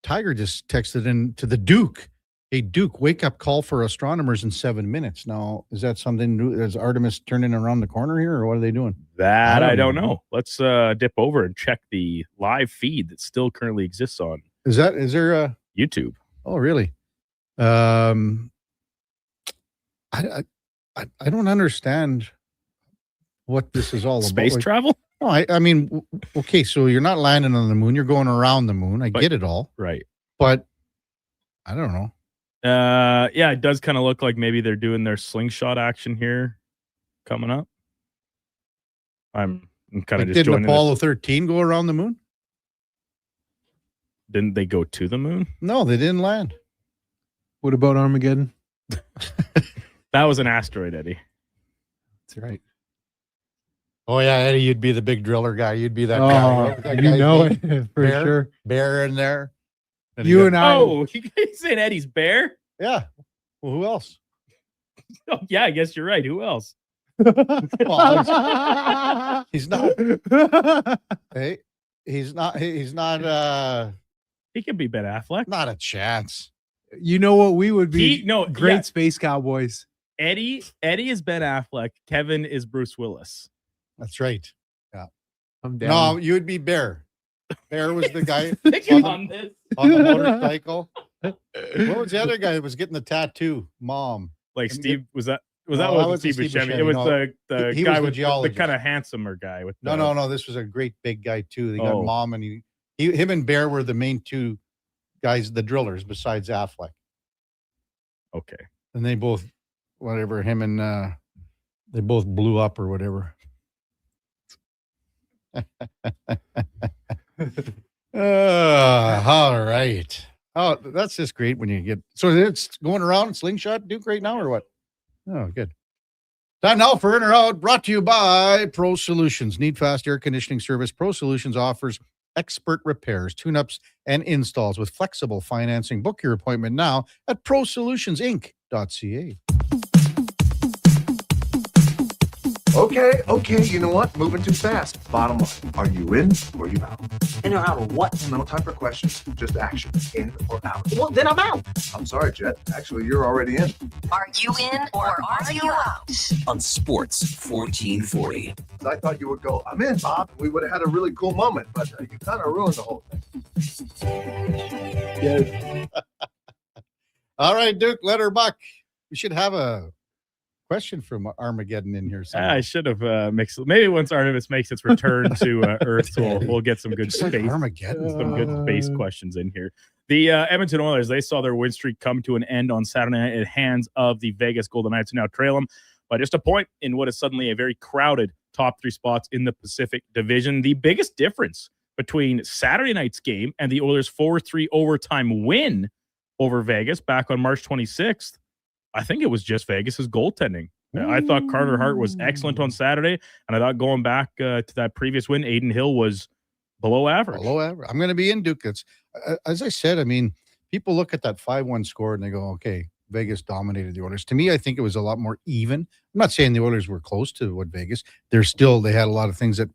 Tiger just texted in to the Duke. Hey, Duke, wake up call for astronomers in 7 minutes. Now, is that something new? Is Artemis turning around the corner here, or what are they doing? That I don't know. Let's dip over and check the live feed that still currently exists on. Is there a YouTube? Oh, really? I don't understand what this is all about. Space travel? No, I mean, okay, so you're not landing on the moon. You're going around the moon. I get it all. Right. But I don't know. Yeah, it does kind of look like maybe they're doing their slingshot action here coming up. I'm kind of just didn't joining Apollo 13 go around the moon? Didn't they go to the moon? No, they didn't land. What about Armageddon? That was an asteroid, Eddie. That's right. Oh, yeah, Eddie, you'd be the big driller guy. You'd be that guy. That You know guy's it for sure. Bear in there. You and I. Oh, you guys saying Eddie's bear? Yeah. Well, who else? Oh, yeah, I guess you're right. Who else? Well, he's not. Hey, he's not. He could be Ben Affleck. Not a chance. You know what we would be? Great yeah. space cowboys. Eddie is Ben Affleck. Kevin is Bruce Willis. That's right. Yeah. I'm down. No, you would be Bear. Bear was the guy on the motorcycle. What was the other guy that was getting the tattoo? Mom. Like Steve, was that No, wasn't Steve Buscemi? It was the he guy was the with the geologist. kind of handsomer guy with No. This was a great big guy too. They got Oh. Mom and him and Bear were the main two guys, the drillers, besides Affleck. Okay. And they both, whatever, him and they both blew up or whatever. All right. Oh, that's just great when you get so it's going around slingshot Duke right now or what? Oh, good. Time now for In or Out, brought to you by Pro Solutions. Need fast air conditioning service? Pro Solutions offers expert repairs, tune-ups, and installs with flexible financing. Book your appointment now at prosolutionsinc.ca. Okay, you know what? Moving too fast. Bottom line, are you in or you out? In or out of what? No time for questions, just action. In or out? Well, then I'm out. I'm sorry, Jet. Actually, you're already in. Are you in or are you out? On Sports 1440. I thought you would go, I'm in, Bob. We would have had a really cool moment, but you kind of ruined the whole thing. All right, Duke, let her buck. We should have a question from Armageddon in here. I should have mixed. Maybe once Artemis makes its return to Earth, we'll get some good space. Armageddon. Some good space questions in here. The Edmonton Oilers, they saw their win streak come to an end on Saturday night at hands of the Vegas Golden Knights, who now trail them by just a point in what is suddenly a very crowded top three spots in the Pacific Division. The biggest difference between Saturday night's game and the Oilers' 4-3 overtime win over Vegas back on March 26th, I think it was just Vegas's goaltending. I thought Carter Hart was excellent on Saturday, and I thought going back to that previous win, Aiden Hill was below average. Below average. I'm going to be in Duke. It's, as I said, I mean, people look at that 5-1 score and they go, okay, Vegas dominated the Oilers. To me, I think it was a lot more even. I'm not saying the Oilers were close to what Vegas. They had a lot of things that,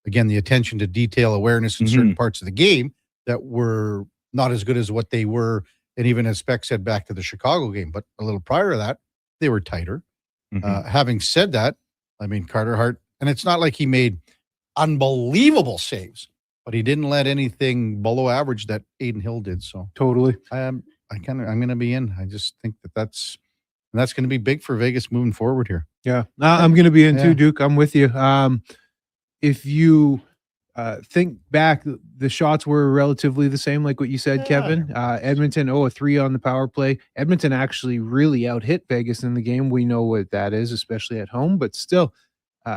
again, the attention to detail, awareness in certain parts of the game that were not as good as what they were. And even as Speck said, back to the Chicago game, but a little prior to that, they were tighter. Having said that, I mean, Carter Hart, and it's not like he made unbelievable saves, but he didn't let anything below average that Aiden Hill did. So totally, I'm going to be in. I just think that's going to be big for Vegas moving forward here. Yeah, I'm going to be in too, Duke. I'm with you. If you think back, the shots were relatively the same, like what you said, Kevin. Edmonton 0-3 on the power play. Edmonton actually really out-hit Vegas in the game. We know what that is, especially at home, but still,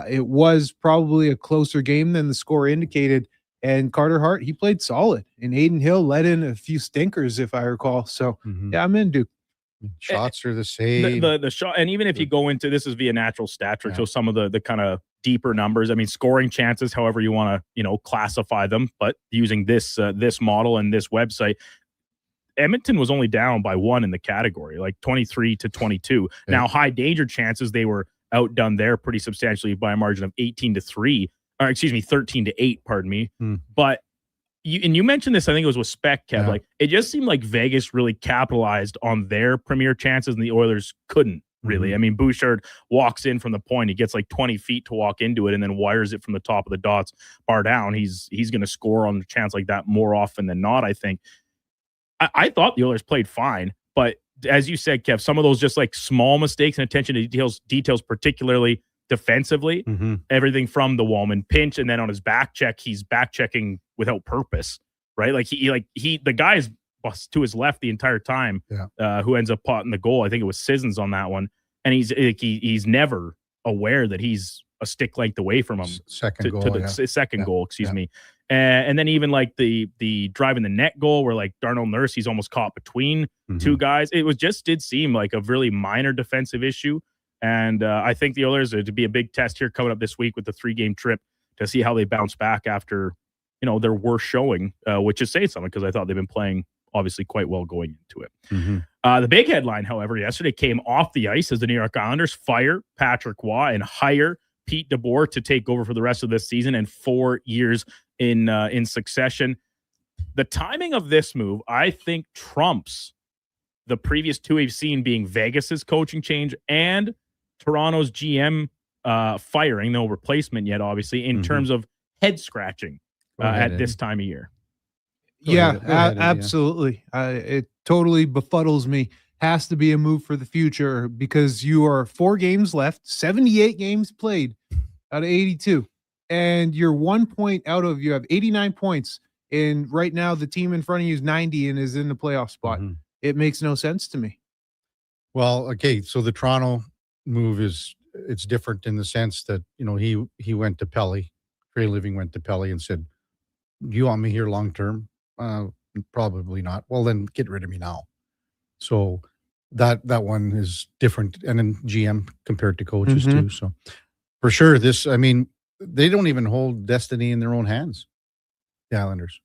it was probably a closer game than the score indicated. And Carter Hart, he played solid. And Aiden Hill let in a few stinkers, if I recall. So, yeah, I'm in, Duke. Shots are the same. The shot, and even if you go into this is via natural stat trick, so some of the kind of deeper numbers. I mean, scoring chances, however you want to classify them, but using this this model and this website, Edmonton was only down by 1 in the category, like 23-22. Now, high danger chances, they were outdone there pretty substantially by a margin of 18-3, or 13-8. Pardon me, but. You mentioned this, I think it was with Speck, Kev. Like, it just seemed like Vegas really capitalized on their premier chances, and the Oilers couldn't really. I mean, Bouchard walks in from the point, he gets like 20 feet to walk into it, and then wires it from the top of the dots, bar down. He's going to score on a chance like that more often than not. I think. I thought the Oilers played fine, but as you said, Kev, some of those just like small mistakes and attention to details, particularly defensively, everything from the Wallman pinch, and then on his back check, he's back checking without purpose, right? Like the guy is to his left the entire time, who ends up potting the goal. I think it was Sissons on that one, and he's never aware that he's a stick length away from him. Second goal, excuse me. And then even like the driving the net goal where like Darnell Nurse, he's almost caught between two guys. It did seem like a really minor defensive issue. And I think the Oilers are to be a big test here coming up this week with the 3-game trip to see how they bounce back after, their worst showing, which is saying something because I thought they've been playing obviously quite well going into it. The big headline, however, yesterday came off the ice as the New York Islanders fire Patrick Waugh and hire Pete DeBoer to take over for the rest of this season and 4 years in succession. The timing of this move, I think, trumps the previous two we've seen, being Vegas's coaching change and Toronto's GM firing, no replacement yet, obviously, in terms of head scratching at this time of year. Absolutely. It totally befuddles me. Has to be a move for the future because you are 4 games left, 78 games played out of 82, and you're 1 point out of, you have 89 points, and right now the team in front of you is 90 and is in the playoff spot. It makes no sense to me. Well, okay, so the Toronto move it's different in the sense that, you know, he went to Pelly, Trey Living went to Pelly and said, "Do you want me here long term?" Probably not. Well, then get rid of me now. So that one is different, and then GM compared to coaches too. So for sure, they don't even hold destiny in their own hands. The Islanders,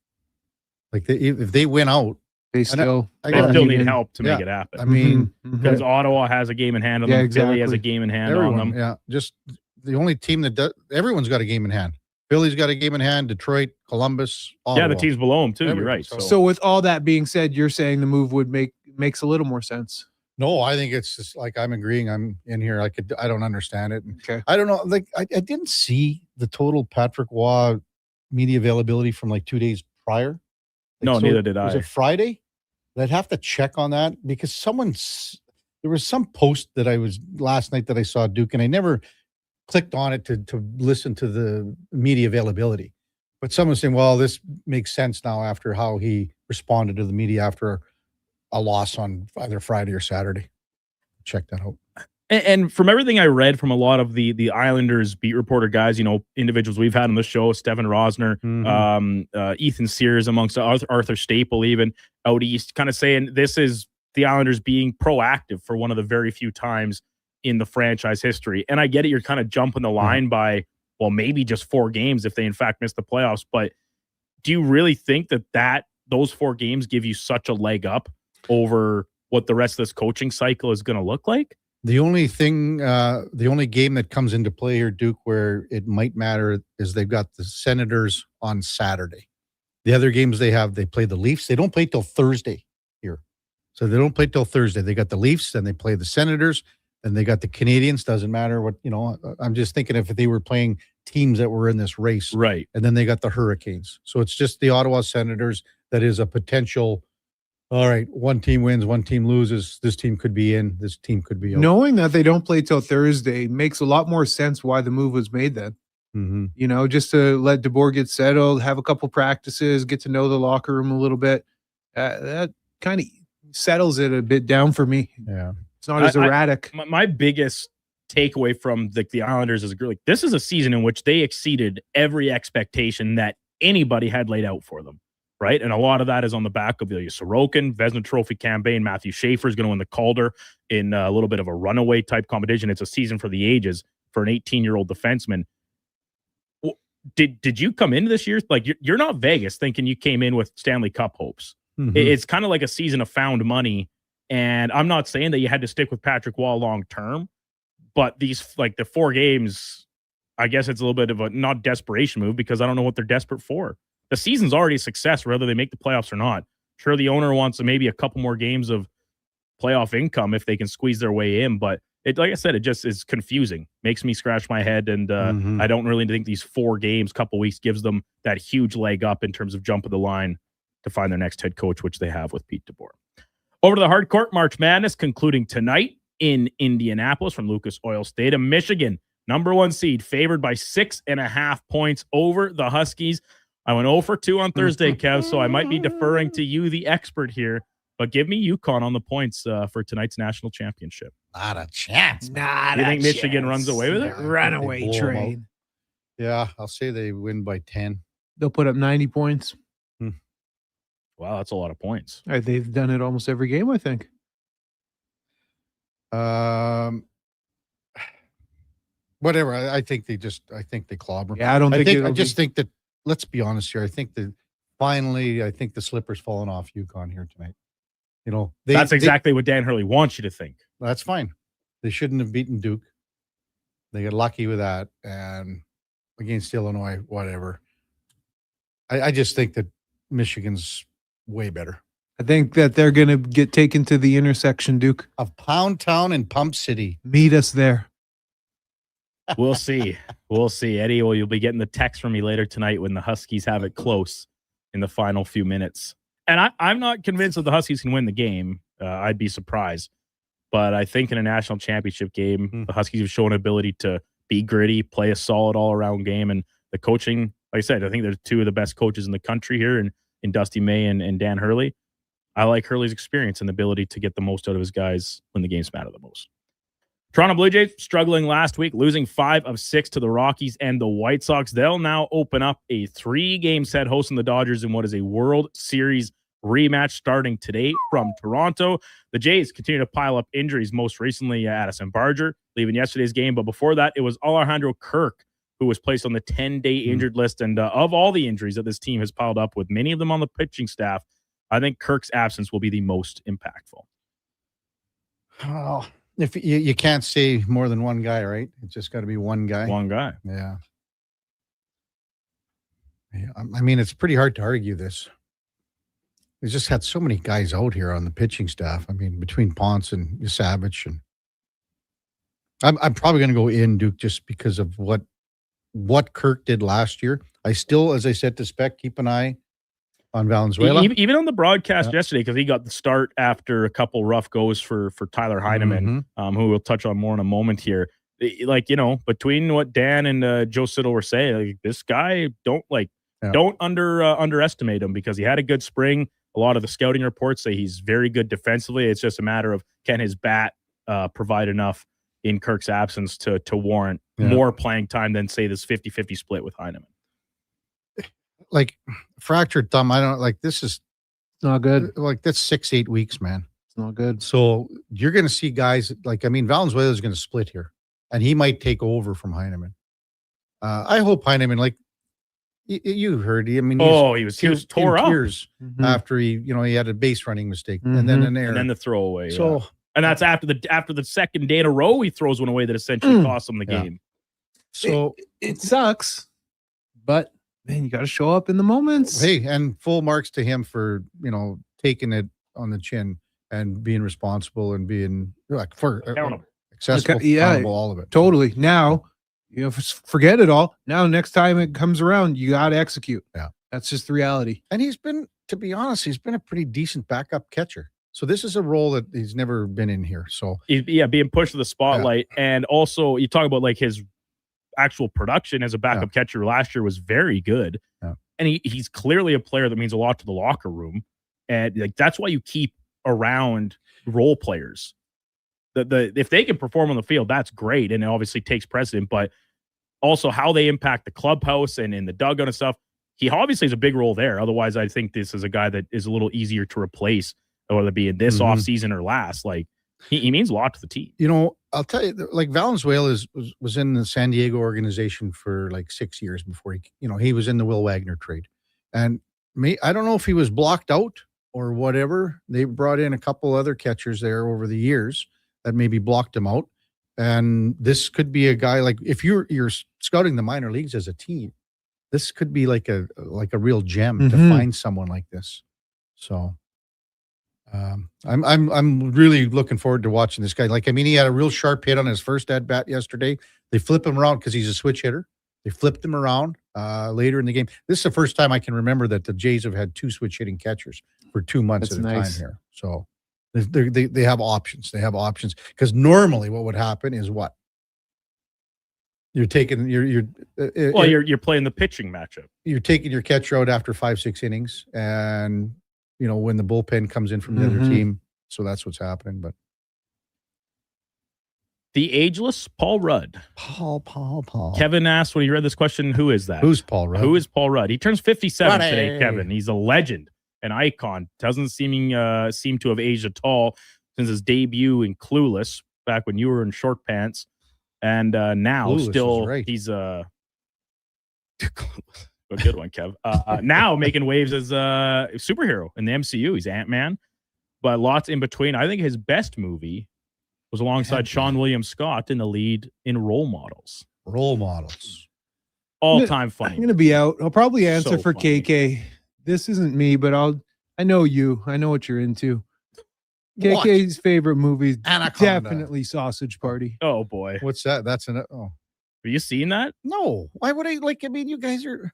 like if they win out, they still need help to make it happen. I mean, because Ottawa has a game in hand on them, exactly. Philly has a game in hand on them. Yeah, just the only team that does. Everyone's got a game in hand. Philly's got a game in hand. Detroit, Columbus, Ottawa. Yeah, the teams below them too. You're right. So with all that being said, you're saying the move would makes a little more sense. No, I think it's just like I'm agreeing. I'm in here. I don't understand it. Okay. I don't know. Like I didn't see the total Patrick Waugh media availability from like 2 days prior. No, neither did I. Was it Friday? I'd have to check on that because there was some post that last night that I saw Duke, and I never clicked on it to listen to the media availability. But someone's saying, well, this makes sense now after how he responded to the media after a loss on either Friday or Saturday. Check that out. And from everything I read from a lot of the Islanders beat reporter guys, you know, individuals we've had on the show, Stephen Rosner, Ethan Sears, amongst Arthur Staple, even out east, kind of saying this is the Islanders being proactive for one of the very few times in the franchise history. And I get it, you're kind of jumping the line by, well, maybe just 4 games if they in fact miss the playoffs. But do you really think that those 4 games give you such a leg up over what the rest of this coaching cycle is going to look like? The only thing, the only game that comes into play here, Duke, where it might matter is they've got the Senators on Saturday. The other games they play the Leafs. They don't play till Thursday here. So they don't play till Thursday. They got the Leafs, then they play the Senators, and they got the Canadians. Doesn't matter what, you know, I'm just thinking if they were playing teams that were in this race. Right. And then they got the Hurricanes. So it's just the Ottawa Senators that is a potential. All right, one team wins, one team loses. This team could be in. This team could be out. Knowing that they don't play till Thursday makes a lot more sense why the move was made then. You know, just to let DeBoer get settled, have a couple practices, get to know the locker room a little bit. That kind of settles it a bit down for me. Yeah. It's not as erratic. My biggest takeaway from the Islanders is like this is a season in which they exceeded every expectation that anybody had laid out for them. Right. And a lot of that is on the back of Ilya Sorokin, Vezina Trophy campaign. Matthew Schaefer is going to win the Calder in a little bit of a runaway type competition. It's a season for the ages for an 18-year-old defenseman. Did you come into this year? Like you're not Vegas thinking you came in with Stanley Cup hopes. It's kind of like a season of found money. And I'm not saying that you had to stick with Patrick Waugh long term, but these, like the 4 games, I guess it's a little bit of a not desperation move because I don't know what they're desperate for. The season's already a success, whether they make the playoffs or not. Sure, the owner wants maybe a couple more games of playoff income if they can squeeze their way in. But it, like I said, it just is confusing. Makes me scratch my head. And I don't really think these 4 games, couple weeks, gives them that huge leg up in terms of jumping the line to find their next head coach, which they have with Pete DeBoer. Over to the hard court, March Madness concluding tonight in Indianapolis from Lucas Oil Stadium. Michigan, number 1 seed, favored by 6.5 points over the Huskies. I went 0 for 2 on Thursday, Kev, so I might be deferring to you, the expert here. But give me UConn on the points for tonight's national championship. Not a chance. Not you think Michigan runs away with it? Runaway train. Yeah, I'll say they win by 10. They'll put up 90 points. Wow, that's a lot of points. They've done it almost every game, I think. Whatever. I think they clobber. Yeah, I don't think I just think that, let's be honest here. I think that finally, I think the slipper's fallen off UConn here tonight. That's exactly what Dan Hurley wants you to think. That's fine. They shouldn't have beaten Duke. They got lucky with that, and against Illinois, whatever. I just think that Michigan's way better. I think that they're going to get taken to the intersection, Duke. Of Pound Town and Pump City. Meet us there. We'll see. We'll see. Eddie, you'll be getting the text from me later tonight when the Huskies have it close in the final few minutes. And I'm not convinced that the Huskies can win the game. I'd be surprised. But I think in a national championship game, the Huskies have shown ability to be gritty, play a solid all-around game. And the coaching, like I said, I think they're two of the best coaches in the country here in Dusty May and Dan Hurley. I like Hurley's experience and the ability to get the most out of his guys when the games matter the most. Toronto Blue Jays struggling last week, losing 5 of 6 to the Rockies and the White Sox. They'll now open up a 3-game set hosting the Dodgers in what is a World Series rematch starting today from Toronto. The Jays continue to pile up injuries, most recently Addison Barger leaving yesterday's game. But before that, it was Alejandro Kirk who was placed on the 10-day injured list. And of all the injuries that this team has piled up with, many of them on the pitching staff, I think Kirk's absence will be the most impactful. Oh, if you can't say more than one guy, right? It's just got to be one guy. One guy. Yeah. I mean, it's pretty hard to argue this. We just had so many guys out here on the pitching staff. I mean, between Ponce and Savage, and I'm probably going to go in Duke just because of what Kirk did last year. I still, as I said to Spec, keep an eye on Valenzuela. Even on the broadcast yesterday, because he got the start after a couple rough goes for Tyler Heineman, who we'll touch on more in a moment here. Like, between what Dan and Joe Siddle were saying, like, this guy, don't underestimate him, because he had a good spring. A lot of the scouting reports say he's very good defensively. It's just a matter of, can his bat provide enough in Kirk's absence to warrant more playing time than, say, this 50-50 split with Heineman. Like, fractured thumb, I don't like, this is not good. Like, that's 6-8 weeks, man. It's not good. So you're going to see guys like, I mean, Valenzuela is going to split here, and he might take over from Heineman. I hope Heineman, like, you heard, he was tore up after he had a base running mistake, and then an error, and then the throwaway. So, and that's after the second day in a row he throws one away that essentially costs him the game. So it sucks, but man, you got to show up in the moments. Hey, and full marks to him for taking it on the chin and being responsible and being accountable, accessible, accountable, all of it. Totally. Now, forget it all. Now, next time it comes around, you got to execute. Yeah. That's just the reality. And he's been, to be honest, he's been a pretty decent backup catcher. So this is a role that he's never been in here. So being pushed to the spotlight. And also you talk about like his actual production as a backup catcher last year was very good. Yeah. And he's clearly a player that means a lot to the locker room. And like, that's why you keep around role players. If they can perform on the field, that's great, and it obviously takes precedent. But also how they impact the clubhouse and in the dugout and stuff, he obviously has a big role there. Otherwise, I think this is a guy that is a little easier to replace, whether it be in this offseason or last. Like, he means a lot to the team. I'll tell you, like, Valenzuela was in the San Diego organization for like 6 years before he was in the Will Wagner trade, and I don't know if he was blocked out or whatever. They brought in a couple other catchers there over the years that maybe blocked him out. And this could be a guy, like, if you're scouting the minor leagues as a team, this could be like a real gem to find someone like this. So I'm really looking forward to watching this guy. Like, I mean, he had a real sharp hit on his first at bat yesterday. They flip him around because he's a switch hitter. They flipped him around later in the game. This is the first time I can remember that the Jays have had 2 switch hitting catchers for 2 months at a time here. So they have options. They have options, because normally what would happen is what? You're taking you're playing the pitching matchup. You're taking your catcher out after 5-6 innings, and when the bullpen comes in from the other team. So that's what's happening. But the ageless Paul Rudd. Paul. Kevin asked when he read this question, who is that? Who's Paul Rudd? Who is Paul Rudd? He turns 57 today, Kevin. He's a legend, an icon. Doesn't seem to have aged at all since his debut in Clueless, back when you were in short pants. And now Clueless, still, he's A good one, Kev. Now making waves as a superhero in the MCU. He's Ant-Man, but lots in between. I think his best movie was alongside Sean William Scott in the lead in Role Models. Role Models. All-time funny. I'm going to be out. I'll probably answer So for funny. KK. This isn't me, but I know you. I know what you're into. What? KK's favorite movie is Anaconda. definitely Sausage Party. Oh, boy. What's that? That's an Have you seen that? no. Why would I like? I mean, you guys are.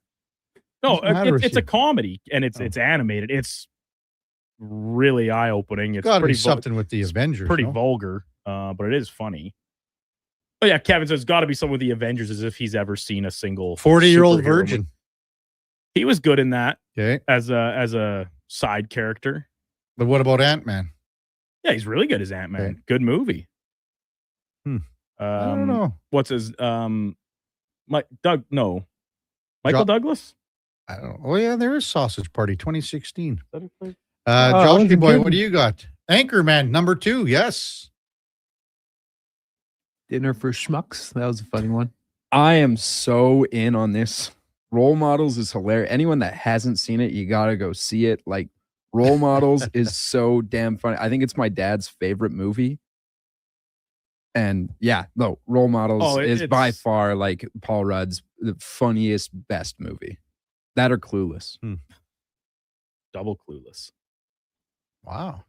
No, What's the matter with it's a you? comedy, and it's animated. It's really eye-opening. It's Got to be pretty something with the Avengers. pretty no? vulgar, but it is funny. Oh yeah, Kevin says got to be something with the Avengers, as if he's ever seen a single 40-year-old superhero virgin. movie. He was good in that Okay, as a side character. but what about Ant-Man? Yeah, he's really good as Ant-Man. Okay. Good movie. I don't know. What's his Michael Douglas? I don't know. Oh yeah, there is Sausage Party 2016. Oh, Joshy that's boy, good. what do you got? Anchorman number 2. Yes. Dinner for Schmucks. That was a funny one. I am so in on this. Role Models is hilarious. Anyone that hasn't seen it, you gotta go see it. Like Role Models is so damn funny. I think it's my dad's favorite movie. And yeah, no, Role Models is by far like Paul Rudd's the funniest, best movie. That or Clueless. Double Clueless. Wow.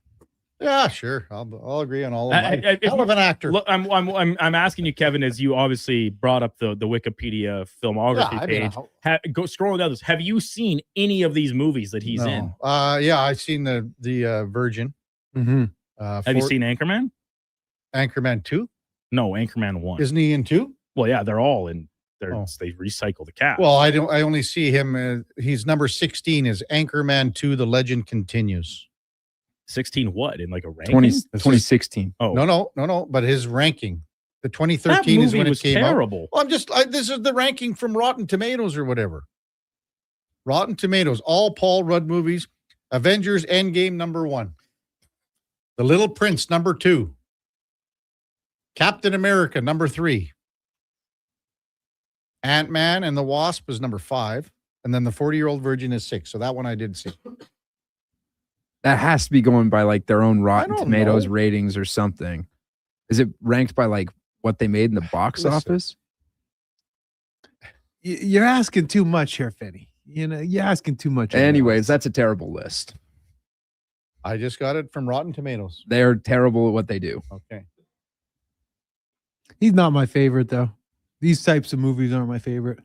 Yeah, sure. I'll agree on all of that. If Hell of an actor. Look, I'm asking you, Kevin, as you obviously brought up the Wikipedia filmography Yeah, I mean, page. Go scroll down this. Have you seen any of these movies that he's in? Yeah, I've seen the Virgin. Mm-hmm. Have you seen Anchorman? Anchorman 2? No, Anchorman 1. Isn't he in 2? Well, yeah, they're all in. They recycle the cast. Well, I only see him. He's number 16. Is Anchorman 2? The Legend Continues. 16 what? In like a ranking? 2016. Oh. No. But his ranking. The 2013 is when it came terrible. out. Well, this is the ranking from Rotten Tomatoes or whatever. Rotten Tomatoes, all Paul Rudd movies. Avengers Endgame number 1. The Little Prince number 2. Captain America number 3. Ant-Man and the Wasp is number 5. And then the 40-Year-Old Virgin is 6. So that one I did see. That has to be going by like their own Rotten don't Tomatoes know. ratings or something. Is it ranked by like what they made in the box office? You're asking too much here, Finney. You know, you're asking too much. Anyways, that's a terrible list. I just got it from Rotten Tomatoes. They're terrible at what they do. Okay. He's not my favorite though. These types of movies aren't my favorite.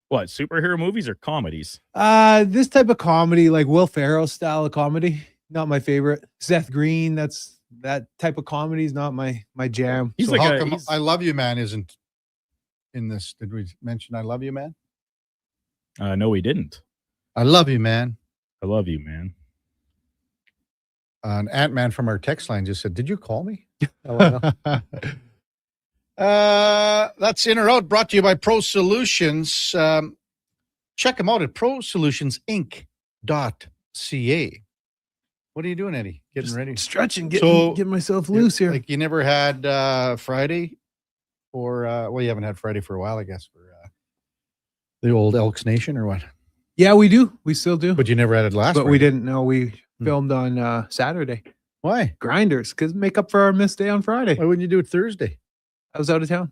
What, superhero movies or comedies? This type of comedy, like Will Ferrell style of comedy, not my favorite. Seth Green, that type of comedy is not my jam. He's So like how a- come he's- I Love You Man isn't in this? Did we mention I Love You Man? No, we didn't. I Love You Man. I love you, man. An Ant-Man from our text line just said, "Did you call me?" That's In or Out, brought to you by Pro Solutions. Check them out at prosolutionsinc.ca. What are you doing, Eddie? Getting Just ready? stretching, getting myself loose here. Like you never had Friday, or well, you haven't had Friday for a while, I guess, for the old Elks Nation, or what? Yeah, we do. We still do. But you never had it last. But we Friday. didn't know we filmed on Saturday. Why? Grinders, because make up for our missed day on Friday. Why wouldn't you do it Thursday? I was out of town.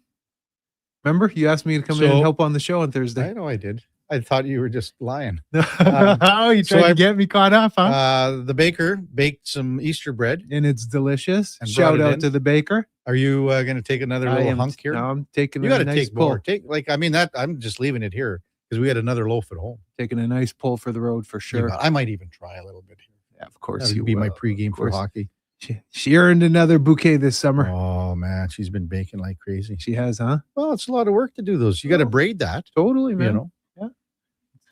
Remember? You asked me to come in and help on the show on Thursday. I know I did. I thought you were just lying. Oh, you tried to get me caught up, huh? The baker baked some Easter bread. And it's delicious. And Shout brought it out in. to the baker. Are you going to take another I little am- hunk here? no, I'm taking You a got to nice take more. pull. I'm just leaving it here because we had another loaf at home. Taking a nice pull for the road for sure. I might even try a little bit here. Yeah, of course That'd you be my will. pregame Of for course. hockey. She earned another bouquet this summer. Oh man, she's been baking like crazy. She has, huh? Well, it's a lot of work to do those. You got to braid that. Totally, man. You know,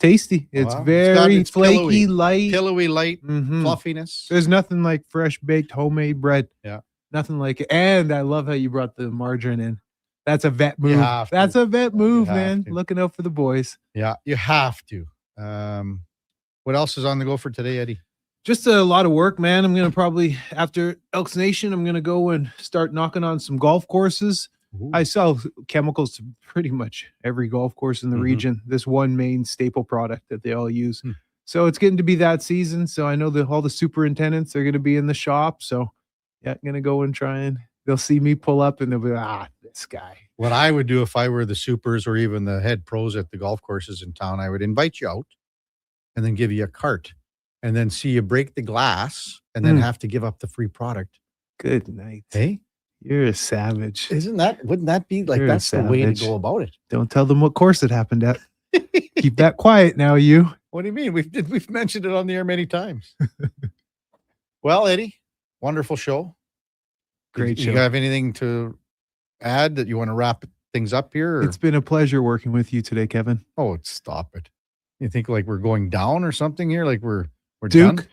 Tasty. It's Wow. very It's flaky, light. pillowy, light Mhm. fluffiness. There's nothing like fresh baked homemade bread. Yeah. Nothing like it. And I love how you brought the margarine in. That's a vet move. have to. That's a vet move, have man. to. Looking out for the boys. Yeah, you have to. What else is on the go for today, Eddie? Just a lot of work, man. I'm gonna probably after Elks Nation, I'm gonna go and start knocking on some golf courses. I sell chemicals to pretty much every golf course in the region. This one main staple product that they all use. So it's getting to be that season. So I know that all the superintendents are going to be in the shop. So yeah, I'm going to go and try and they'll see me pull up and they'll be like, this guy. What I would do if I were the supers or even the head pros at the golf courses in town, I would invite you out and then give you a cart and then see you break the glass and then have to give up the free product. Good night. Hey, you're a savage. Wouldn't that be like, that's the way to go about it? Don't tell them what course it happened at. Keep that quiet now, you. What do you mean? We've mentioned it on the air many times. Well, Eddie, wonderful show. Great show. You have anything to add that you want to wrap things up here? Or? It's been a pleasure working with you today, Kevin. Oh, stop it. You think like we're going down or something here? Like we're Duke? done?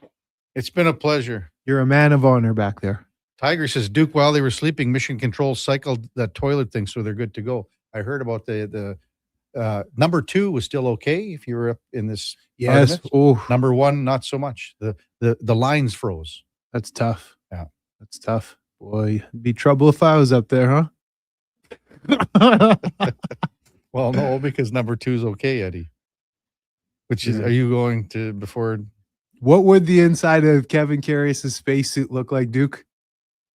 It's been a pleasure. You're a man of honor back there. Tiger says, Duke, while they were sleeping, Mission Control cycled that toilet thing, so they're good to go. I heard about the number 2 was still okay if you were up in this. Yes. Oh, number 1, not so much. The lines froze. That's tough. Yeah, that's tough. Boy, it'd be trouble if I was up there, huh? Well, no, because number 2 is okay, Eddie. Which is, are you going to before? What would the inside of Kevin Karius' spacesuit look like, Duke?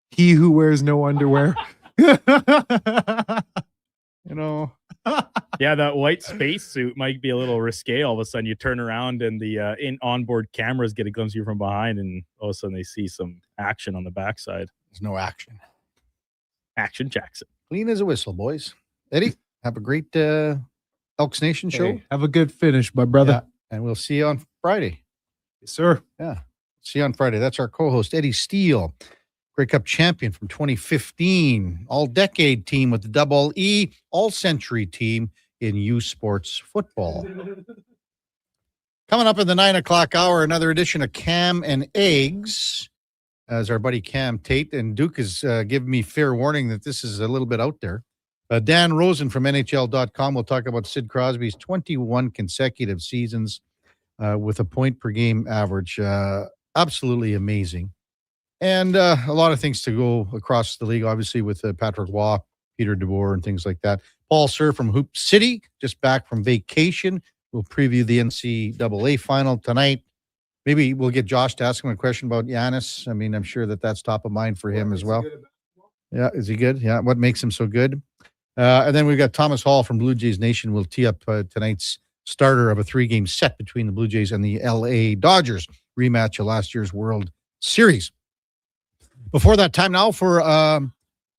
He who wears no underwear. You know. Yeah, that white spacesuit might be a little risque. All of a sudden, you turn around and the onboard cameras get a glimpse of you from behind, and all of a sudden they see some action on the backside. There's no action. Action Jackson. Clean as a whistle, boys. Eddie, have a great Elks Nation show. Hey, have a good finish, my brother. Yeah, and we'll see you on Friday. Yes, sir. Yeah. See you on Friday. That's our co-host, Eddie Steele. Grey Cup champion from 2015, all-decade team with the Double E, all-century team in U Sports football. Coming up in the 9 o'clock hour, another edition of Cam and Eggs, as our buddy Cam Tate and Duke has given me fair warning that this is a little bit out there. Dan Rosen from NHL.com will talk about Sid Crosby's 21 consecutive seasons with a point per game average. Absolutely amazing. And a lot of things to go across the league, obviously, with Patrick Waugh, Peter DeBoer, and things like that. Paul Sir from Hoop City, just back from vacation. We'll preview the NCAA final tonight. Maybe we'll get Josh to ask him a question about Giannis. I mean, I'm sure that's top of mind for him as well. Yeah, is he good? Yeah, what makes him so good? And then we've got Thomas Hall from Blue Jays Nation. We'll tee up tonight's starter of a 3-game set between the Blue Jays and the LA Dodgers, rematch of last year's World Series. Before that, time now for a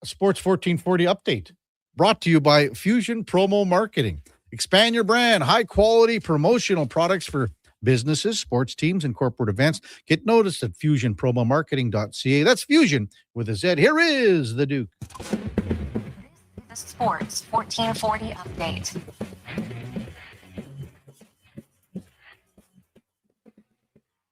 Sports 1440 update, brought to you by Fusion Promo Marketing. Expand your brand, high-quality promotional products for businesses, sports teams, and corporate events. Get noticed at fusionpromomarketing.ca. That's Fusion with a Z. Here is the Duke. The Sports 1440 update.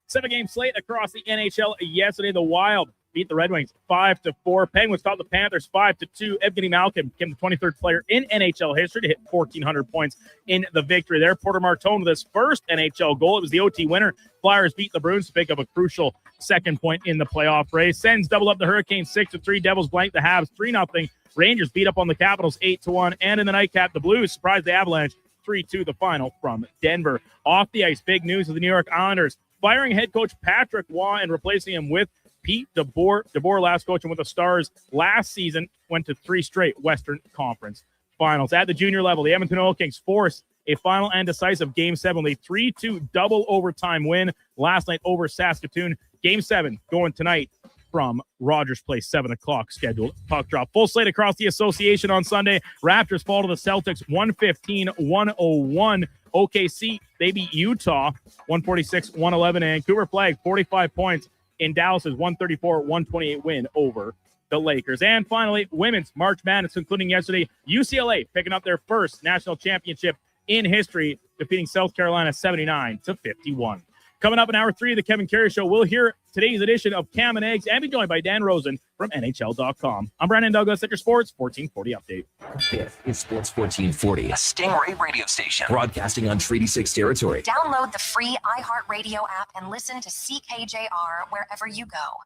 Seven-game slate across the NHL yesterday. The Wild beat the Red Wings 5-4. Penguins topped the Panthers 5-2. Evgeny Malkin became the 23rd player in NHL history to hit 1,400 points in the victory there. Porter Martone with his first NHL goal. It was the OT winner. Flyers beat the Bruins to pick up a crucial second point in the playoff race. Sens doubled up the Hurricanes 6-3. Devils blanked the Habs 3-0. Rangers beat up on the Capitals 8-1. And in the nightcap, the Blues surprised the Avalanche 3-2, the final from Denver. Off the ice, big news of the New York Islanders firing head coach Patrick Waugh and replacing him with Pete DeBoer. DeBoer, last coaching with the Stars last season, went to 3 straight Western Conference finals. At the junior level, the Edmonton Oil Kings forced a final and decisive Game 7 with a 3-2 double overtime win last night over Saskatoon. Game 7 going tonight from Rogers Place, 7 o'clock scheduled puck drop. Full slate across the association on Sunday. Raptors fall to the Celtics 115-101. OKC, they beat Utah 146-111. And Cooper Flag, 45 points in Dallas's 134-128 win over the Lakers. And finally, women's March Madness, including yesterday, UCLA picking up their first national championship in history, defeating South Carolina 79-51. Coming up in hour 3 of the Kevin Karius Show, we'll hear today's edition of Cam and Eggs and be joined by Dan Rosen from NHL.com. I'm Brandon Douglas at your Sports 1440 update. This is Sports 1440, a Stingray radio station broadcasting on Treaty 6 territory. Download the free iHeartRadio app and listen to CKJR wherever you go.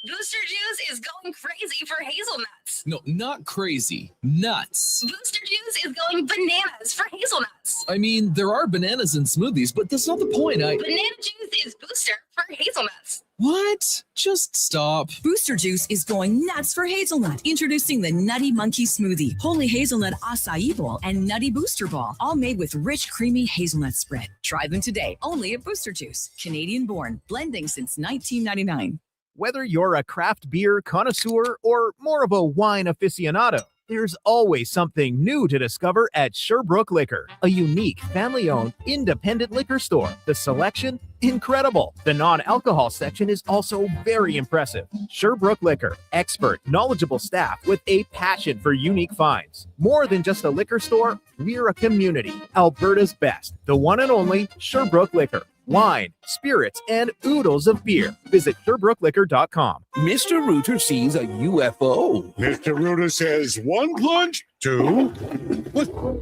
Booster Juice is going crazy for hazelnuts. No, not crazy. Nuts. Booster Juice is going bananas for hazelnuts. I mean, there are bananas in smoothies, but that's not the point. Banana juice is booster for hazelnuts. What? Just stop. Booster Juice is going nuts for hazelnut. Introducing the Nutty Monkey Smoothie, Holy Hazelnut Acai Bowl, and Nutty Booster Ball, all made with rich, creamy hazelnut spread. Try them today, only at Booster Juice. Canadian born, blending since 1999. Whether you're a craft beer connoisseur or more of a wine aficionado, there's always something new to discover at Sherbrooke Liquor, a unique, family-owned, independent liquor store. The selection, incredible. The non-alcohol section is also very impressive. Sherbrooke Liquor, expert, knowledgeable staff with a passion for unique finds. More than just a liquor store, we're a community. Alberta's best, the one and only Sherbrooke Liquor. Wine, spirits, and oodles of beer. Visit SherbrookeLiquor.com. Mr. Rooter sees a UFO. Mr. Rooter says 1 plunge, 2.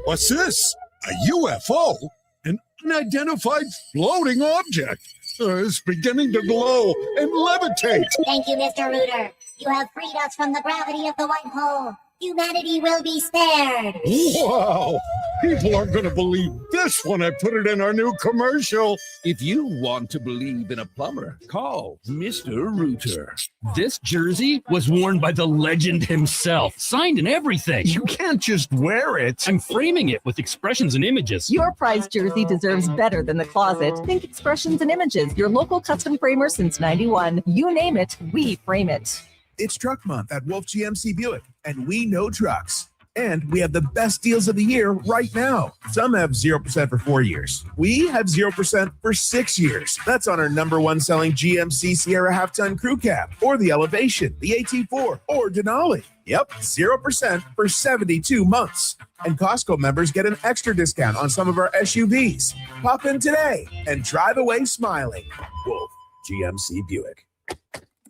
What's this? A UFO? An unidentified floating object. It's beginning to glow and levitate. Thank you, Mr. Rooter. You have freed us from the gravity of the white hole. Humanity will be spared. Wow! People aren't going to believe this when I put it in our new commercial. If you want to believe in a plumber, call Mr. Rooter. This jersey was worn by the legend himself, signed and everything. You can't just wear it. I'm framing it with expressions and images. Your prized jersey deserves better than the closet. Think Expressions and Images, your local custom framer since 91. You name it, we frame it. It's Truck Month at Wolf GMC Buick, and we know trucks. And we have the best deals of the year right now. Some have 0% for 4 years. We have 0% for 6 years. That's on our #1 selling GMC Sierra half-ton crew cab, or the Elevation, the AT4, or Denali. Yep, 0% for 72 months. And Costco members get an extra discount on some of our SUVs. Pop in today and drive away smiling. Wolf GMC Buick.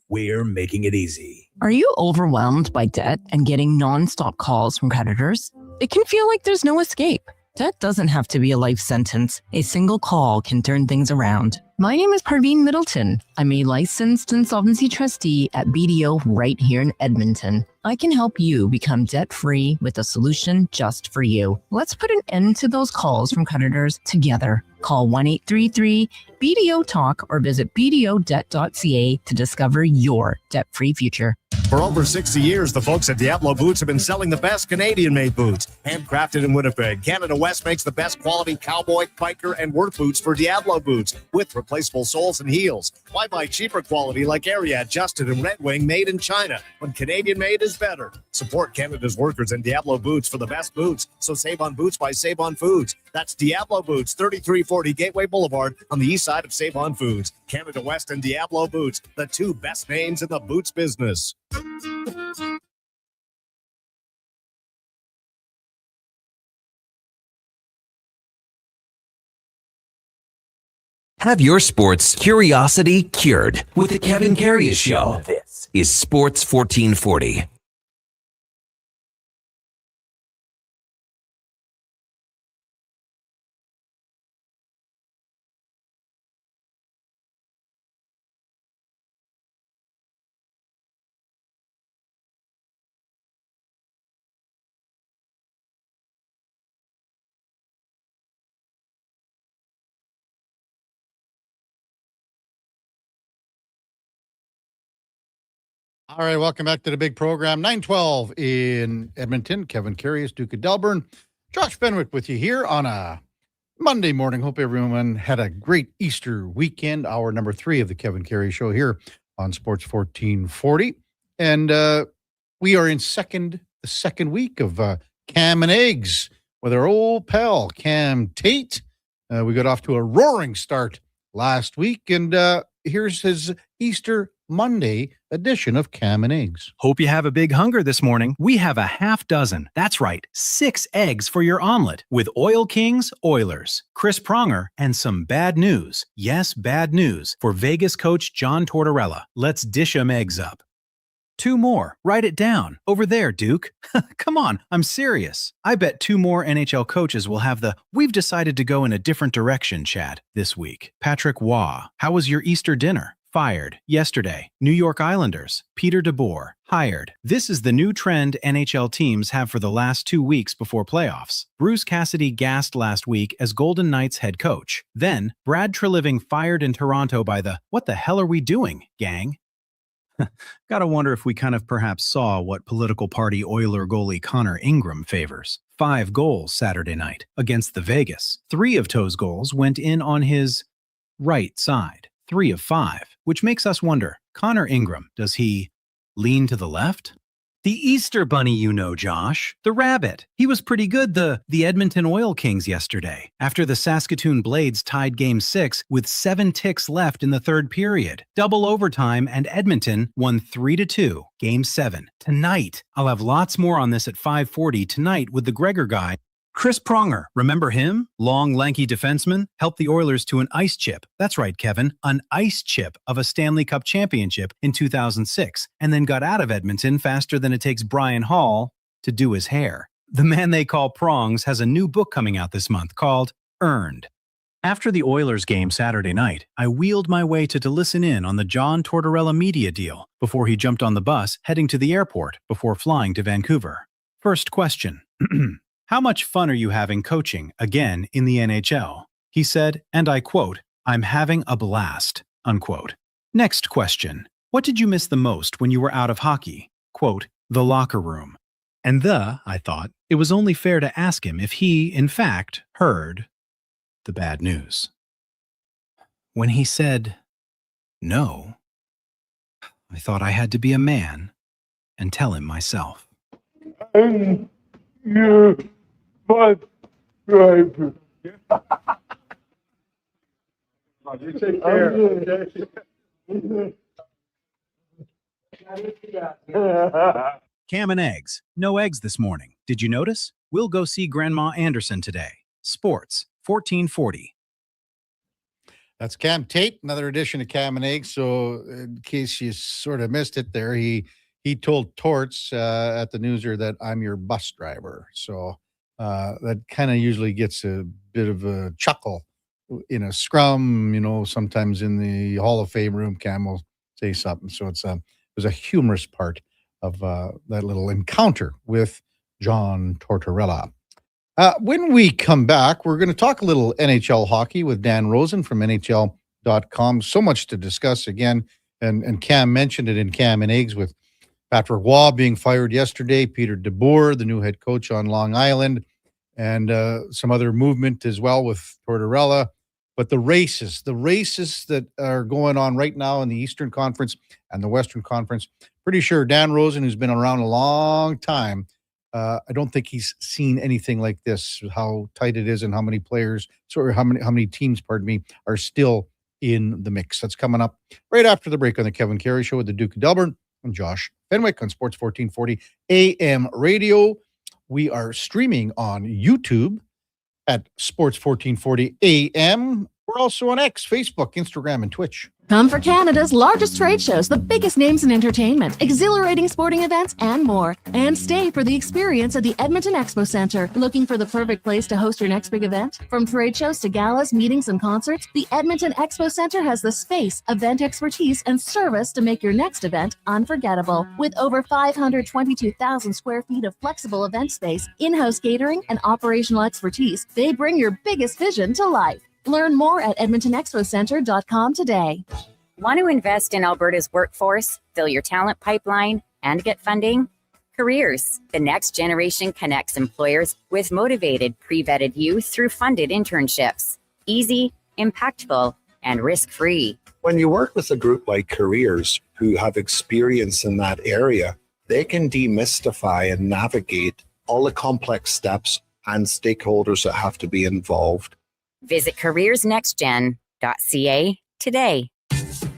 We're making it easy. Are you overwhelmed by debt and getting nonstop calls from creditors? It can feel like there's no escape. Debt doesn't have to be a life sentence. A single call can turn things around. My name is Parveen Middleton. I'm a licensed insolvency trustee at BDO right here in Edmonton. I can help you become debt-free with a solution just for you. Let's put an end to those calls from creditors together. Call 1-833-BDO-TALK or visit bdodebt.ca to discover your debt-free future. For over 60 years, the folks at Diablo Boots have been selling the best Canadian-made boots. Handcrafted in Winnipeg, Canada West makes the best quality cowboy, biker, and work boots for Diablo Boots with replaceable soles and heels. Why buy cheaper quality like Ariat, Justin, and Red Wing made in China when Canadian-made is better? Support Canada's workers and Diablo Boots for the best boots. So save on boots by Save On Foods. That's Diablo Boots, 3340 Gateway Boulevard on the east side of Save On Foods. Canada West and Diablo Boots, the two best names in the boots business. Have your sports curiosity cured with the Kevin Karius Show. This is Sports 1440. All right, welcome back to the big program. 9:12 in Edmonton. Kevin Karius, Duke of Delburne. Josh Fenwick with you here on a Monday morning. Hope everyone had a great Easter weekend. Hour number 3 of the Kevin Karius Show here on Sports 1440. And we are in the second week of Cam and Eggs with our old pal, Cam Tate. We got off to a roaring start last week. And here's his Easter Monday edition of Cam and Eggs. Hope you have a big hunger this morning. We have a half dozen. That's right, 6 eggs for your omelet with Oil Kings Oilers, Chris Pronger, and some bad news. Yes, bad news for Vegas coach John Tortorella. Let's dish 'em eggs up. 2 more. Write it down. Over there, Duke. Come on, I'm serious. I bet 2 more NHL coaches will have the "we've decided to go in a different direction" chat this week. Patrick Waugh, how was your Easter dinner? fired. Yesterday, New York Islanders, Peter DeBoer, hired. This is the new trend NHL teams have for the last 2 weeks before playoffs. Bruce Cassidy gassed last week as Golden Knights head coach. Then, Brad Treliving fired in Toronto by the "what the hell are we doing" gang. Gotta wonder if we kind of perhaps saw what political party Oiler goalie Connor Ingram favors. 5 goals Saturday night against the Vegas. 3 of Toe's goals went in on his right side. 3 of 5, which makes us wonder, Connor Ingram, does he lean to the left? The Easter Bunny, you know, Josh. The rabbit. He was pretty good, the Edmonton Oil Kings yesterday, after the Saskatoon Blades tied Game 6 with 7 ticks left in the third period. Double overtime, and Edmonton won 3-2, Game 7. Tonight, I'll have lots more on this at 5:40 tonight with the Gregor guy. Chris Pronger, remember him? Long, lanky defenseman, helped the Oilers to an ice chip. That's right, Kevin, an ice chip of a Stanley Cup championship in 2006, and then got out of Edmonton faster than it takes Brian Hall to do his hair. The man they call Prongs has a new book coming out this month called Earned. After the Oilers game Saturday night, I wheeled my way to listen in on the John Tortorella media deal before he jumped on the bus heading to the airport before flying to Vancouver. First question. How much fun are you having coaching again in the NHL? He said, and I quote, "I'm having a blast," unquote. Next question. What did you miss the most when you were out of hockey? Quote, the locker room. And I thought, it was only fair to ask him if he, in fact, heard the bad news. When he said no, I thought I had to be a man and tell him myself. Your bus driver. You take care. Cam and eggs. No eggs this morning. Did you notice? We'll go see Grandma Anderson today. Sports, 1440. That's Cam Tate, another edition of Cam and Eggs. So in case you sort of missed it there, he told Torts at the Newser that I'm your bus driver. So that kind of usually gets a bit of a chuckle in a scrum, sometimes in the Hall of Fame room, Cam will say something. So it was a humorous part of that little encounter with John Tortorella. When we come back, we're going to talk a little NHL hockey with Dan Rosen from NHL.com. So much to discuss again. And Cam mentioned it in Cam and Eggs with Patrick Waugh being fired yesterday, Peter DeBoer, the new head coach on Long Island, and some other movement as well with Tortorella. But the races that are going on right now in the Eastern Conference and the Western Conference, pretty sure Dan Rosen, who's been around a long time, I don't think he's seen anything like this, how tight it is and how many teams, are still in the mix. That's coming up right after the break on the Kevin Carey Show with the Duke of Delburne and Josh Fenwick on Sports 1440 AM radio. We are streaming on YouTube at Sports 1440 AM. We're also on X, Facebook, Instagram, and Twitch. Come for Canada's largest trade shows, the biggest names in entertainment, exhilarating sporting events, and more. And stay for the experience at the Edmonton Expo Centre. Looking for the perfect place to host your next big event? From trade shows to galas, meetings, and concerts, the Edmonton Expo Centre has the space, event expertise, and service to make your next event unforgettable. With over 522,000 square feet of flexible event space, in-house catering, and operational expertise, they bring your biggest vision to life. Learn more at edmontonexpocentre.com today. Want to invest in Alberta's workforce, fill your talent pipeline, and get funding? Karius, the next generation, connects employers with motivated, pre-vetted youth through funded internships. Easy, impactful, and risk-free. When you work with a group like Karius who have experience in that area, they can demystify and navigate all the complex steps and stakeholders that have to be involved. Visit careersnextgen.ca today.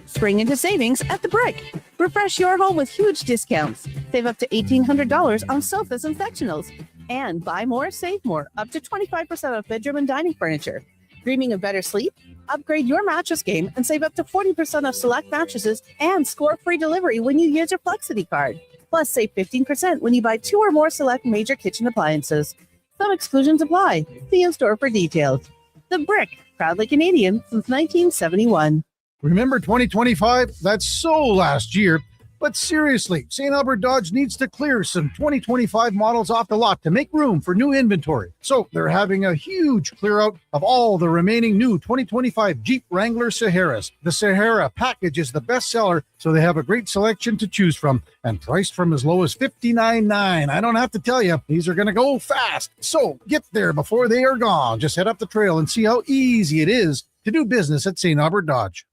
Spring into savings at The Brick. Refresh your home with huge discounts. Save up to $1,800 on sofas and sectionals. And buy more, save more. Up to 25% off bedroom and dining furniture. Dreaming of better sleep? Upgrade your mattress game and save up to 40% off select mattresses and score free delivery when you use your Flexity card. Plus, save 15% when you buy 2 or more select major kitchen appliances. Some exclusions apply. See in store for details. The Brick, proudly Canadian since 1971. Remember 2025? That's so last year. But seriously, St. Albert Dodge needs to clear some 2025 models off the lot to make room for new inventory. So they're having a huge clear out of all the remaining new 2025 Jeep Wrangler Saharas. The Sahara package is the best seller, so they have a great selection to choose from and priced from as low as $59.9. I don't have to tell you, these are going to go fast. So get there before they are gone. Just head up the trail and see how easy it is to do business at St. Albert Dodge.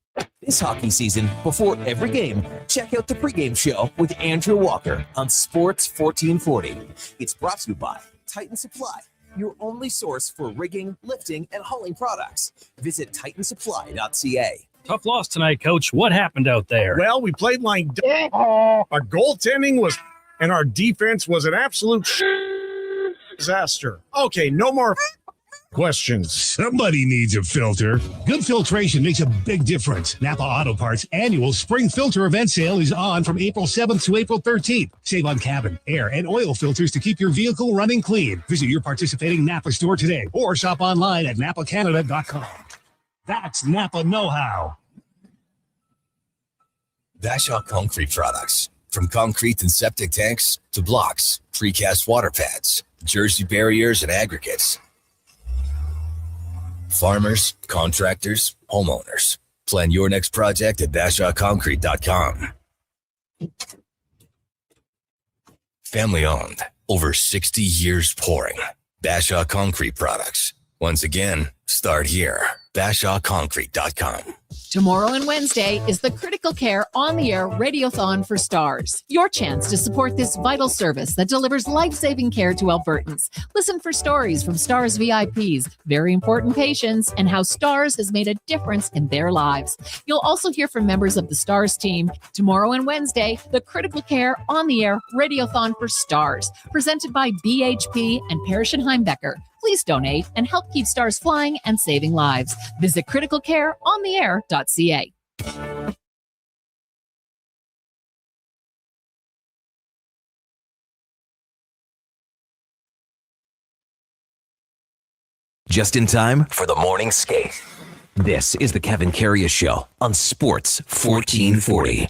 This hockey season, before every game, check out the pregame show with Andrew Walker on Sports 1440. It's brought to you by Titan Supply, your only source for rigging, lifting, and hauling products. Visit titansupply.ca. Tough loss tonight, Coach. What happened out there? Well, we played like our goaltending was, and our defense was an absolute disaster. Okay, no more questions. Somebody needs a filter. Good filtration makes a big difference. Napa Auto Parts annual spring filter event sale is on from April 7th to April 13th. Save on cabin, air, and oil filters to keep your vehicle running clean. Visit your participating Napa store today or shop online at napacanada.com. That's Napa know-how. Bashaw Concrete Products. From concrete and septic tanks to blocks, precast water pads, Jersey barriers, and aggregates. Farmers, contractors, homeowners. Plan your next project at BashawConcrete.com. Family owned, over 60 years pouring. Bashaw Concrete Products. Once again, start here. BashawConcrete.com. Tomorrow and Wednesday is the Critical Care On the Air Radiothon for Stars. Your chance to support this vital service that delivers life-saving care to Albertans. Listen for stories from Stars VIPs, very important patients, and how Stars has made a difference in their lives. You'll also hear from members of the Stars team. Tomorrow and Wednesday, the Critical Care On the Air Radiothon for Stars, presented by BHP and Parrish and Heimbecker. Please donate and help keep stars flying and saving lives. Visit criticalcareontheair.ca. Just in time for the morning skate. This is the Kevin Karius Show on Sports 1440.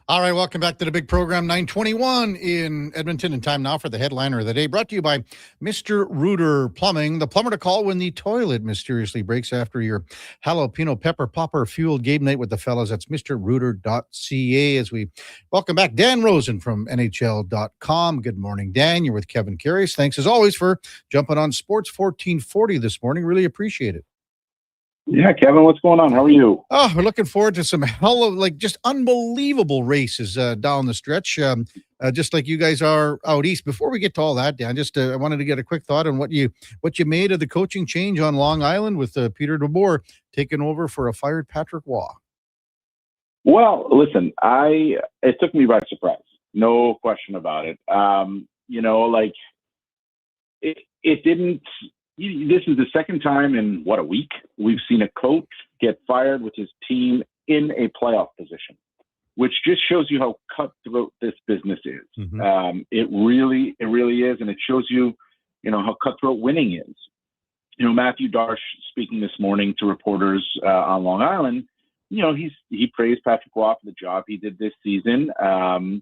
All right, welcome back to the big program, 9:21 in Edmonton, and time now for the headliner of the day, brought to you by Mr. Rooter Plumbing, the plumber to call when the toilet mysteriously breaks after your jalapeno pepper popper fueled game night with the fellas. That's mrrooter.ca. As we welcome back Dan Rosen from NHL.com. Good morning, Dan. You're with Kevin Karius. Thanks as always for jumping on Sports 1440 this morning. Really appreciate it. Yeah, Kevin, what's going on? How are you? Oh, we're looking forward to some just unbelievable races down the stretch, just like you guys are out east. Before we get to all that, Dan, I wanted to get a quick thought on what you made of the coaching change on Long Island with Peter DeBoer taking over for a fired Patrick Waugh. Well, listen, it took me by surprise, no question about it. It didn't. This is the second time in, a week, we've seen a coach get fired with his team in a playoff position, which just shows you how cutthroat this business is. Mm-hmm. It really is, and it shows you, how cutthroat winning is. Matthew Darsh speaking this morning to reporters on Long Island, he praised Patrick Waugh for the job he did this season, and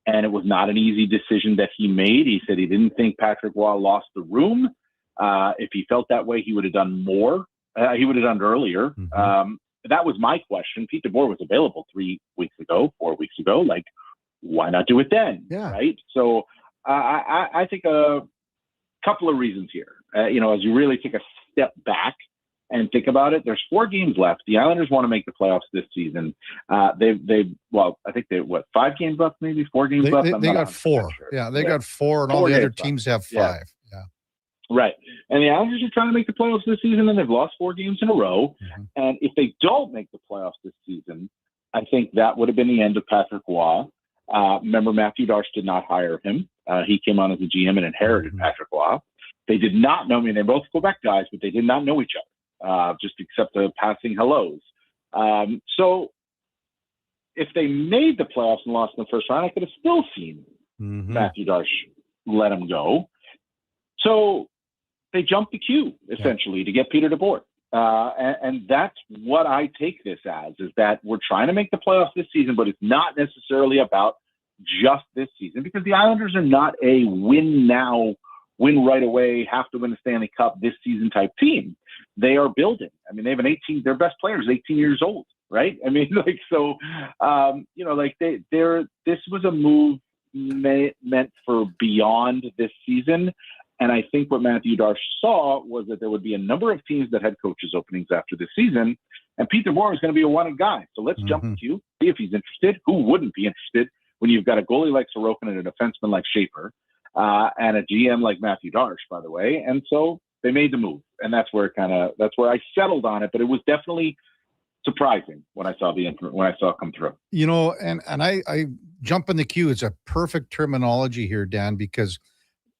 it was not an easy decision that he made. He said he didn't think Patrick Waugh lost the room. If he felt that way, he would have done more. He would have done it earlier. Mm-hmm. That was my question. Pete DeBoer was available 4 weeks ago. Like, why not do it then? Yeah. Right. So I think a couple of reasons here. As you really take a step back and think about it, there's 4 games left. The Islanders want to make the playoffs this season. I think they 5 games left, maybe 4 games left. They got 4. Sure. Yeah, they got 4, and all the other teams have 5. Yeah. Right. And the Islanders are trying to make the playoffs this season, and they've lost 4 games in a row. And if they don't make the playoffs this season, I think that would have been the end of Patrick Roy. Remember, Matthew Darche did not hire him. He came on as a GM and inherited Patrick Roy. They did not know me. They're both Quebec guys, but they did not know each other, just except the passing hellos. So if they made the playoffs and lost in the first round, I could have still seen Matthew Darche let him go. So they jumped the queue, essentially, to get Peter DeBoer. And that's what I take this as, is that we're trying to make the playoffs this season, but it's not necessarily about just this season, because the Islanders are not a win now, win right away, have to win the Stanley Cup this season type team. They are building. I mean, they have their best player is 18 years old, right? I mean, this was a move meant for beyond this season. And I think what Matthew Darche saw was that there would be a number of teams that had coaches openings after this season, and Peter DeBoer is going to be a wanted guy. So let's jump the queue, see if he's interested. Who wouldn't be interested when you've got a goalie like Sorokin and a defenseman like Schaefer, and a GM like Matthew Darche, by the way? And so they made the move, and that's where I settled on it. But it was definitely surprising when I saw it come through. And I jump in the queue is a perfect terminology here, Dan, because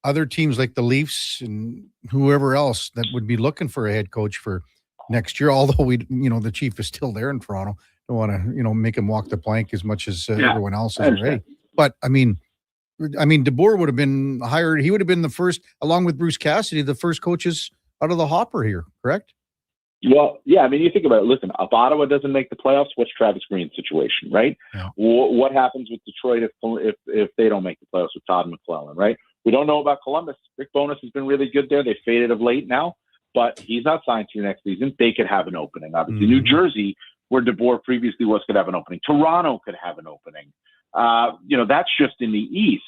other teams like the Leafs and whoever else that would be looking for a head coach for next year, although the chief is still there in Toronto, don't want to, make him walk the plank as much as everyone else is already. But I mean, DeBoer would have been hired. He would have been the first, along with Bruce Cassidy, the first coaches out of the hopper here, correct? Well, yeah. I mean, you think about it. Listen, if Ottawa doesn't make the playoffs, what's Travis Green's situation, right? Yeah. What happens with Detroit if they don't make the playoffs with Todd McClellan, right? We don't know about Columbus. Rick Bowness has been really good there. They faded of late now, but he's not signed through next season. They could have an opening. Obviously, New Jersey, where DeBoer previously was, could have an opening. Toronto could have an opening. That's just in the East.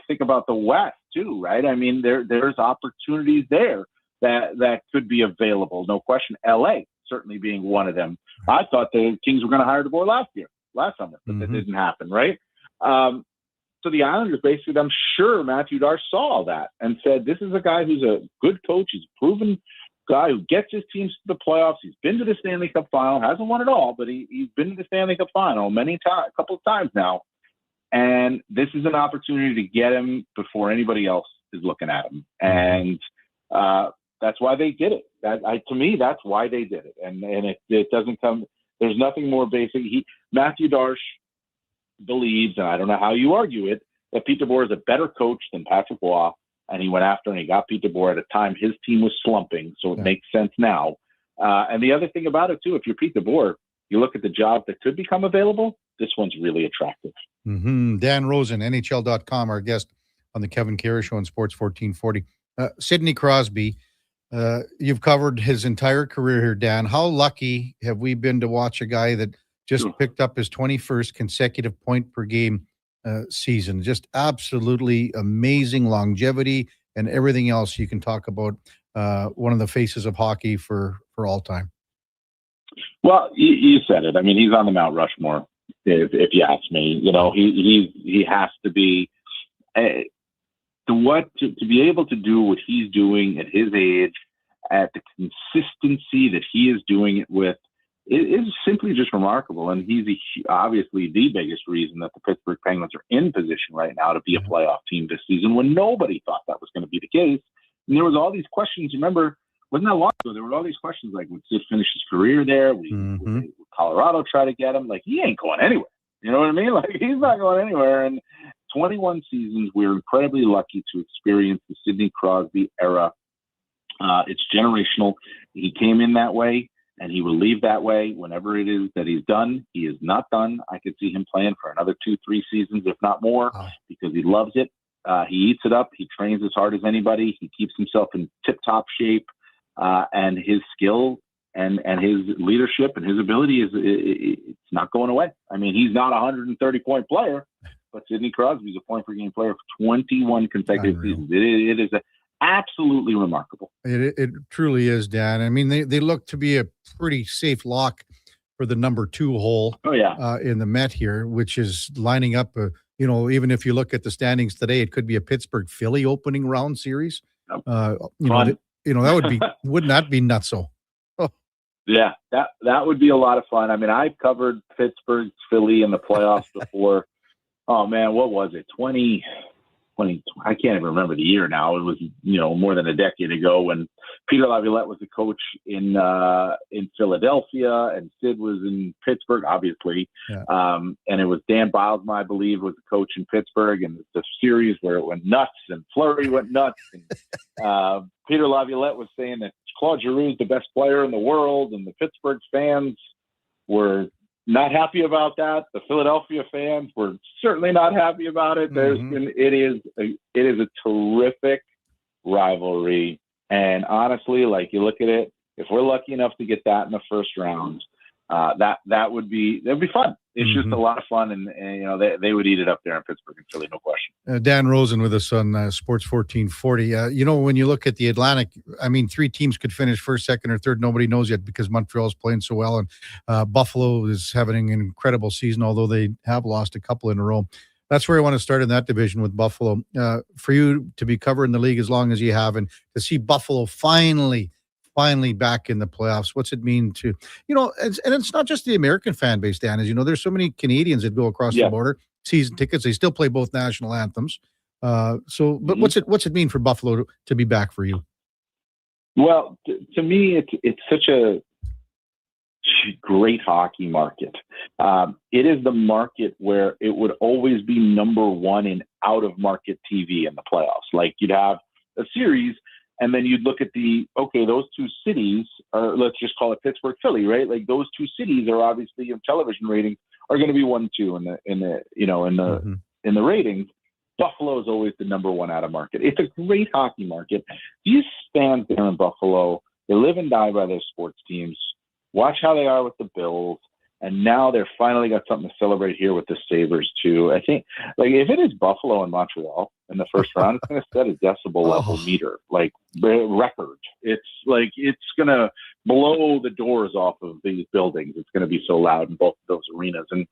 Think about the West too, right? I mean, there's opportunities there that could be available. No question. LA certainly being one of them. I thought the Kings were going to hire DeBoer last summer, but that didn't happen, right? So the Islanders, basically, I'm sure Matthew Darche saw all that and said, this is a guy who's a good coach. He's a proven guy who gets his teams to the playoffs. He's been to the Stanley Cup final, hasn't won it all, but he's been to the Stanley Cup final a couple of times now. And this is an opportunity to get him before anybody else is looking at him. And that's why they did it. To me, that's why they did it. And it doesn't come, there's nothing more basic. Matthew Darche believes, and I don't know how you argue it, that Pete DeBoer is a better coach than Patrick Roy, and he went after and he got Pete DeBoer at a time his team was slumping, so it makes sense now. And the other thing about it, too, if you're Pete DeBoer, you look at the jobs that could become available, this one's really attractive. Dan Rosen, NHL.com, our guest on the Kevin Karius Show on Sports 1440. Sidney Crosby, you've covered his entire career here, Dan. How lucky have we been to watch a guy that just picked up his 21st consecutive point per game season? Just absolutely amazing longevity and everything else you can talk about. One of the faces of hockey for all time. Well, you said it. I mean, he's on the Mount Rushmore, if you ask me. He has to be to be able to do what he's doing at his age, at the consistency that he is doing it with. It is simply just remarkable, and he's obviously the biggest reason that the Pittsburgh Penguins are in position right now to be a playoff team this season when nobody thought that was going to be the case. And there was all these questions. Remember, wasn't that long ago? There were all these questions like, would Sid finish his career there? Would Colorado try to get him? Like, he ain't going anywhere. You know what I mean? Like, he's not going anywhere. And 21 seasons, we're incredibly lucky to experience the Sidney Crosby era. It's generational. He came in that way, and he will leave that way whenever it is that he's done. He is not done. I could see him playing for another 2-3 seasons, if not more, because he loves it. He eats it up. He trains as hard as anybody. He keeps himself in tip-top shape, and his skill and his leadership and his ability it's not going away. I mean, he's not a 130-point player, but Sidney Crosby's a point-per-game player for 21 consecutive seasons. It is absolutely remarkable. It truly is, Dan. I mean, they look to be a pretty safe lock for the number 2 hole in the Met here, which is lining up, even if you look at the standings today, it could be a Pittsburgh-Philly opening round series That would not be nutso. Oh. Yeah, that would be a lot of fun. I mean, I've covered Pittsburgh, Philly in the playoffs before. Oh man, what was it? 20, I can't even remember the year now. It was, more than a decade ago when Peter Laviolette was the coach in Philadelphia and Sid was in Pittsburgh, obviously. Yeah. And it was Dan Bilesma, I believe, was the coach in Pittsburgh, and the series where it went nuts and Fleury went nuts. And, Peter Laviolette was saying that Claude Giroux is the best player in the world, and the Pittsburgh fans were not happy about that. The Philadelphia fans were certainly not happy about it. It is a terrific rivalry. And honestly, like, you look at it, if we're lucky enough to get that in the first round, that'd be fun. It's just a lot of fun, and they would eat it up there in Pittsburgh and Philly, no question. Dan Rosen with us on Sports 1440. When you look at the Atlantic, I mean, 3 teams could finish first, second, or third. Nobody knows yet because Montreal's playing so well, and Buffalo is having an incredible season, although they have lost a couple in a row. That's where I want to start in that division with Buffalo. For you to be covering the league as long as you have, and to see Buffalo finally back in the playoffs, what's it mean to, and it's not just the American fan base, Dan, as you know, there's so many Canadians that go across the border, season tickets, they still play both national anthems. But what's it mean for Buffalo to be back for you? Well, to me, it's such a great hockey market. It is the market where it would always be number one in out of market TV in the playoffs. Like, you'd have a series, and then you'd look at those 2 cities, or let's just call it Pittsburgh, Philly, right? Like, those 2 cities are obviously, television ratings are going to be 1, 2 in the ratings. Buffalo is always the number one out of market. It's a great hockey market. These fans there in Buffalo, they live and die by their sports teams. Watch how they are with the Bills. And now they're finally got something to celebrate here with the Sabres too. I think, like, if it is Buffalo and Montreal in the first round, it's going to set a decibel level meter, like record. It's like, it's going to blow the doors off of these buildings. It's going to be so loud in both of those arenas. And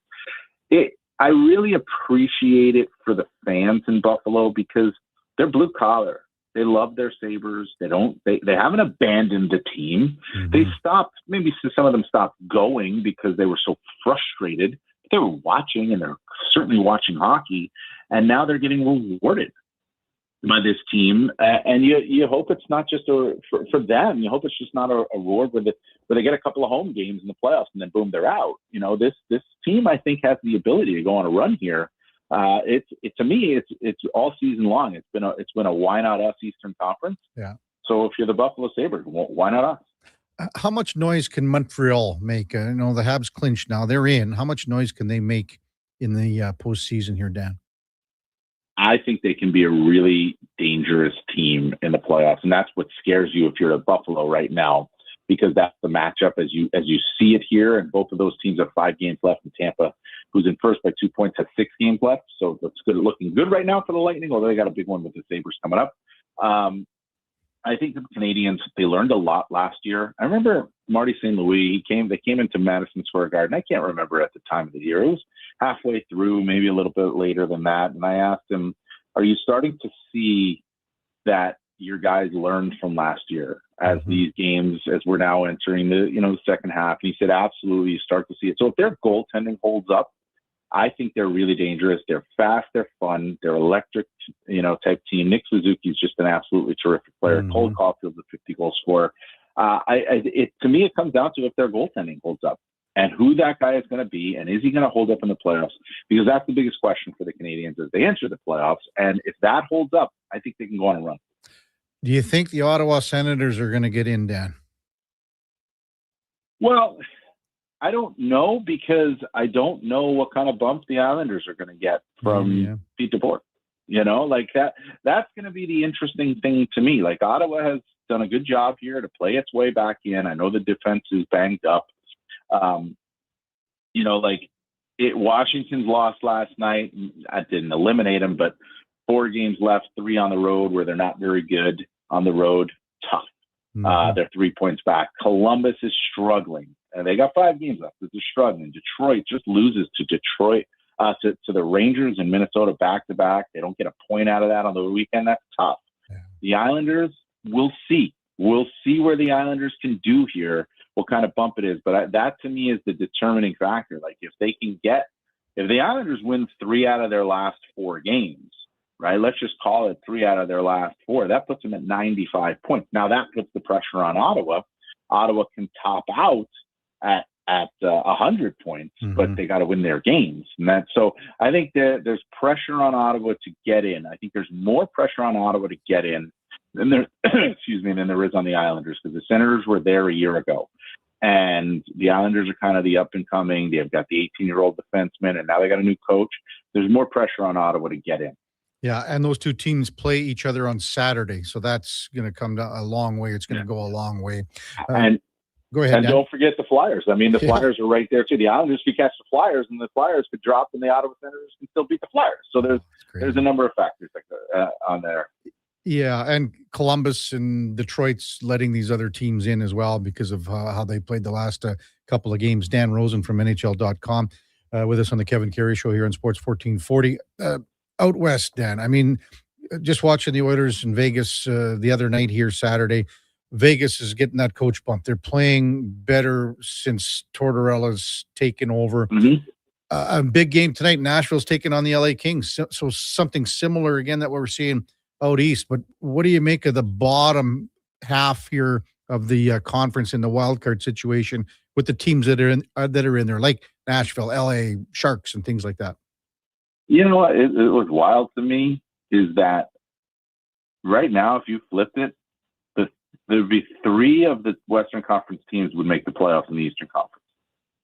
I really appreciate it for the fans in Buffalo because they're blue collar. They love their Sabres. They haven't abandoned the team. They stopped, maybe some of them stopped going because they were so frustrated. They were watching, and they're certainly watching hockey, and now they're getting rewarded by this team. And you hope it's not just for them. You hope it's just not a reward where they get a couple of home games in the playoffs and then boom, they're out. This team, I think, has the ability to go on a run here. To me, it's all season long. It's been a why not us Eastern Conference. Yeah. So if you're the Buffalo Sabres, why not us? How much noise can Montreal make? The Habs clinched now; they're in. How much noise can they make in the postseason here, Dan? I think they can be a really dangerous team in the playoffs, and that's what scares you if you're a Buffalo right now, because that's the matchup as you see it here. And both of those teams have 5 games left. In Tampa, who's in first by 2 points, has 6 games left. So that's looking good right now for the Lightning, although they got a big one with the Sabres coming up. I think the Canadians, they learned a lot last year. I remember Marty St. Louis, they came into Madison Square Garden. I can't remember at the time of the year. It was halfway through, maybe a little bit later than that. And I asked him, are you starting to see that your guys learned from last year as these games, as we're now entering the second half? And he said, absolutely, you start to see it. So if their goaltending holds up, I think they're really dangerous. They're fast. They're fun. They're electric, type team. Nick Suzuki is just an absolutely terrific player. Cole Caulfield's a 50-goal scorer. To me, it comes down to if their goaltending holds up and who that guy is going to be, and is he going to hold up in the playoffs? Because that's the biggest question for the Canadians as they enter the playoffs. And if that holds up, I think they can go on a run. Do you think the Ottawa Senators are going to get in, Dan? Well, I don't know, because I don't know what kind of bump the Islanders are going to get from Pete DeBoer. That's going to be the interesting thing to me. Like, Ottawa has done a good job here to play its way back in. I know the defense is banged up. Washington's lost last night. I didn't eliminate them, but 4 games left, 3 on the road where they're not very good on the road. Tough. They're 3 points back. Columbus is struggling. And they got 5 games left, but they're struggling. Detroit just loses to Detroit, to the Rangers and Minnesota back-to-back. They don't get a point out of that on the weekend. That's tough. The Islanders, we'll see. We'll see where the Islanders can do here, what kind of bump it is. But that to me is the determining factor. Like if the Islanders win 3 out of their last 4 games, right? Let's just call it 3 out of their last 4. That puts them at 95 points. Now that puts the pressure on Ottawa. Ottawa can top out at 100 points, but they got to win their games. And so I think there's pressure on Ottawa to get in. I think there's more pressure on Ottawa to get in than there, than there is on the Islanders, because the Senators were there a year ago. And the Islanders are kind of the up and coming. They've got the 18-year-old defenseman, and now they got a new coach. There's more pressure on Ottawa to get in. Yeah, and those two teams play each other on Saturday, so that's going to come a long way. It's going to go a long way. And go ahead. And Dan. don't forget the Flyers. I mean, the Flyers are right there too. The Islanders could catch the Flyers, and the Flyers could drop, and the Ottawa Senators can still beat the Flyers. So there's a number of factors on there. Yeah, and Columbus and Detroit's letting these other teams in as well because of how they played the last couple of games. Dan Rosen from NHL.com with us on the Kevin Karius Show here on Sports 1440. Out west, Dan. I mean, just watching the Oilers in Vegas the other night here Saturday. Vegas is getting that coach bump. They're playing better since Tortorella's taken over. A big game tonight. Nashville's taking on the LA Kings. So something similar again that what we're seeing out east. But what do you make of the bottom half here of the conference in the wild card situation with the teams that are in there, like Nashville, LA, Sharks, and things like that? You know what? It was wild to me is that right now, if you flipped it, there'd be 3 of the Western Conference teams would make the playoffs in the Eastern Conference.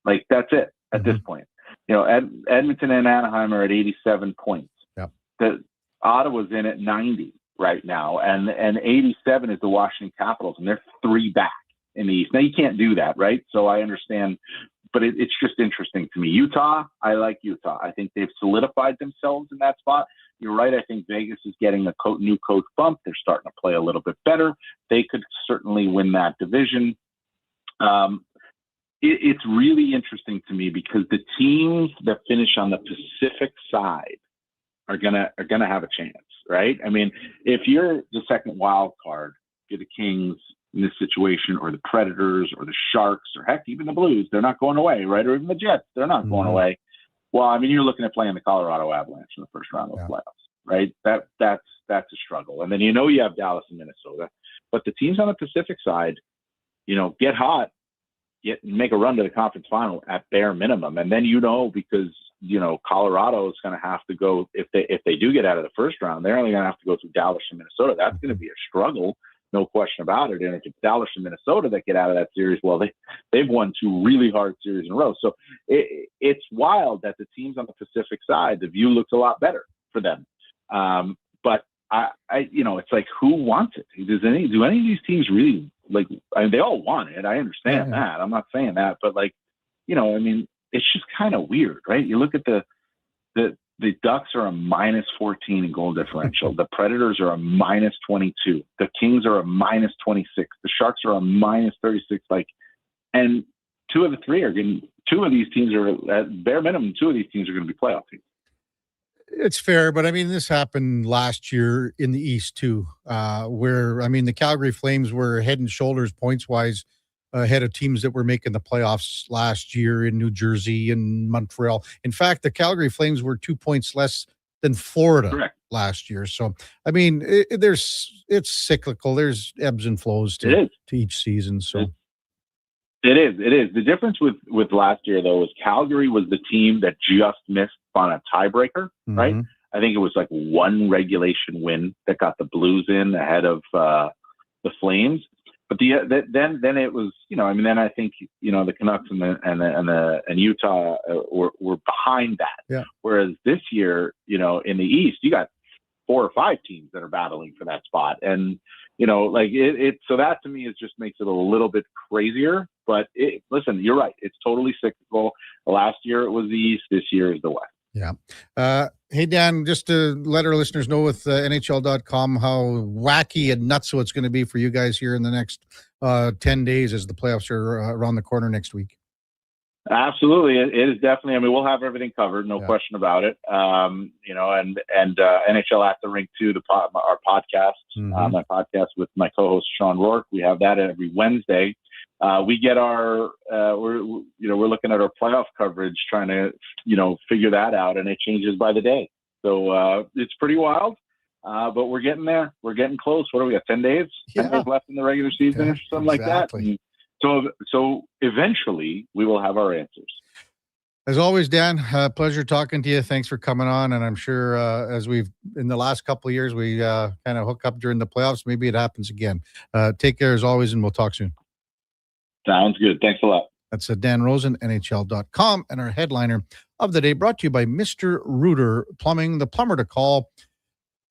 Like, that's it at this point. You know, Edmonton and Anaheim are at 87 points. Yep. Ottawa's in at 90 right now, and 87 is the Washington Capitals, and they're 3 back in the East. Now, you can't do that, right? So I understand, but it's just interesting to me. Utah, I like Utah. I think they've solidified themselves in that spot. You're right. I think Vegas is getting a new coach bump. They're starting to play a little bit better. They could certainly win that division. It's really interesting to me because the teams that finish on the Pacific side are gonna have a chance, right? I mean, if you're the second wild card, you're the Kings in this situation, or the Predators, or the Sharks, or heck, even the Blues, they're not going away, right? Or even the Jets, they're not going away. Well, I mean, you're looking at playing the Colorado Avalanche in the first round of the playoffs, right? That's a struggle. And then you have Dallas and Minnesota, but the teams on the Pacific side, get hot, make a run to the conference final at bare minimum, and then because Colorado is going to have to go if they do get out of the first round, they're only going to have to go through Dallas and Minnesota. That's going to be a struggle. No question about it. And if it's Dallas and Minnesota that get out of that series, well, they've won 2 really hard series in a row. So it's wild that the teams on the Pacific side, the view looks a lot better for them. But it's like, who wants it? Do any of these teams really they all want it. I understand that. I'm not saying that, but it's just kind of weird, right? You look at the Ducks are a -14 in goal differential. The Predators are a -22. The Kings are a -26. The Sharks are a -36. And 2 of the 3 are getting. 2 of these teams are at bare minimum. 2 of these teams are going to be playoff teams. It's fair, but I mean, this happened last year in the East too, where the Calgary Flames were head and shoulders points wise ahead of teams that were making the playoffs last year in New Jersey and Montreal. In fact, the Calgary Flames were 2 points less than Florida last year. So, I mean, it's cyclical. There's ebbs and flows to each season. So it is. The difference with last year, though, is Calgary was the team that just missed on a tiebreaker, right? I think it was like 1 win that got the Blues in ahead of the Flames. But then it was, then I think, the Canucks and Utah were behind that. Yeah. Whereas this year, in the East, you got 4 or 5 teams that are battling for that spot. And, so that to me just makes it a little bit crazier. But listen, you're right. It's totally cyclical. Last year it was the East. This year is the West. Yeah. Hey, Dan, just to let our listeners know with NHL.com how wacky and nutso it's going to be for you guys here in the next 10 days as the playoffs are around the corner next week. Absolutely, it is definitely. I mean, we'll have everything covered, no question about it. You know, and NHL at the Rink too. Our podcast, my podcast with my co-host Sean Rourke. We have that every Wednesday. We get our we're looking at our playoff coverage, trying to figure that out, and it changes by the day. So it's pretty wild, but we're getting there. We're getting close. What do we got? 10 days? 10 days left in the regular season, or something like that. And so eventually we will have our answers. As always, Dan, pleasure talking to you. Thanks for coming on. And I'm sure as we've in the last couple of years, we kind of hook up during the playoffs. Maybe it happens again. Take care as always, and we'll talk soon. Sounds good. Thanks a lot. That's Dan Rosen, NHL.com, and our headliner of the day brought to you by Mr. Rooter Plumbing, the plumber to call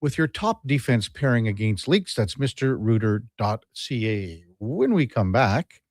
with your top defense pairing against leaks. That's mrrooter.ca. When we come back,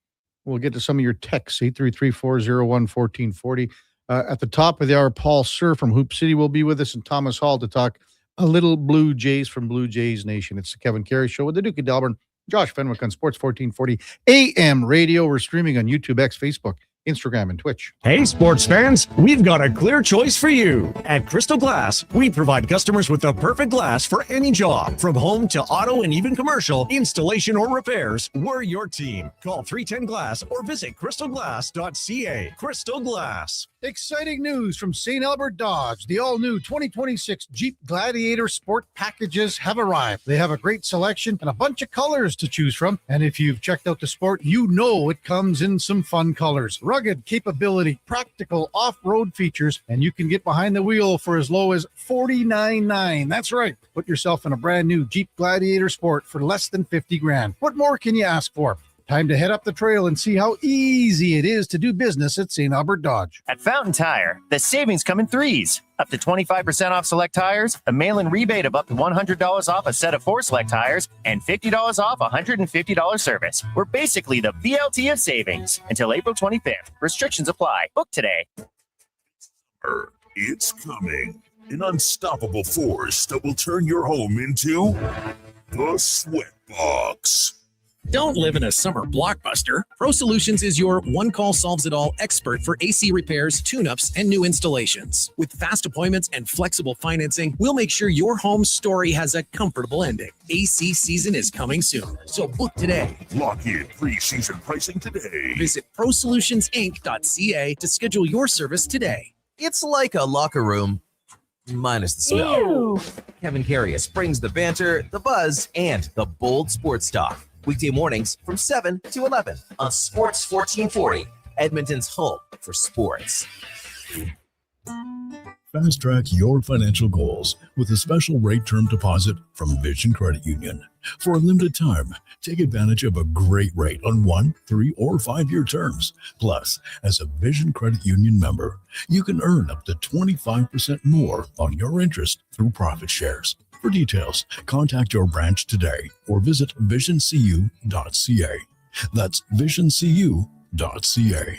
we'll get to some of your texts, 833-401-1440. At the top of the hour, Paul Sir from Hoop City will be with us, and Thomas Hall to talk a little Blue Jays from Blue Jays Nation. It's the Kevin Karius Show with the Duke of Delburne, Josh Fenwick on Sports 1440 AM radio. We're streaming on YouTube, X, Facebook, Instagram, and Twitch. Hey, sports fans, we've got a clear choice for you. At Crystal Glass, we provide customers with the perfect glass for any job. From home to auto and even commercial, installation or repairs, we're your team. Call 310-GLASS or visit crystalglass.ca. Crystal Glass. Exciting news from St. Albert Dodge. The all-new 2026 Jeep Gladiator Sport packages have arrived. They have a great selection and a bunch of colors to choose from. And if you've checked out the Sport, you know it comes in some fun colors. Rugged capability, practical off-road features, and you can get behind the wheel for as low as $49,900. That's right. Put yourself in a brand new Jeep Gladiator Sport for less than $50,000. What more can you ask for? Time to head up the trail and see how easy it is to do business at St. Albert Dodge. At Fountain Tire, the savings come in threes. Up to 25% off select tires, a mail-in rebate of up to $100 off a set of 4 select tires, and $50 off a $150 service. We're basically the BLT of savings until April 25th. Restrictions apply. Book today. It's coming. An unstoppable force that will turn your home into the Sweatbox. Don't live in a summer blockbuster. Pro Solutions is your one-call solves-it-all expert for AC repairs, tune-ups, and new installations. With fast appointments and flexible financing, we'll make sure your home story has a comfortable ending. AC season is coming soon, so book today. Lock in pre-season pricing today. Visit prosolutionsinc.ca to schedule your service today. It's like a locker room, minus the smell. Ew. Kevin Karius brings the banter, the buzz, and the bold sports talk. Weekday mornings from 7 to 11 on Sports 1440, Edmonton's home for sports. Fast track your financial goals with a special rate term deposit from Vision Credit Union. For a limited time, take advantage of a great rate on 1, 3, or 5-year terms. Plus, as a Vision Credit Union member, you can earn up to 25% more on your interest through profit shares. For details, contact your branch today or visit visioncu.ca. That's visioncu.ca.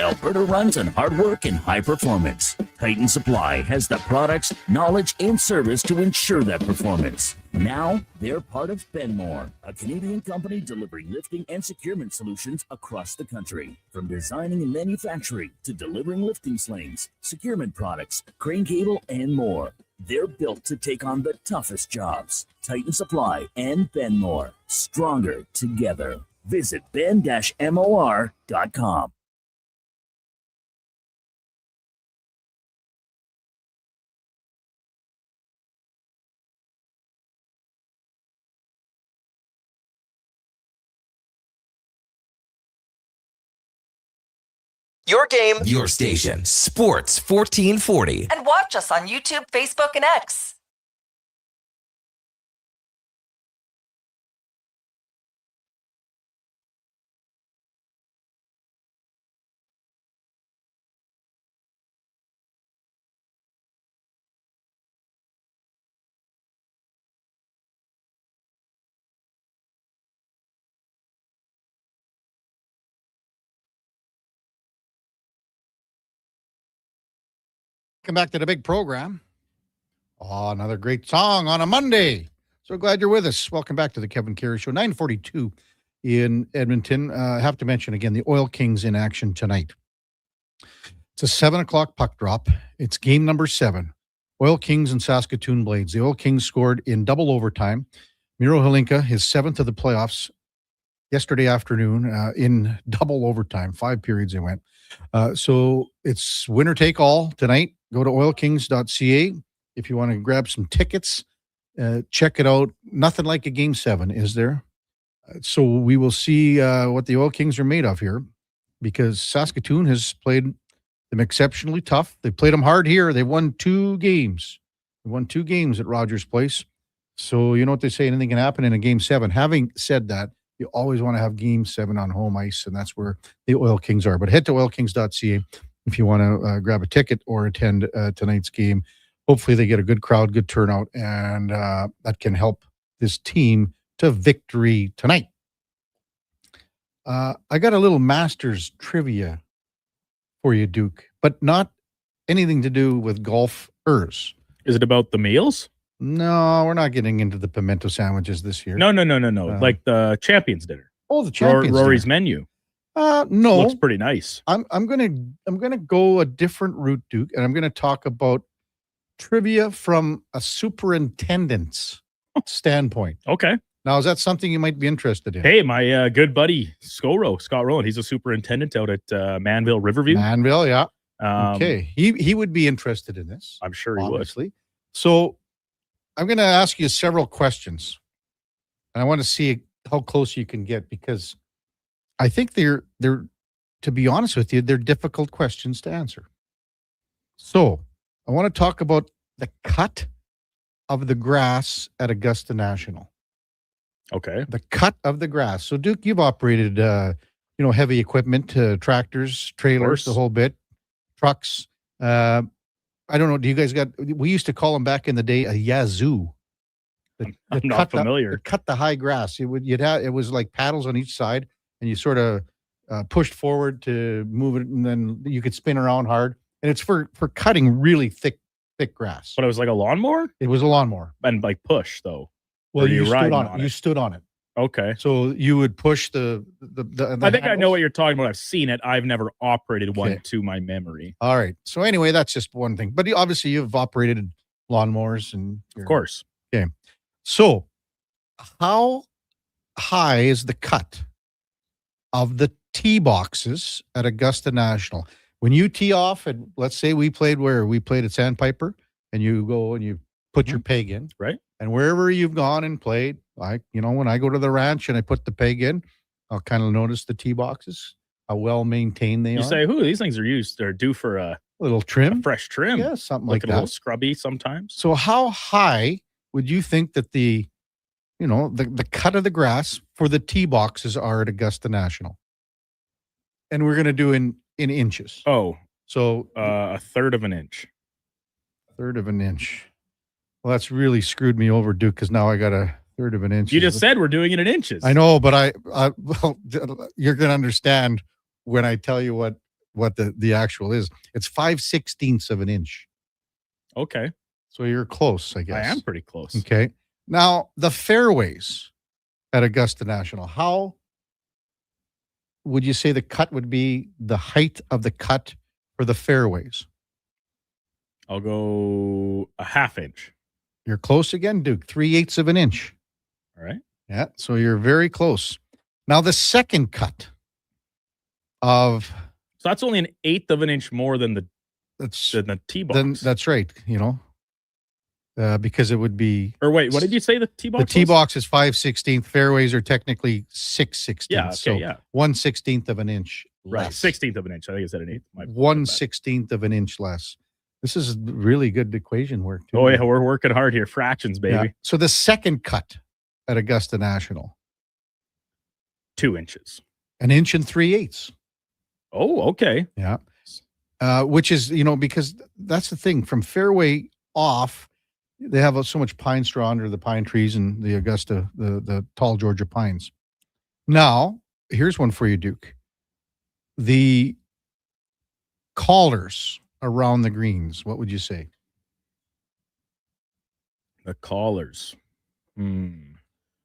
Alberta runs on hard work and high performance. Titan Supply has the products, knowledge, and service to ensure that performance. Now, they're part of Benmore, a Canadian company delivering lifting and securement solutions across the country. From designing and manufacturing to delivering lifting slings, securement products, crane cable, and more. They're built to take on the toughest jobs. Titan Supply and Benmore, stronger together. Visit ben-mor.com. Your game, your station. Sports 1440. And watch us on YouTube, Facebook, and X. Welcome back to the big program. Oh, another great song on a Monday. So glad you're with us. Welcome back to the Kevin Karius Show. 9:42 in Edmonton. I have to mention again, the Oil Kings in action tonight. It's a 7:00 puck drop. It's game number 7. Oil Kings and Saskatoon Blades. The Oil Kings scored in double overtime. Miro Hlinka, his 7th of the playoffs yesterday afternoon in double overtime. 5 periods they went. So it's winner take all tonight. Go to oilkings.ca if you want to grab some tickets. Check it out. Nothing like a game 7, is there? So we will see what the Oil Kings are made of here, because Saskatoon has played them exceptionally tough. They played them hard here. They won 2 games. They won 2 games at Rogers Place. So you know what they say, anything can happen in a game 7. Having said that, you always want to have game 7 on home ice, and that's where the Oil Kings are. But head to oilkings.ca if you want to grab a ticket or attend tonight's game. Hopefully they get a good crowd, good turnout, and that can help this team to victory tonight. I got a little Masters trivia for you, Duke, but not anything to do with golfers. Is it about the meals? No, we're not getting into the pimento sandwiches this year. No. Like the Champions Dinner. Oh, the Champions Rory's Dinner. menu. No, Looks pretty nice. I'm gonna go a different route, Duke, and I'm gonna talk about trivia from a superintendent's standpoint. Okay. Now, is that something you might be interested in? Hey, my good buddy Scott Rowland, he's a superintendent out at Manville Riverview. Manville, yeah. Okay, he would be interested in this. I'm sure he would. So I'm going to ask you several questions, and I want to see how close you can get, because I think they're to be honest with you, they're difficult questions to answer. So I want to talk about the cut of the grass at Augusta National. Okay. The cut of the grass. So Duke, you've operated, heavy equipment, tractors, trailers, the whole bit, trucks. I don't know. Do you guys we used to call them back in the day a yazoo. I'm not familiar. Cut the high grass. It was like paddles on each side, and you sort of pushed forward to move it, and then you could spin around hard. And it's for cutting really thick grass. But it was like a lawnmower? It was a lawnmower. And like push, though. Well, you stood on it. You stood on it. Okay. So you would push the I think I know what you're talking about. I've seen it. I've never operated one to my memory. All right. So anyway, that's just one thing. But obviously you've operated lawnmowers and of course. Okay. So how high is the cut of the tee boxes at Augusta National? When you tee off, and let's say we played at Sandpiper, and you go and you put your peg in. Right. And wherever you've gone and played, when I go to the ranch and I put the peg in, I'll kind of notice the tee boxes, how well maintained they are. You say, these things are due for a little trim, a fresh trim. Yeah, something like that. A little scrubby sometimes. So how high would you think that the cut of the grass for the tee boxes are at Augusta National? And we're going to do in inches. Oh, so a third of an inch. Third of an inch. Well, that's really screwed me over, Duke, because now I got a third of an inch. You just said we're doing it in inches. I know, but well, you're going to understand when I tell you what the actual is. It's 5/16 of an inch. Okay. So you're close, I guess. I am pretty close. Okay. Now, the fairways at Augusta National, how would you say the cut would be, the height of the cut for the fairways? I'll go a half inch. You're close again, Duke. 3/8 of an inch. All right. Yeah. So you're very close. Now the second cut of. So that's only an eighth of an inch more than the tee box. That's right. Because it would be. Or wait, what did you say the tee box? The tee box is 5/16. Fairways are technically 6/16. Yeah. Okay. So 1/16 of an inch. Right. Less. 16th of an inch. I think I said an eighth. 1/16 of an inch less. This is really good equation work, too. Oh, yeah. We're working hard here. Fractions, baby. Yeah. So the second cut at Augusta National. 2 inches. An inch and 3/8. Oh, okay. Yeah. Which is, because that's the thing. From fairway off, they have so much pine straw under the pine trees and the Augusta, the tall Georgia pines. Now, here's one for you, Duke. The collars around the greens, what would you say? The collars. I'm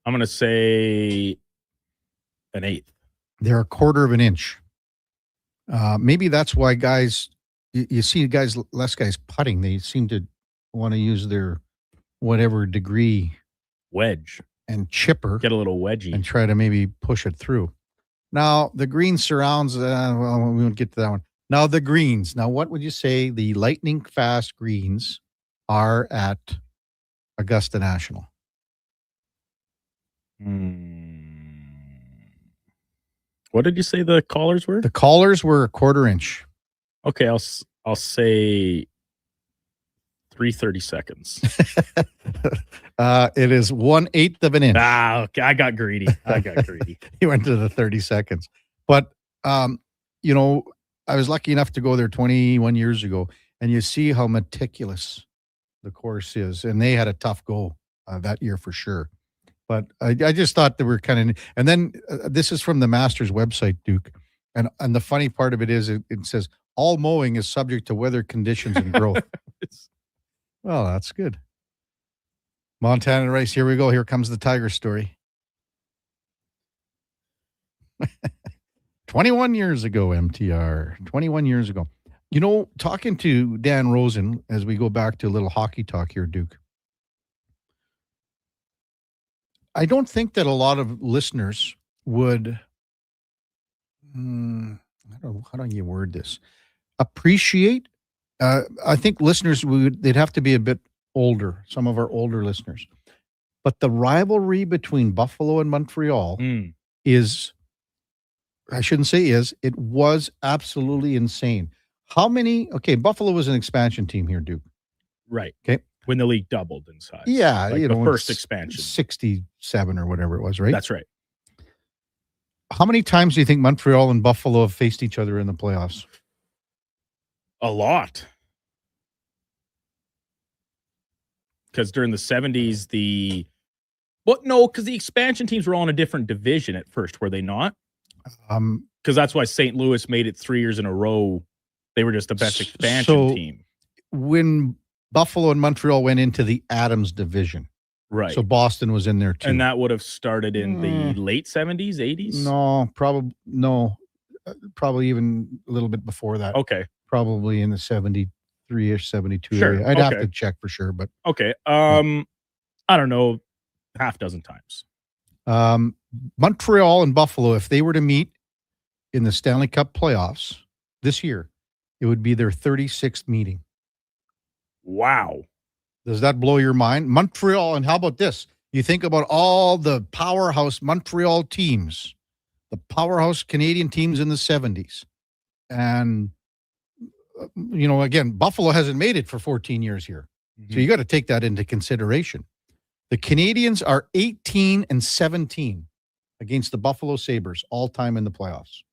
going to say An eighth. They're a quarter of an inch. Maybe that's why guys, you see guys, less guys putting, they seem to want to use their whatever degree wedge and chipper. Get a little wedgie. And try to maybe push it through. Now, the green surrounds, well, we won't get to that one. Now, the greens. Now, what would you say the lightning fast greens are at Augusta National? What did you say the collars were? The collars were a quarter inch. Okay, I'll say 330 seconds. It is 1/8 of an inch. Okay, I got greedy. He went to the 30 seconds. But, you know, I was lucky enough to go there 21 years ago, and you see how meticulous the course is. And they had a tough go that year for sure. But I just thought they were kind of, and then this is from the Masters website, Duke. And the funny part of it is it says all mowing is subject to weather conditions and growth. Well, that's good. Montana race. Here we go. Here comes the Tiger story. 21 years ago, MTR. 21 years ago. You know, talking to Dan Rosen, as we go back to a little hockey talk here, Duke, I don't think that a lot of listeners would, how do you word this? Appreciate. I think listeners they'd have to be a bit older, some of our older listeners. But the rivalry between Buffalo and Montreal is, I shouldn't say is, it was absolutely insane. How many, Buffalo was an expansion team here, Duke. Right. Okay. When the league doubled in size. Yeah. Like the first expansion. 67 or whatever it was, right? That's right. How many times do you think Montreal and Buffalo have faced each other in the playoffs? A lot. Because during the 70s, because the expansion teams were all in a different division at first, were they not? Because that's why St. Louis made it 3 years in a row. They were just the best expansion team. When Buffalo and Montreal went into the Adams division. Right. So Boston was in there too. And that would have started in the late 70s, 80s? Probably even a little bit before that. Okay. Probably in the 73-ish, 72 Sure. area. I'd have to check for sure, but okay. I don't know, half dozen times. Montreal and Buffalo, if they were to meet in the Stanley Cup playoffs this year, it would be their 36th meeting. Wow. Does that blow your mind? Montreal, and how about this? You think about all the powerhouse Montreal teams, the powerhouse Canadian teams in the 70s. And, you know, again, Buffalo hasn't made it for 14 years here. Mm-hmm. So you got to take that into consideration. The Canadians are 18-17 against the Buffalo Sabres all time in the playoffs.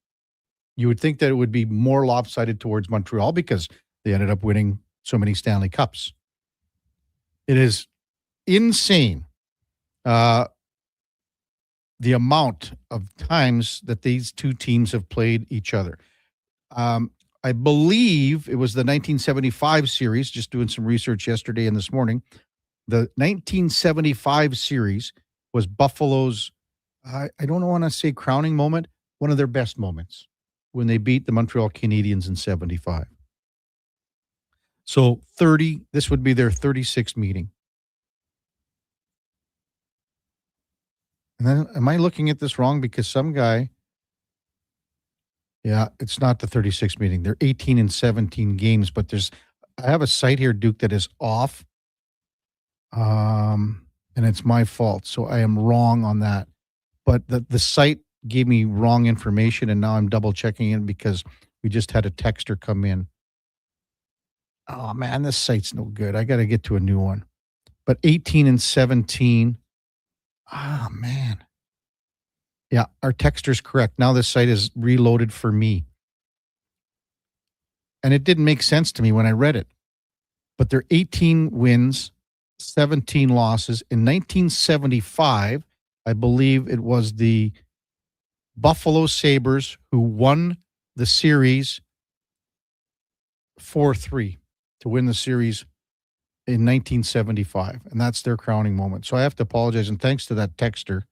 You would think that it would be more lopsided towards Montreal because they ended up winning so many Stanley Cups. It is insane the amount of times that these two teams have played each other. I believe it was the 1975 series, just doing some research yesterday and this morning. The 1975 series was Buffalo's, I don't want to say crowning moment, one of their best moments when they beat the Montreal Canadiens in 75. So this would be their 36th meeting. And then, am I looking at this wrong? Because some guy, it's not the 36th meeting. They're 18-17 games, but I have a site here, Duke, that is off. And it's my fault. So I am wrong on that. But the site gave me wrong information, and now I'm double checking it because we just had a texter come in. Oh man, this site's no good. I got to get to a new one. But 18-17. Oh man. Yeah, our texter's correct. Now this site is reloaded for me. And it didn't make sense to me when I read it. But they're 18 wins, 17 losses. In 1975, I believe it was the Buffalo Sabres who won the series 4-3 to win the series in 1975. And that's their crowning moment. So I have to apologize. And thanks to that texter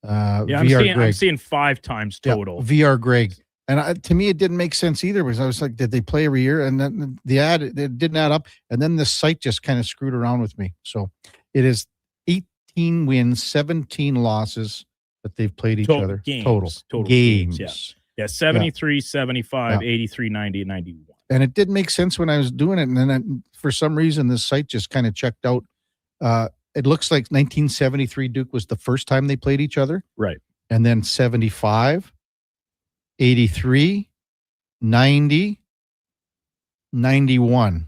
I'm seeing 5 times total. VR Greg. And to me, it didn't make sense either because I was like, did they play every year? And then the ad, it didn't add up. And then the site just kind of screwed around with me. So it is 18 wins, 17 losses that they've played each other. Games. Total games. Yeah, 73, 75, 83, 90, and 91. And it didn't make sense when I was doing it. And then for some reason, this site just kind of checked out. It looks like 1973 Duke was the first time they played each other. Right. And then 75, 83, 90, 91,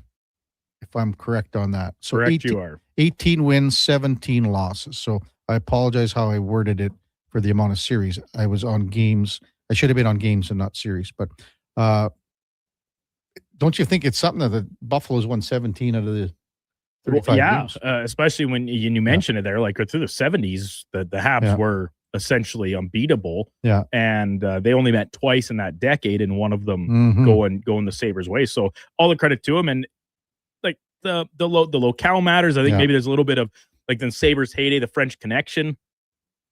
if I'm correct on that. So Correct, you are. 18 wins, 17 losses. So I apologize how I worded it for the amount of series. I was on games. I should have been on games and not series. But don't you think it's something that the Buffalo's won 17 out of the 35 games? Especially when you mentioned it there, like through the 70s, the Habs were essentially unbeatable. Yeah. And they only met twice in that decade, and one of them going the Sabres' way. So all the credit to them. And like the locale matters. I think maybe there's a little bit of like the Sabres' heyday, the French connection.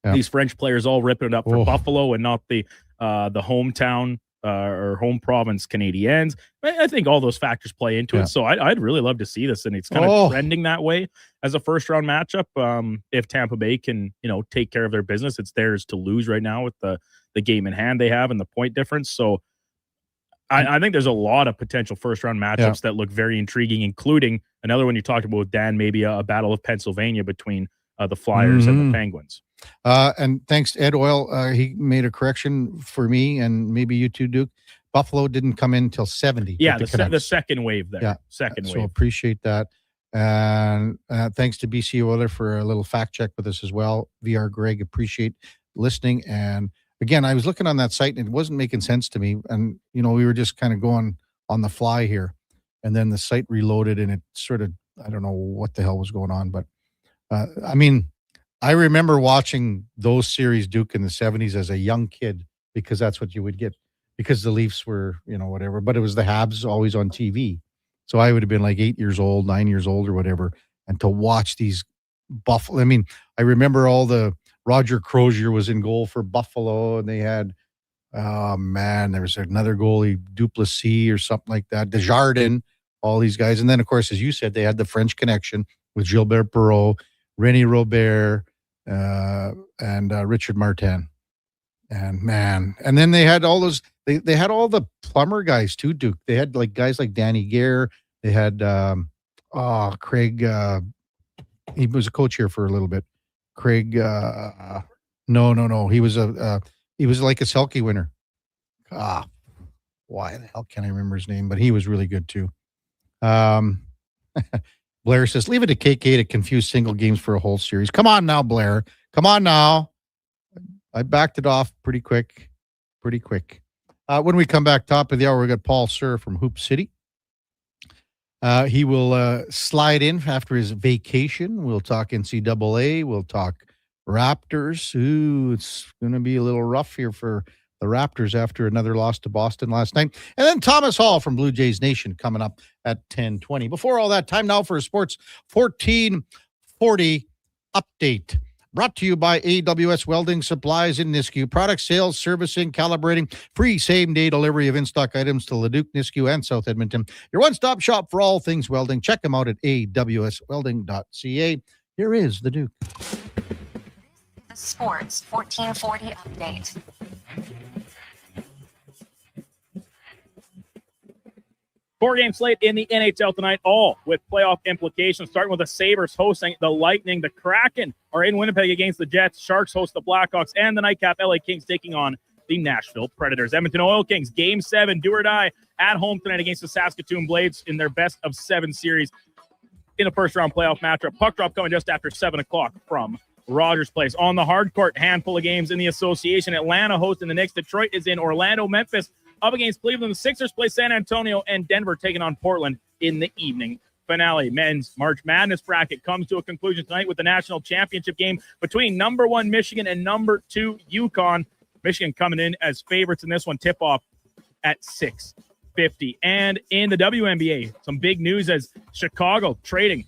Yeah. These French players all ripping it up for Buffalo and not the hometown or home province Canadiens. I think all those factors play into it. So I'd really love to see this, and it's kind of trending that way as a first round matchup. If Tampa Bay can, take care of their business, it's theirs to lose right now with the game in hand they have and the point difference. So I think there's a lot of potential first round matchups that look very intriguing, including another one you talked about with Dan, maybe a battle of Pennsylvania between the Flyers and the Penguins. And thanks to Ed Oil, he made a correction for me and maybe you too, Duke. Buffalo didn't come in until 70. Yeah, the second wave there. Yeah, second wave. So appreciate that. And thanks to BC Oiler for a little fact check with us as well. VR Greg, appreciate listening. And again, I was looking on that site and it wasn't making sense to me. And, we were just kind of going on the fly here. And then the site reloaded and it sort of, I don't know what the hell was going on. But I remember watching those series, Duke, in the 70s as a young kid, because that's what you would get, because the Leafs were, whatever, but it was the Habs always on TV. So I would have been like 8 years old, 9 years old or whatever. And to watch these Buffalo, I remember all the Roger Crozier was in goal for Buffalo, and they had, there was another goalie, Duplessis or something like that, Desjardins, all these guys. And then, of course, as you said, they had the French connection with Gilbert Perreault, René Robert, and Richard Martin. And then they had all those, they had all the plumber guys too, Duke. They had like guys like Danny Gare. They had Craig, he was a coach here for a little bit. Craig, no. He was like a Selke winner. Why the hell can't I remember his name? But he was really good too. Blair says, leave it to KK to confuse single games for a whole series. Come on now, Blair. Come on now. I backed it off pretty quick. When we come back, top of the hour, we got Paul Sir from Hoop City. He will slide in after his vacation. We'll talk NCAA. We'll talk Raptors. Ooh, it's going to be a little rough here for the Raptors after another loss to Boston last night. And then Thomas Hall from Blue Jays Nation coming up at 10:20. Before all that, time now for a Sports 1440 update. Brought to you by AWS Welding Supplies in Nisku. Product sales, servicing, calibrating, free same-day delivery of in-stock items to Leduc, Nisku, and South Edmonton. Your one-stop shop for all things welding. Check them out at awswelding.ca. Here is the Duke. The Sports 1440 update. Four-game slate in the NHL tonight, all with playoff implications, starting with the Sabres hosting the Lightning. The Kraken are in Winnipeg against the Jets. Sharks host the Blackhawks, and the Nightcap LA Kings taking on the Nashville Predators. Edmonton Oil Kings, Game 7, do or die, at home tonight against the Saskatoon Blades in their best-of-7 series in a first-round playoff matchup. Puck drop coming just after 7 o'clock from Rogers Place. On the hard court, handful of games in the association. Atlanta hosting the Knicks. Detroit is in Orlando. Memphis up against Cleveland. The Sixers play San Antonio, and Denver taking on Portland in the evening finale. Men's March Madness bracket comes to a conclusion tonight with the national championship game between number 1 Michigan and number 2 UConn. Michigan coming in as favorites in this one. Tip-off at 6:50. And in the WNBA, some big news as Chicago trading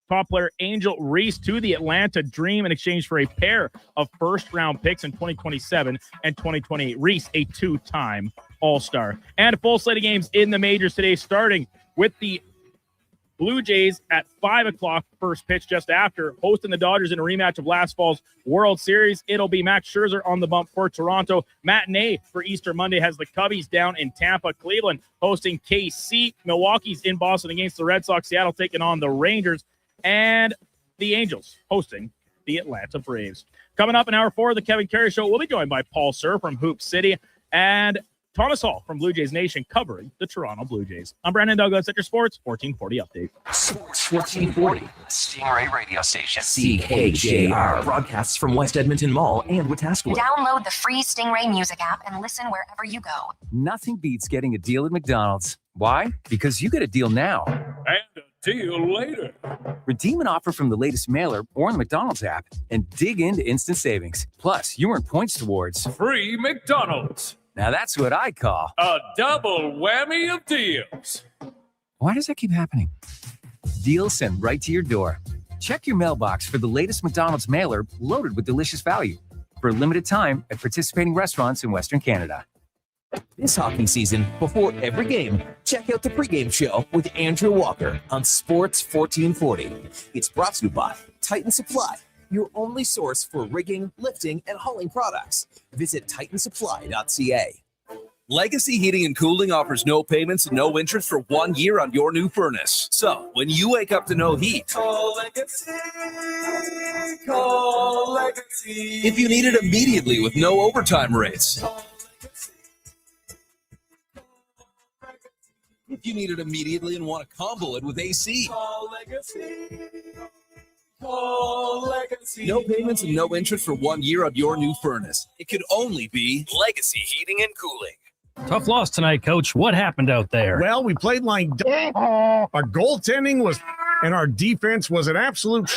top player Angel Reese to the Atlanta Dream in exchange for a pair of first-round picks in 2027 and 2028. Reese, a two-time All-Star. And a full slate of games in the majors today, starting with the Blue Jays at 5 o'clock, first pitch just after, hosting the Dodgers in a rematch of last fall's World Series. It'll be Max Scherzer on the bump for Toronto. Matinee for Easter Monday has the Cubbies down in Tampa. Cleveland hosting KC. Milwaukee's in Boston against the Red Sox. Seattle taking on the Rangers. And the Angels hosting the Atlanta Braves. Coming up in hour 4 of the Kevin Karius Show, we'll be joined by Paul Sir from Hoop City and Thomas Hall from Blue Jays Nation covering the Toronto Blue Jays. I'm Brandon Douglas at your Sports 1440 update. Sports 1440, Stingray Radio Station. CKJR broadcasts from West Edmonton Mall and Wetaskiwin. Download the free Stingray music app and listen wherever you go. Nothing beats getting a deal at McDonald's. Why? Because you get a deal now. And a deal later. Redeem an offer from the latest mailer or in the McDonald's app and dig into instant savings. Plus, you earn points towards Free McDonald's. Now that's what I call a double whammy of deals. Why does that keep happening? Deals sent right to your door. Check your mailbox for the latest McDonald's mailer loaded with delicious value for a limited time at participating restaurants in Western Canada. This hockey season, before every game, check out the pregame show with Andrew Walker on Sports 1440. It's brought to you by Titan Supply, your only source for rigging, lifting, and hauling products. Visit titansupply.ca. Legacy Heating and Cooling offers no payments and no interest for 1 year on your new furnace. So, when you wake up to no heat, call Legacy, call Legacy. If you need it immediately with no overtime rates. If you need it immediately and want to combo it with AC. Call Legacy. Call Legacy. No payments and no interest for 1 year on your new furnace. It could only be Legacy Heating and Cooling. Tough loss tonight, Coach. What happened out there? Well, we played like our goaltending was, and our defense was an absolute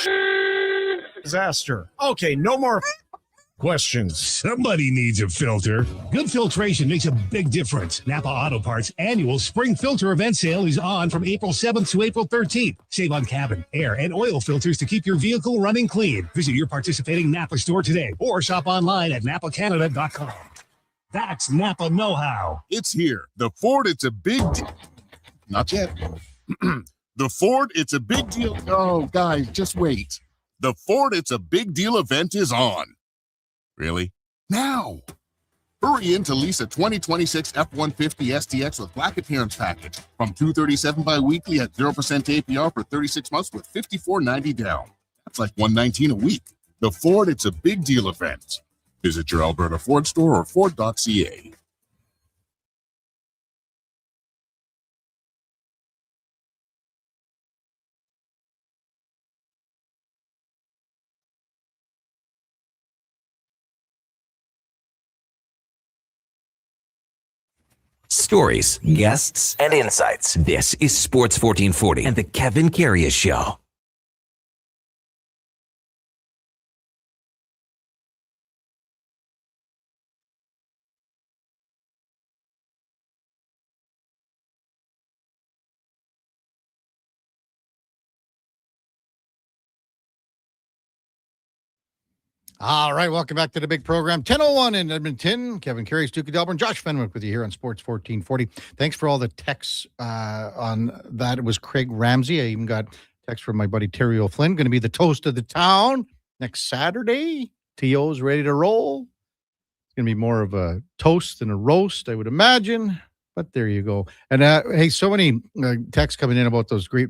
disaster. Okay, no more questions. Somebody needs a filter. Good filtration makes a big difference. Napa Auto Parts annual spring filter event sale is on from April 7th to April 13th. Save on cabin, air, and oil filters to keep your vehicle running clean. Visit your participating Napa store today or shop online at napacanada.com. That's Napa know-how. It's here. The Ford, it's a big deal. Not yet. The Ford, it's a big deal. Oh, guys, just wait. The Ford, it's a big deal event is on. Really? Now. Hurry in to lease a 2026 F-150 STX with Black Appearance Package from $237 bi-weekly at 0% APR for 36 months with $54.90 down. That's like $119 a week. The Ford, it's a big deal event. Visit your Alberta Ford store or Ford.ca. Stories, guests, and insights. This is Sports 1440 and the Kevin Karius Show. All right, welcome back to the big program. 10:01 in Edmonton. Kevin Karius, Duke of Delburne, Josh Fenwick with you here on Sports 1440. Thanks for all the texts on that. It was Craig Ramsey. I even got text from my buddy Terry O'Flynn. Going to be the toast of the town next Saturday. T.O.'s ready to roll. It's going to be more of a toast than a roast, I would imagine. But there you go. And hey, so many texts coming in about those great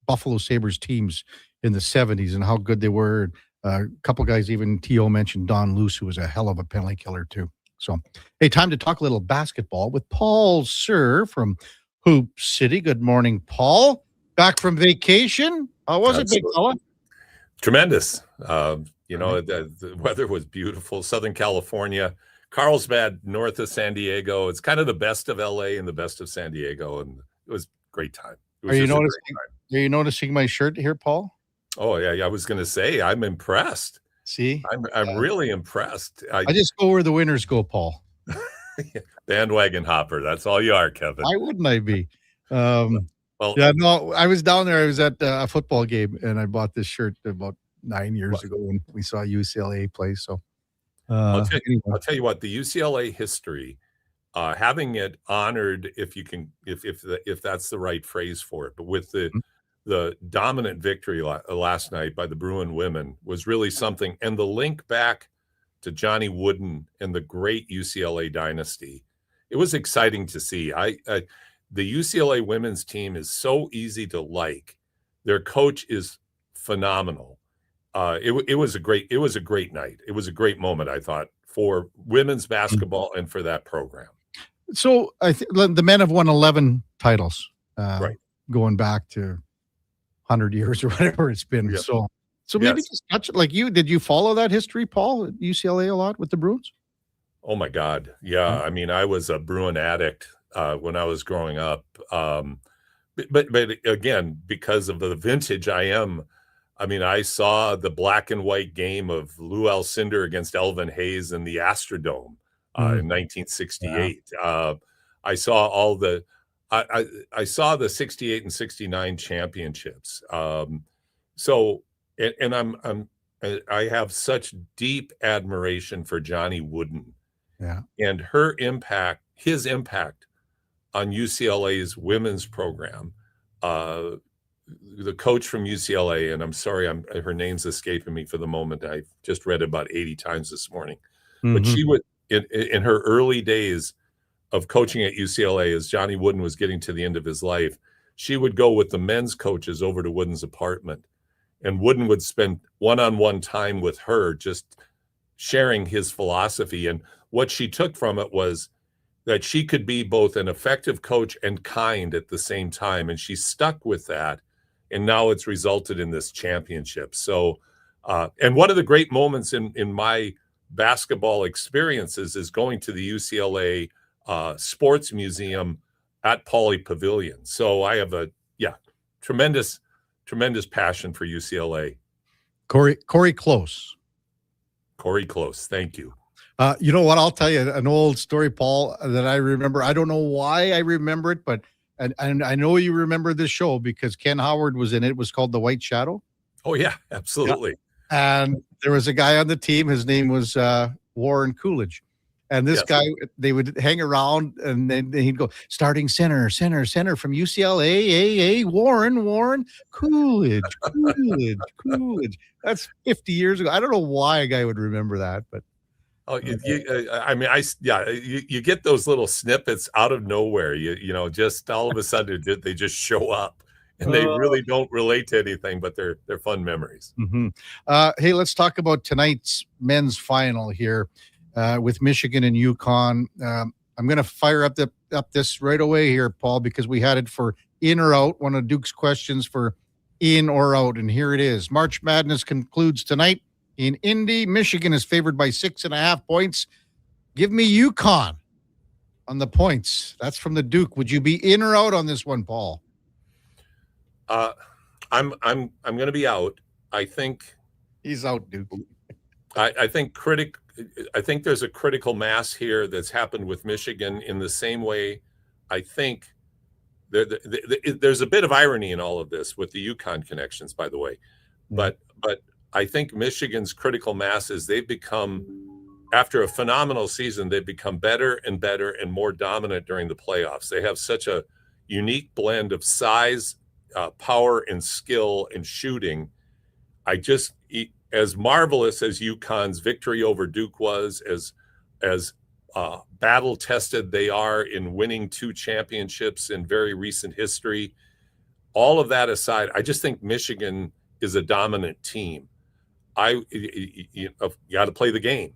Buffalo Sabres teams in the 70s and how good they were. A couple guys, even T.O. mentioned Don Luce, who was a hell of a penalty killer, too. So, hey, time to talk a little basketball with Paul Sir from Hoop City. Good morning, Paul. Back from vacation. How was it, big fella? Tremendous. The weather was beautiful. Southern California, Carlsbad, north of San Diego. It's kind of the best of LA and the best of San Diego, and it was a great time. Are you noticing my shirt here, Paul? Oh yeah. I was going to say I'm impressed. See, I'm really impressed. I just go where the winners go, Paul. Bandwagon hopper. That's all you are, Kevin. Why wouldn't I be? Well, Yeah, no, I was down there. I was at a football game, and I bought this shirt about 9 years ago when we saw UCLA play. So, I'll tell, anyway. I'll tell you what, the UCLA history, having it honored, if you can, if that's the right phrase for it, but with the dominant victory last night by the Bruin women was really something, and the link back to Johnny Wooden and the great UCLA dynasty, it was exciting to see. The UCLA women's team is so easy to like. Their coach is phenomenal. It was a great night. It was a great moment, I thought, for women's basketball and for that program. So I think the men have won 11 titles, right, going back to 100 years or whatever it's been. Yep. So maybe just touch it. Like did you follow that history, Paul, at UCLA a lot with the Bruins? Oh my God, yeah. I mean, I was a Bruin addict when I was growing up. But again, because of the vintage I am, I mean, I saw the black and white game of Lou Alcindor against Elvin Hayes in the Astrodome in 1968. Yeah. I saw all the I saw the 68 and 69 championships. So I have such deep admiration for Johnny Wooden, and his impact on UCLA's women's program. The coach from UCLA, and I'm sorry, her name's escaping me for the moment. I just read about 80 times this morning, but she would in her early days of coaching at UCLA, as Johnny Wooden was getting to the end of his life, she would go with the men's coaches over to Wooden's apartment, and Wooden would spend one-on-one time with her, just sharing his philosophy. And what she took from it was that she could be both an effective coach and kind at the same time. And she stuck with that. And now it's resulted in this championship. So, and one of the great moments in my basketball experiences is going to the UCLA Sports Museum at Pauley Pavilion. So I have tremendous passion for UCLA. Corey Close. Corey Close. Thank you. You know what? I'll tell you an old story, Paul, that I remember. I don't know why I remember it, but and I know you remember this show because Ken Howard was in it. It was called The White Shadow. Oh, yeah, absolutely. Yeah. And there was a guy on the team. His name was Warren Coolidge. And this guy, they would hang around, and then he'd go, starting center from UCLA, Warren, Coolidge. That's 50 years ago. I don't know why a guy would remember that, but. Oh, you get those little snippets out of nowhere. You know, just all of a sudden they just show up, and they really don't relate to anything, but they're fun memories. Mm-hmm. Hey, let's talk about tonight's men's final here with Michigan and UConn. I'm going to fire up this right away here, Paul, because we had it for in or out. One of Duke's questions for in or out, and here it is. March Madness concludes tonight. In Indy, Michigan is favored by 6.5 points. Give me UConn on the points. That's from the Duke. Would you be in or out on this one, Paul? I'm going to be out. I think he's out, Duke. I think there's a critical mass here that's happened with Michigan in the same way. I think there's a bit of irony in all of this with the UConn connections, by the way, but I think Michigan's critical mass is they've become, after a phenomenal season, they've become better and better and more dominant during the playoffs. They have such a unique blend of size, power, and skill and shooting. As marvelous as UConn's victory over Duke was, as battle tested they are in winning 2 championships in very recent history, all of that aside, I just think Michigan is a dominant team. You got to play the game.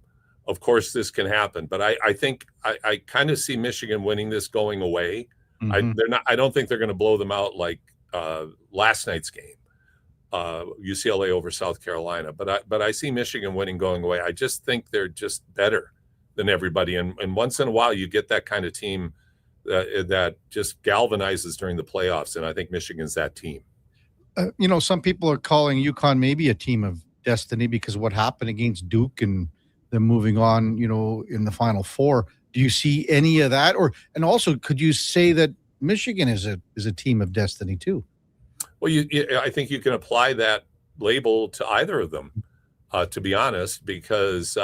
Of course, this can happen, but I think I kind of see Michigan winning this going away. Mm-hmm. I don't think they're going to blow them out like last night's game, UCLA over South Carolina. But I see Michigan winning going away. I just think they're just better than everybody, and once in a while you get that kind of team that just galvanizes during the playoffs, and I think Michigan's that team. Some people are calling UConn maybe a team of destiny because of what happened against Duke and them moving on, in the Final Four. Do you see any of that? And also, could you say that Michigan is a team of destiny too. Well, I think you can apply that label to either of them, to be honest, because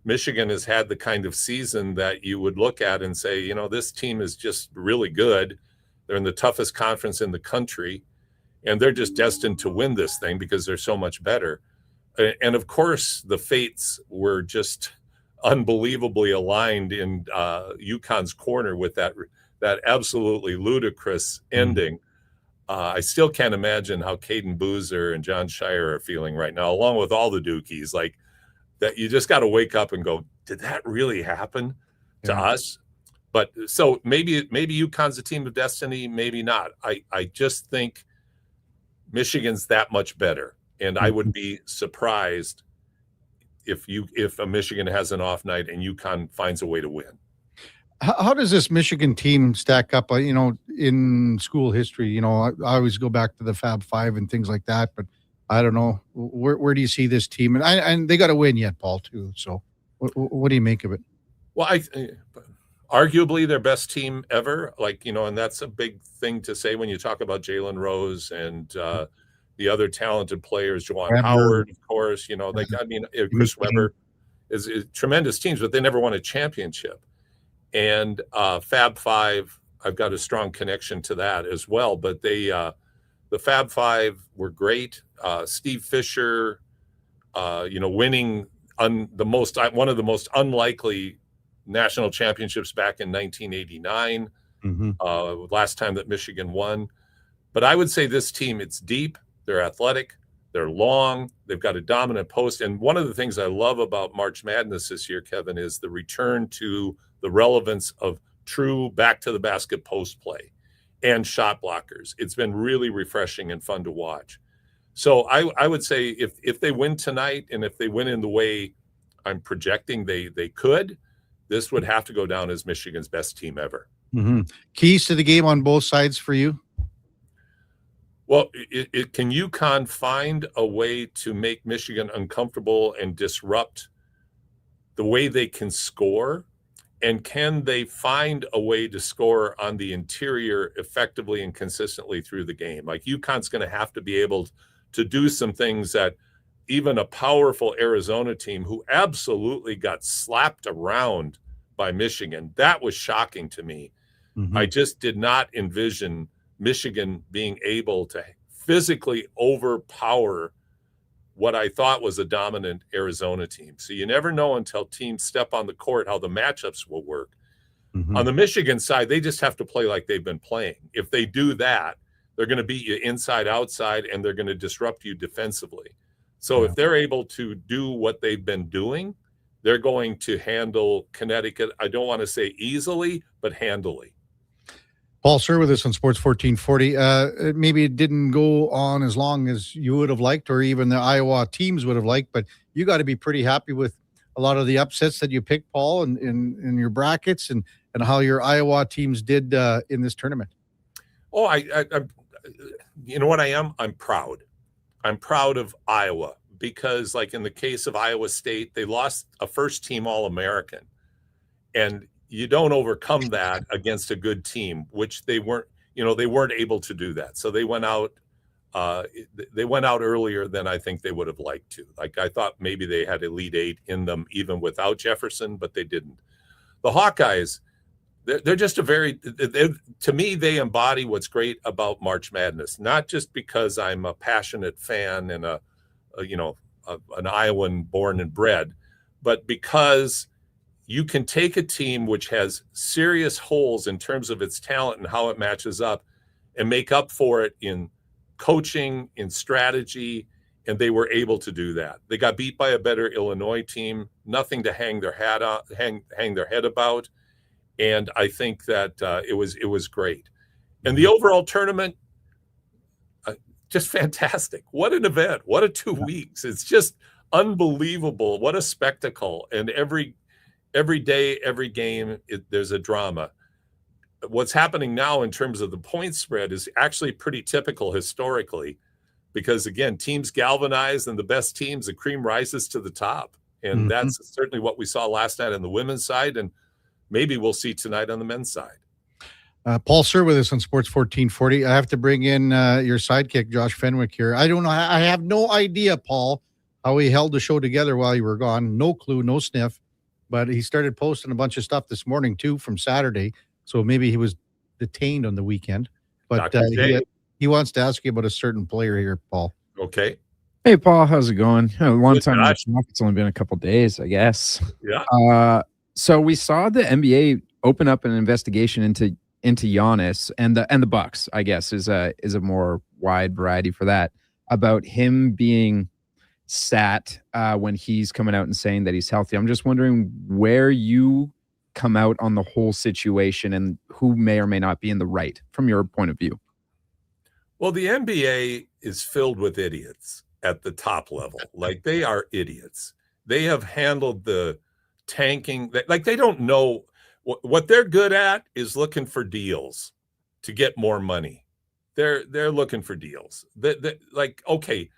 Michigan has had the kind of season that you would look at and say, you know, this team is just really good. They're in the toughest conference in the country, and they're just destined to win this thing because they're so much better. And of course, the fates were just unbelievably aligned in UConn's corner with that absolutely ludicrous ending. I still can't imagine how Caden Boozer and John Shire are feeling right now, along with all the Dukies. Like, that you just got to wake up and go, did that really happen to us? But so maybe UConn's a team of destiny, maybe not. I just think Michigan's that much better. And I would be surprised if a Michigan has an off night and UConn finds a way to win. How does this Michigan team stack up, in school history? I always go back to the Fab Five and things like that, but I don't know. Where do you see this team? And they got to win yet, Paul, too. So what do you make of it? Well, arguably their best team ever, and that's a big thing to say when you talk about Jalen Rose and the other talented players, Juwan Howard, of course, Chris Webber is tremendous teams, but they never won a championship. And Fab Five, I've got a strong connection to that as well. But the Fab Five were great. Steve Fisher, winning one of the most unlikely national championships back in 1989, last time that Michigan won. But I would say this team, it's deep, they're athletic, they're long, they've got a dominant post. And one of the things I love about March Madness this year, Kevin, is the return to the relevance of true back to the basket post play and shot blockers. It's been really refreshing and fun to watch. So I would say if they win tonight, and if they win in the way I'm projecting they could, this would have to go down as Michigan's best team ever. Keys to the game on both sides for you? Well, can UConn find a way to make Michigan uncomfortable and disrupt the way they can score? And can they find a way to score on the interior effectively and consistently through the game? Like, UConn's going to have to be able to do some things that even a powerful Arizona team, who absolutely got slapped around by Michigan, that was shocking to me. I just did not envision Michigan being able to physically overpower what I thought was a dominant Arizona team. So you never know until teams step on the court how the matchups will work. On the Michigan side, they just have to play like they've been playing. If they do that, they're going to beat you inside, outside, and they're going to disrupt you defensively. So if they're able to do what they've been doing, they're going to handle Connecticut. I don't want to say easily, but handily. Paul Sir with us on Sports 1440. Maybe it didn't go on as long as you would have liked, or even the Iowa teams would have liked, but you got to be pretty happy with a lot of the upsets that you picked, Paul, in your brackets, and how your Iowa teams did in this tournament. Oh, I you know what I am? I'm proud. I'm proud of Iowa because, like in the case of Iowa State, they lost a first-team All-American, and you don't overcome that against a good team, which they weren't able to do that. So they went out earlier than I think they would have liked to. Like, I thought maybe they had Elite Eight in them even without Jefferson, but they didn't. The Hawkeyes, they're just to me, they embody what's great about March Madness, not just because I'm a passionate fan and an Iowan born and bred, but because you can take a team which has serious holes in terms of its talent and how it matches up and make up for it in coaching, in strategy, and they were able to do that. They got beat by a better Illinois team, nothing to hang their head about, and I think that it was great. And the overall tournament, just fantastic. What an event. What a 2 weeks. It's just unbelievable. What a spectacle. And every day, every game, there's a drama. What's happening now in terms of the point spread is actually pretty typical historically, because again, teams galvanize, and the best teams, the cream rises to the top. And that's certainly what we saw last night on the women's side, and maybe we'll see tonight on the men's side. Paul Sir with us on Sports 1440. I have to bring in your sidekick, Josh Fenwick, here. I don't know. I have no idea, Paul, how he held the show together while you were gone. No clue, no sniff. But he started posting a bunch of stuff this morning, too, from Saturday. So maybe he was detained on the weekend. But he wants to ask you about a certain player here, Paul. Okay. Hey, Paul. How's it going? Long Good, time. Josh. It's only been a couple days, I guess. Yeah. So we saw the NBA open up an investigation into Giannis and the Bucks, I guess, is a more wide variety for that, about him being sat when he's coming out and saying that he's healthy. I'm just wondering where you come out on the whole situation and who may or may not be in the right from your point of view. Well, the NBA is filled with idiots at the top level. Like, they are idiots. They have handled the tanking. Like, they don't know. What they're good at is looking for deals to get more money. They're looking for deals. Like, okay,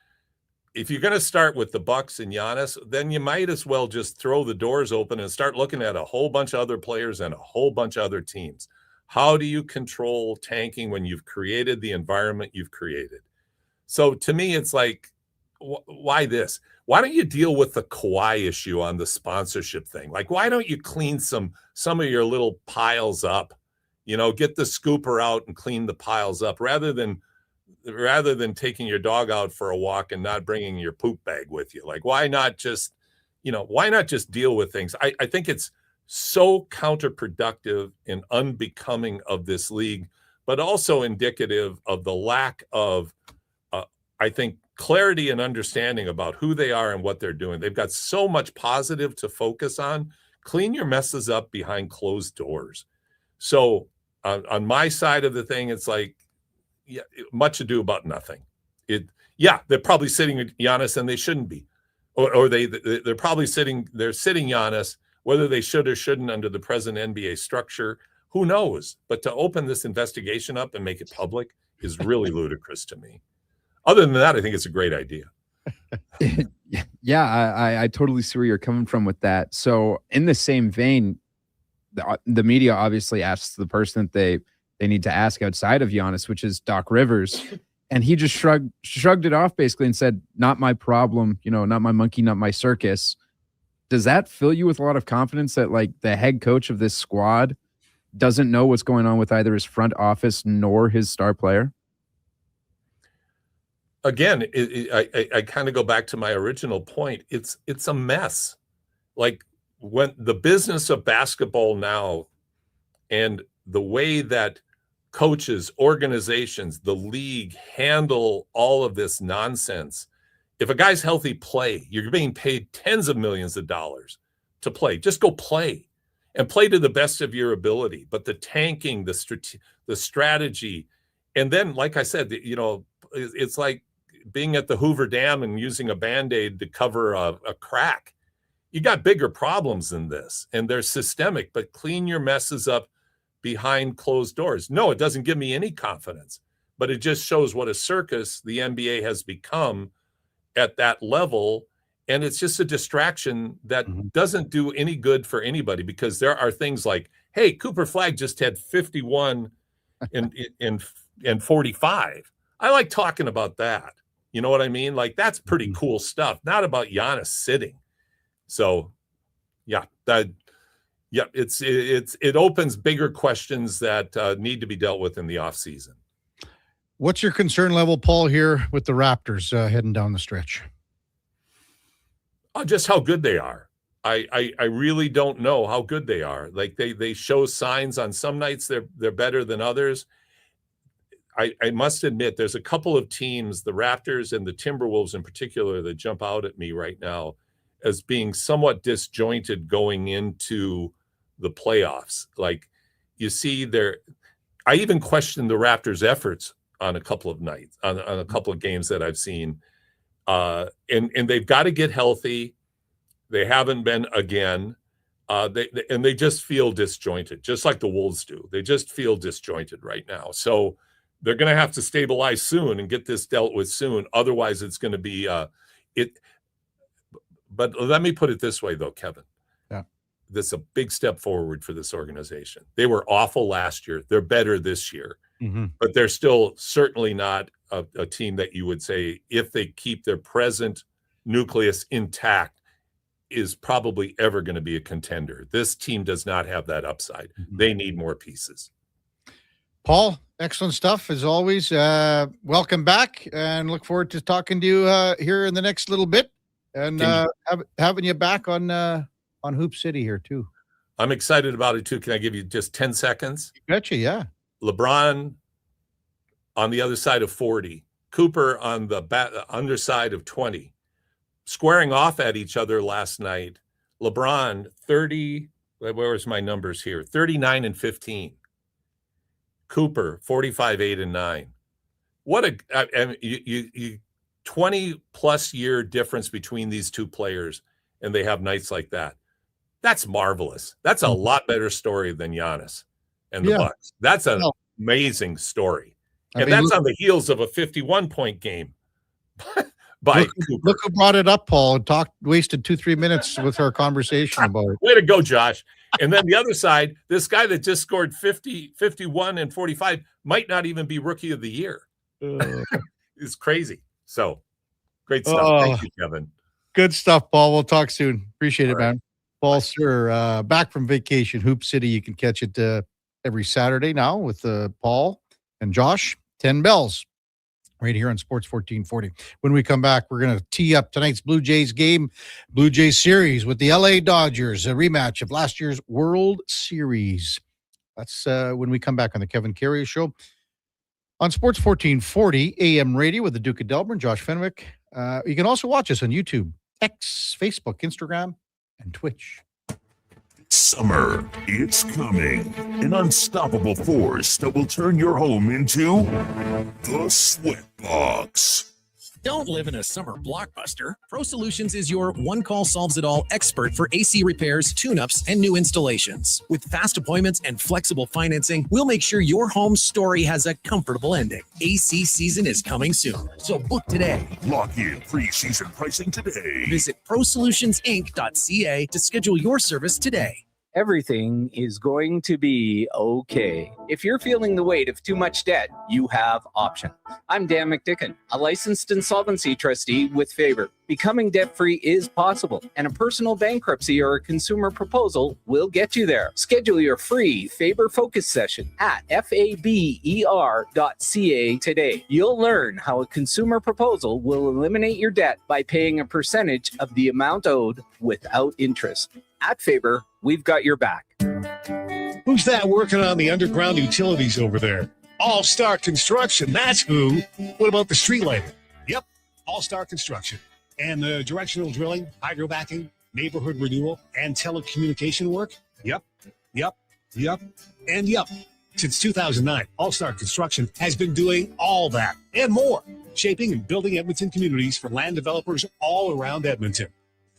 if you're going to start with the Bucks and Giannis, then you might as well just throw the doors open and start looking at a whole bunch of other players and a whole bunch of other teams. How do you control tanking when you've created the environment you've created? So to me, it's like, why this? Why don't you deal with the Kawhi issue on the sponsorship thing? Like, why don't you clean some of your little piles up? You know, get the scooper out and clean the piles up rather than taking your dog out for a walk and not bringing your poop bag with you. Like, why not just deal with things? I think it's so counterproductive and unbecoming of this league, but also indicative of the lack of, I think, clarity and understanding about who they are and what they're doing. They've got so much positive to focus on. Clean your messes up behind closed doors. So on my side of the thing, it's like, yeah, much ado about nothing. They're probably sitting Giannis and they shouldn't be, or they're probably sitting Giannis, whether they should or shouldn't under the present NBA structure, who knows? But to open this investigation up and make it public is really ludicrous to me. Other than that, I think it's a great idea. Yeah, I totally see where you're coming from with that. So in the same vein, the media obviously asks the person that they need to ask outside of Giannis, which is Doc Rivers. And he just shrugged it off basically and said, not my problem, not my monkey, not my circus. Does that fill you with a lot of confidence that, like, the head coach of this squad doesn't know what's going on with either his front office nor his star player? Again, I kind of go back to my original point. It's a mess. Like, when the business of basketball now and the way that coaches, organizations, the league handle all of this nonsense. If a guy's healthy, play. You're being paid tens of millions of dollars to play. Just go play and play to the best of your ability. But the tanking, the strategy, and then, like I said, it's like being at the Hoover Dam and using a Band-Aid to cover a crack. You got bigger problems than this, and they're systemic, but clean your messes up behind closed doors. No, it doesn't give me any confidence, but it just shows what a circus the NBA has become at that level. And it's just a distraction that doesn't do any good for anybody, because there are things like, hey, Cooper Flagg just had 51 and 45. I like talking about that. You know what I mean? Like, that's pretty cool stuff, not about Giannis sitting. So it opens bigger questions that need to be dealt with in the offseason. What's your concern level, Paul, here with the Raptors heading down the stretch? Just how good they are. I really don't know how good they are. Like, they show signs on some nights they're better than others. I must admit, there's a couple of teams, the Raptors and the Timberwolves in particular, that jump out at me right now as being somewhat disjointed going into the playoffs. Like, you see I even question the Raptors' efforts on a couple of nights, on a couple of games that I've seen. And they've got to get healthy. They haven't been again. They just feel disjointed, just like the Wolves do. They just feel disjointed right now. So they're going to have to stabilize soon and get this dealt with soon. Otherwise, it's going to be But let me put it this way, though, Kevin. Yeah. this is a big step forward for this organization. They were awful last year. They're better this year, but they're still certainly not a team that you would say, if they keep their present nucleus intact, is probably ever going to be a contender. This team does not have that upside. They need more pieces. Paul, excellent stuff as always. Welcome back, and look forward to talking to you here in the next little bit, and having you back on Hoop City here too. I'm excited about it too. Can I give you just 10 seconds? Betcha, yeah. LeBron on the other side of 40, Cooper on the underside of 20, squaring off at each other last night. LeBron 30, where's my numbers here? 39 and 15. Cooper 45, 8 and 9. What a 20 plus year difference between these two players, and they have nights like that. That's marvelous. That's a lot better story than Giannis and the Bucks. That's an amazing story. And that's on the heels of a 51-point game by Cooper. Look who brought it up, Paul, and wasted 2-3 minutes with our conversation about it. Way to go, Josh. And then the other side, this guy that just scored 50, 51, and 45 might not even be Rookie of the Year. It's crazy. So, great stuff. Thank you, Kevin. Good stuff, Paul. We'll talk soon. Appreciate it, man. Paul, sir, back from vacation, Hoop City. You can catch it every Saturday now with Paul and Josh. 10 bells right here on Sports 1440. When we come back, we're going to tee up tonight's Blue Jays game, Blue Jays series with the LA Dodgers, a rematch of last year's World Series. That's when we come back on the Kevin Karius Show on Sports 1440 AM radio with the Duke of Delburne, Josh Fenwick. You can also watch us on YouTube, X, Facebook, Instagram, and Twitch. Summer, it's coming. An unstoppable force that will turn your home into the Sweatbox. Don't live in a summer blockbuster. Pro Solutions is your one-call solves-it-all expert for AC repairs, tune-ups, and new installations. With fast appointments and flexible financing, we'll make sure your home story has a comfortable ending. AC season is coming soon, so book today. Lock in pre-season pricing today. Visit prosolutionsinc.ca to schedule your service today. Everything is going to be okay. If you're feeling the weight of too much debt, you have options. I'm Dan McDicken, a licensed insolvency trustee with Faber. Becoming debt-free is possible, and a personal bankruptcy or a consumer proposal will get you there. Schedule your free Faber Focus session at faber.ca today. You'll learn how a consumer proposal will eliminate your debt by paying a percentage of the amount owed without interest. At Faber, we've got your back. Who's that working on the underground utilities over there? All Star Construction, that's who. What about the street lighting? Yep, All Star Construction. And the directional drilling, hydro backing, neighborhood renewal, and telecommunication work? Yep. Since 2009, All Star Construction has been doing all that and more, shaping and building Edmonton communities for land developers all around Edmonton.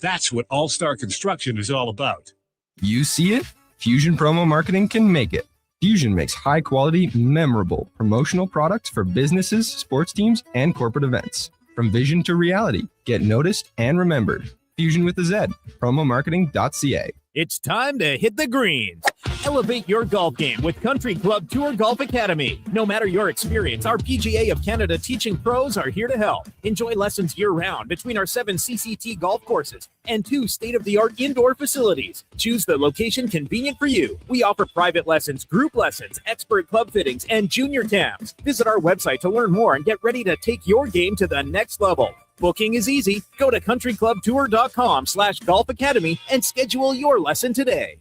That's what All Star Construction is all about. You see it? Fusion Promo Marketing can make it. Fusion makes high-quality, memorable promotional products for businesses, sports teams, and corporate events. From vision to reality, get noticed and remembered. Fusion with a Z. Promomarketing.ca. It's time to hit the greens. Elevate your golf game with Country Club Tour Golf Academy. No matter your experience, our PGA of Canada teaching pros are here to help. Enjoy lessons year-round between our 7 CCT golf courses and 2 state-of-the-art indoor facilities. Choose the location convenient for you. We offer private lessons, group lessons, expert club fittings, and junior cams. Visit our website to learn more and get ready to take your game to the next level. Booking is easy. Go to countryclubtour.com/golf academy and schedule your lesson today.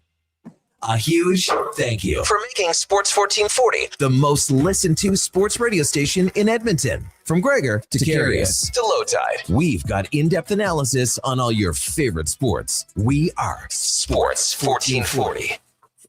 A huge thank you for making Sports 1440 the most listened to sports radio station in Edmonton. From Gregor to Karius to Low Tide, we've got in-depth analysis on all your favorite sports. We are Sports 1440.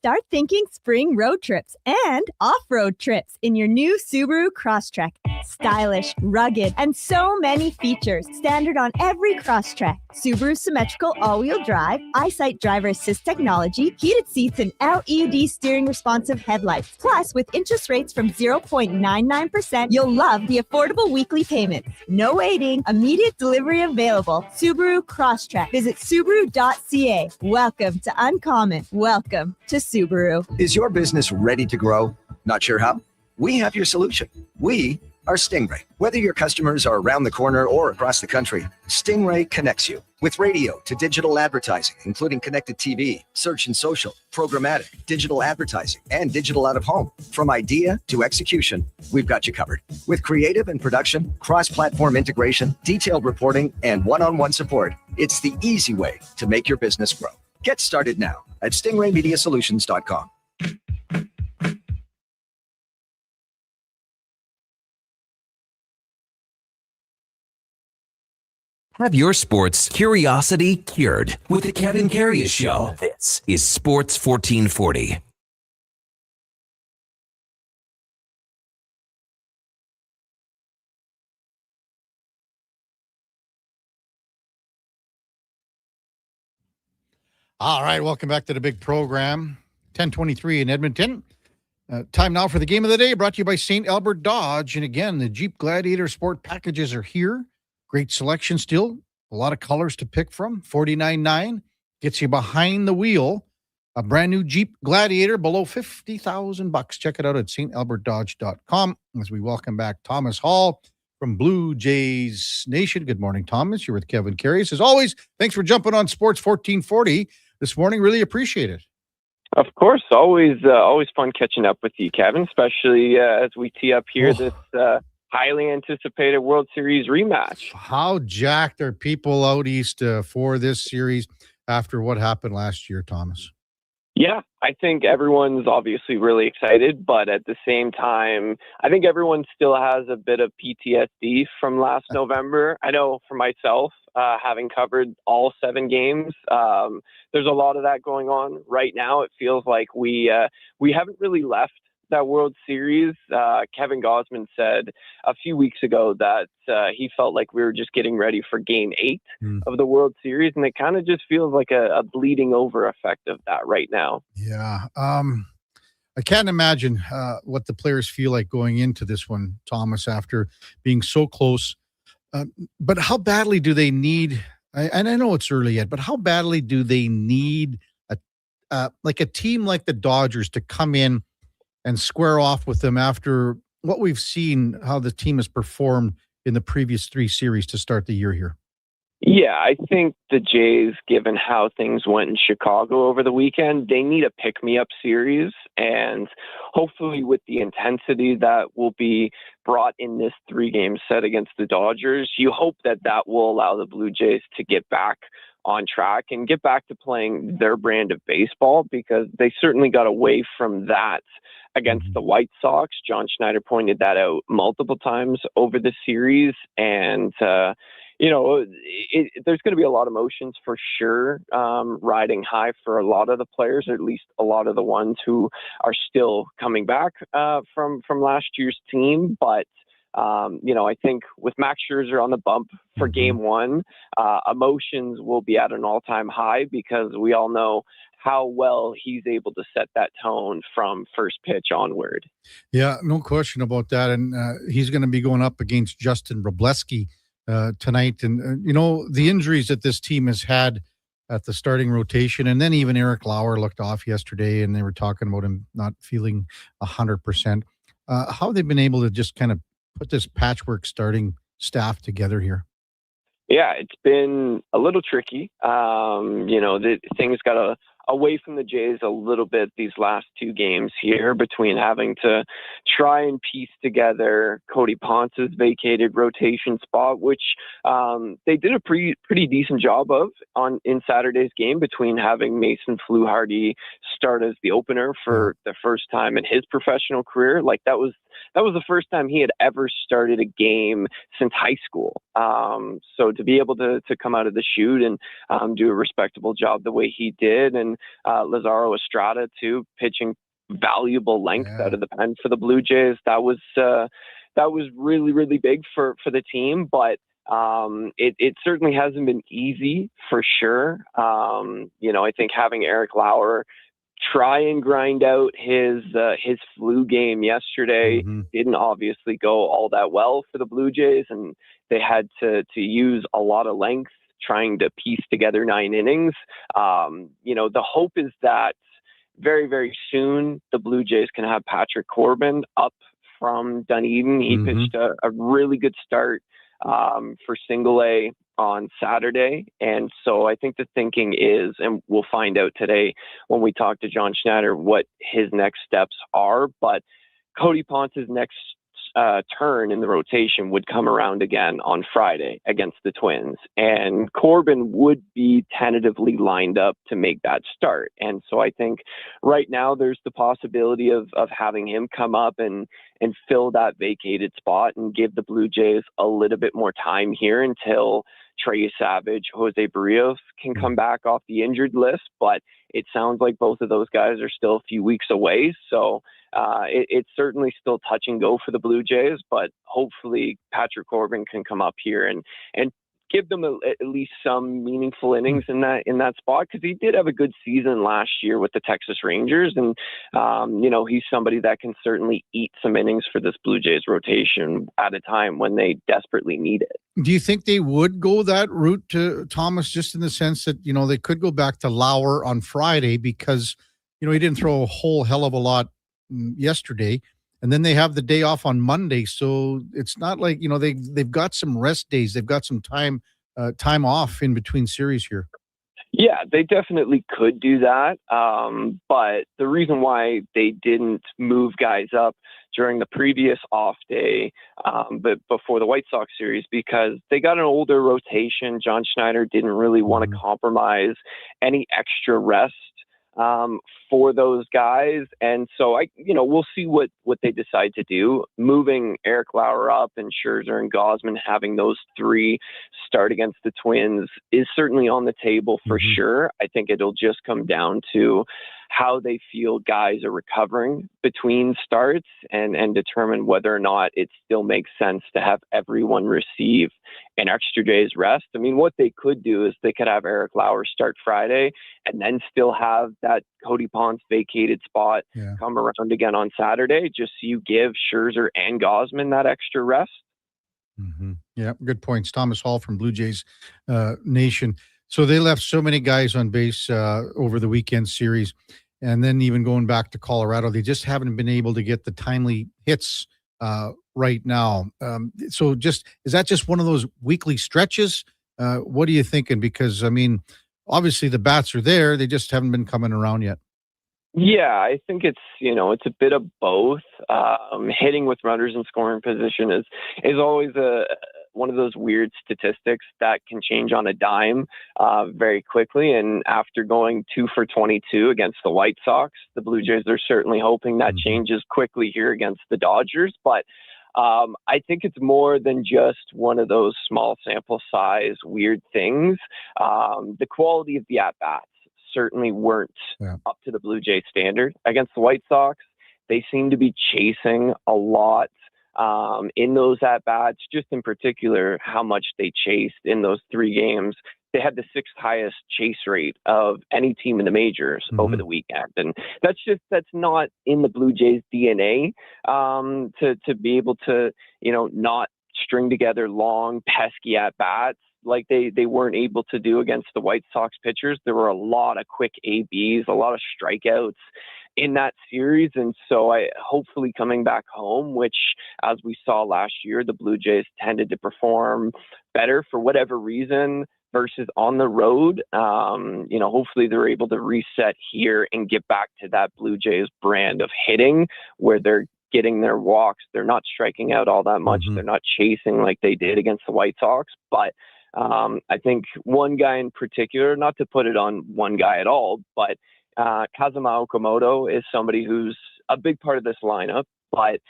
Start thinking spring road trips and off-road trips in your new Subaru Crosstrek. Stylish, rugged, and so many features. Standard on every Crosstrek. Subaru symmetrical all-wheel drive, EyeSight driver assist technology, heated seats, and LED steering responsive headlights. Plus, with interest rates from 0.99%, you'll love the affordable weekly payments. No waiting, immediate delivery available. Subaru Crosstrek. Visit Subaru.ca. Welcome to Uncommon. Welcome to Subaru. Is your business ready to grow? Not sure how? We have your solution. We are Stingray. Whether your customers are around the corner or across the country, Stingray connects you with radio to digital advertising, including connected TV, search and social, programmatic, digital advertising, and digital out of home. From idea to execution, we've got you covered. With creative and production, cross-platform integration, detailed reporting, and one-on-one support, it's the easy way to make your business grow. Get started now at stingraymediasolutions.com. Have your sports curiosity cured with the Kevin Karius Show. This is Sports 1440. All right, welcome back to the big program. 10:23 in Edmonton. Time now for the game of the day, brought to you by St. Albert Dodge. And again, the Jeep Gladiator Sport packages are here. Great selection still. A lot of colors to pick from. $49.9 gets you behind the wheel. A brand new Jeep Gladiator below $50,000. Check it out at stalbertdodge.com as we welcome back Thomas Hall from Blue Jays Nation. Good morning, Thomas. You're with Kevin Karius. As always, thanks for jumping on Sports 1440 this morning. Really appreciate it. Of course. Always fun catching up with you, Kevin, especially as we tee up here this highly anticipated World Series rematch. How jacked are people out east for this series after what happened last year, Thomas? Yeah, I think everyone's obviously really excited, but at the same time, I think everyone still has a bit of PTSD from last November. I know for myself, having covered all 7 games, there's a lot of that going on right now. It feels like we haven't really left that World Series. Kevin Gausman said a few weeks ago that he felt like we were just getting ready for Game 8 of the World Series, and it kind of just feels like a bleeding over effect of that right now. Yeah. I can't imagine what the players feel like going into this one, Thomas, after being so close. But how badly do they need, and I know it's early yet, but how badly do they need a team like the Dodgers to come in and square off with them after what we've seen, how the team has performed in the previous 3 series to start the year here? Yeah, I think the Jays, given how things went in Chicago over the weekend, they need a pick-me-up series. And hopefully with the intensity that will be brought in this 3-game set against the Dodgers, you hope that will allow the Blue Jays to get back on track and get back to playing their brand of baseball, because they certainly got away from that against the White Sox. John Schneider pointed that out multiple times over the series. And, there's going to be a lot of emotions for sure, riding high for a lot of the players, or at least a lot of the ones who are still coming back from last year's team. But I think with Max Scherzer on the bump for Game 1, emotions will be at an all-time high, because we all know how well he's able to set that tone from first pitch onward. Yeah, no question about that. And he's going to be going up against Justin Wrobleski tonight. And, the injuries that this team has had at the starting rotation, and then even Eric Lauer looked off yesterday, and they were talking about him not feeling 100%. How have they been able to just kind of put this patchwork starting staff together here? Yeah, it's been a little tricky. Things got away from the Jays a little bit these last 2 games here, between having to try and piece together Cody Ponce's vacated rotation spot, which they did a pretty decent job of in Saturday's game, between having Mason Fluharty start as the opener for the first time in his professional career. Like, that was that was the first time he had ever started a game since high school. So to be able to come out of the chute and do a respectable job the way he did, and Lazaro Estrada too, pitching valuable length out of the pen for the Blue Jays. That was really, really big for the team, but it certainly hasn't been easy for sure. I think having Eric Lauer try and grind out his flu game yesterday didn't obviously go all that well for the Blue Jays, and they had to use a lot of length trying to piece together 9 innings. The hope is that very, very soon the Blue Jays can have Patrick Corbin up from Dunedin. He pitched a really good start for Single A on Saturday. And so I think the thinking is, and we'll find out today when we talk to John Schneider, what his next steps are. But Cody Ponce's next turn in the rotation would come around again on Friday against the Twins, and Corbin would be tentatively lined up to make that start. And so I think right now there's the possibility of having him come up and fill that vacated spot and give the Blue Jays a little bit more time here until Trey Savage, Jose Barrios can come back off the injured list. But it sounds like both of those guys are still a few weeks away. So it's certainly still touch and go for the Blue Jays, but hopefully Patrick Corbin can come up here and give them at least some meaningful innings in that spot, because he did have a good season last year with the Texas Rangers, and he's somebody that can certainly eat some innings for this Blue Jays rotation at a time when they desperately need it. Do you think they would go that route to Thomas, just in the sense that they could go back to Lauer on Friday because he didn't throw a whole hell of a lot yesterday, and then they have the day off on Monday, so it's not like they've got some rest days, they've got some time off in between series here. Yeah, they definitely could do that, but the reason why they didn't move guys up during the previous off day, but before the White Sox series, because they got an older rotation. John Schneider didn't really want to compromise any extra rest for those guys. And so we'll see what they decide to do. Moving Eric Lauer up and Scherzer and Gausman, having those 3 start against the Twins is certainly on the table for sure. I think it'll just come down to how they feel guys are recovering between starts and determine whether or not it still makes sense to have everyone receive an extra day's rest. I mean, what they could do is they could have Eric Lauer start Friday and then still have that Cody Ponce vacated spot come around again on Saturday, just so you give Scherzer and Gausman that extra rest. Yeah, good points. Thomas Hall from Blue Jays Nation. So they left so many guys on base over the weekend series, and then even going back to Colorado, they just haven't been able to get the timely hits right now. So is that just one of those weekly stretches? What are you thinking? Because, obviously the bats are there. They just haven't been coming around yet. Yeah, I think it's a bit of both. Hitting with runners in scoring position is always one of those weird statistics that can change on a dime very quickly. And after going 2 for 22 against the White Sox, the Blue Jays are certainly hoping that changes quickly here against the Dodgers. But I think it's more than just one of those small sample size weird things. The quality of the at-bats certainly weren't up to the Blue Jays standard against the White Sox. They seem to be chasing a lot in those at-bats, just in particular how much they chased in those 3 games. They had the 6th highest chase rate of any team in the majors over the weekend. And that's not in the Blue Jays DNA to be able to, not string together long, pesky at-bats like they weren't able to do against the White Sox pitchers. There were a lot of quick ABs, a lot of strikeouts in that series. And so hopefully coming back home, which as we saw last year, the Blue Jays tended to perform better for whatever reason versus on the road. Hopefully they're able to reset here and get back to that Blue Jays brand of hitting where they're getting their walks. They're not striking out all that much. They're not chasing like they did against the White Sox. But I think one guy in particular, not to put it on one guy at all, but Kazuma Okamoto is somebody who's a big part of this lineup. but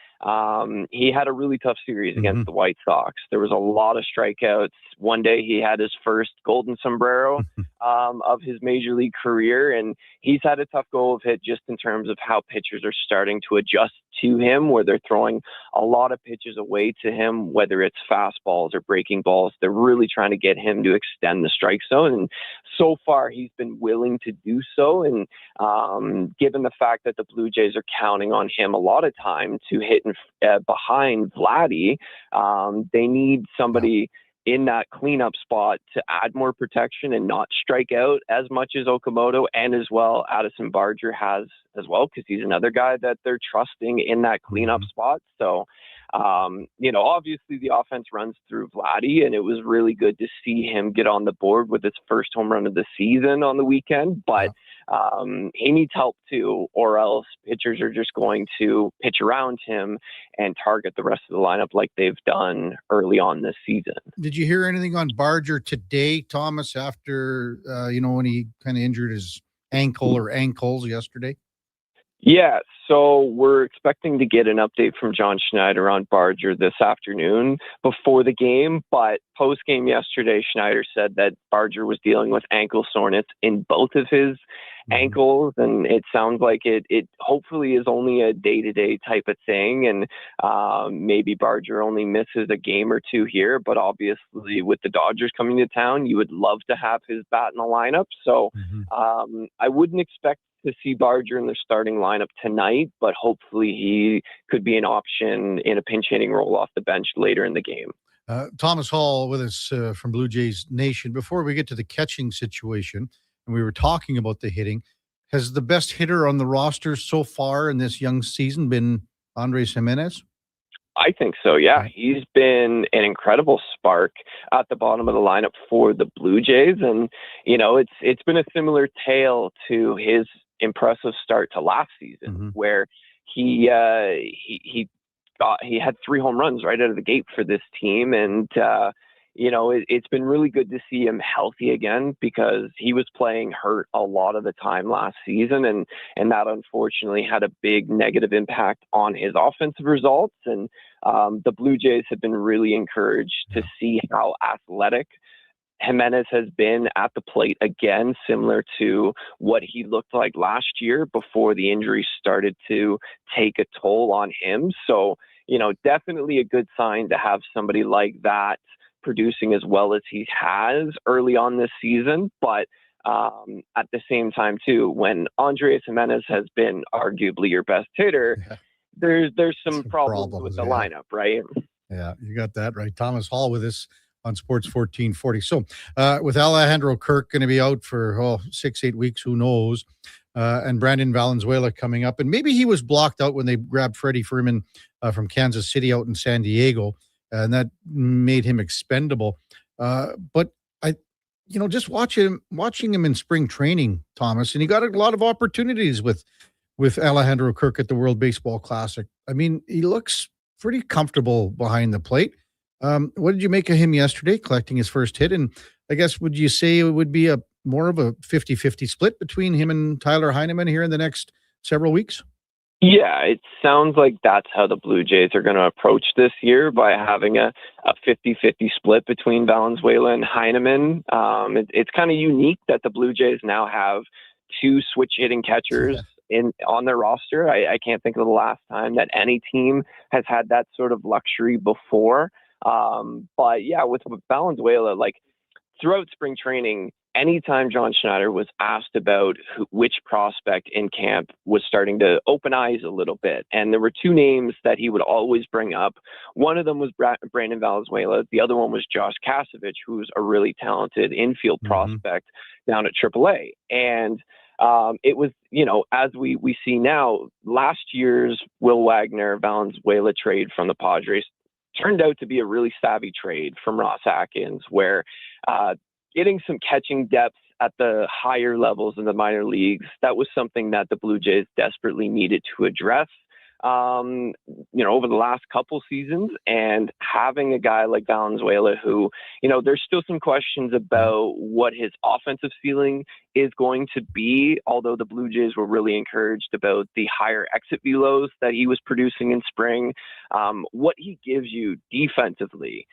he had a really tough series against the White Sox. There was a lot of strikeouts. One day he had his first golden sombrero of his major league career, and he's had a tough go of it just in terms of how pitchers are starting to adjust to him, where they're throwing a lot of pitches away to him, whether it's fastballs or breaking balls. They're really trying to get him to extend the strike zone, and so far he's been willing to do so. And given the fact that the Blue Jays are counting on him a lot of time to hit behind Vladdy, they need somebody in that cleanup spot to add more protection and not strike out as much as Okamoto, and as well Addison Barger has as well, because he's another guy that they're trusting in that cleanup spot. So, obviously the offense runs through Vladdy, and it was really good to see him get on the board with his first home run of the season on the weekend. But he needs help too, or else pitchers are just going to pitch around him and target the rest of the lineup like they've done early on this season. Did you hear anything on Barger today, Thomas, after, when he kind of injured his ankle or ankles yesterday? Yeah, so we're expecting to get an update from John Schneider on Barger this afternoon before the game, but post-game yesterday, Schneider said that Barger was dealing with ankle soreness in both of his ankles, and it sounds like it hopefully is only a day-to-day type of thing, and maybe Barger only misses a game or two here, but obviously with the Dodgers coming to town, you would love to have his bat in the lineup, so I wouldn't expect to see Barger in the starting lineup tonight, but hopefully he could be an option in a pinch hitting role off the bench later in the game. Thomas Hall with us from Blue Jays Nation. Before we get to the catching situation, and we were talking about the hitting, has the best hitter on the roster so far in this young season been Andres Gimenez? I think so, yeah. He's been an incredible spark at the bottom of the lineup for the Blue Jays, and it's been a similar tale to his impressive start to last season, where he had 3 home runs right out of the gate for this team, and it's been really good to see him healthy again, because he was playing hurt a lot of the time last season, and that unfortunately had a big negative impact on his offensive results. And the Blue Jays have been really encouraged to see how athletic Gimenez has been at the plate again, similar to what he looked like last year before the injury started to take a toll on him. So, definitely a good sign to have somebody like that producing as well as he has early on this season. But at the same time, too, when Andres Gimenez has been arguably your best hitter, there's some problems with the lineup, right? Yeah, you got that right. Thomas Hall with us on Sports 1440. So with Alejandro Kirk going to be out for 6-8 weeks, who knows, and Brandon Valenzuela coming up, and maybe he was blocked out when they grabbed Freddie Freeman from Kansas City out in San Diego, and that made him expendable. But I just watching him in spring training, Thomas, and he got a lot of opportunities with Alejandro Kirk at the World Baseball Classic. I mean, he looks pretty comfortable behind the plate. What did you make of him yesterday, collecting his first hit? And I guess, would you say it would be more of a 50-50 split between him and Tyler Heineman here in the next several weeks? Yeah, it sounds like that's how the Blue Jays are going to approach this year, by having a 50-50 split between Valenzuela and Heineman. It's kind of unique that the Blue Jays now have 2 switch hitting catchers on their roster. I can't think of the last time that any team has had that sort of luxury before. But yeah, with Valenzuela, throughout spring training, anytime John Schneider was asked about which prospect in camp was starting to open eyes a little bit, and there were 2 names that he would always bring up. One of them was Brandon Valenzuela. The other one was Josh Kasevich, who's a really talented infield prospect down at AAA. And it was, as we see now, last year's Will Wagner Valenzuela trade from the Padres turned out to be a really savvy trade from Ross Atkins, where getting some catching depth at the higher levels in the minor leagues, that was something that the Blue Jays desperately needed to address. over the last couple seasons, and having a guy like Valenzuela who, there's still some questions about what his offensive ceiling is going to be, although the Blue Jays were really encouraged about the higher exit velos that he was producing in spring. What he gives you defensively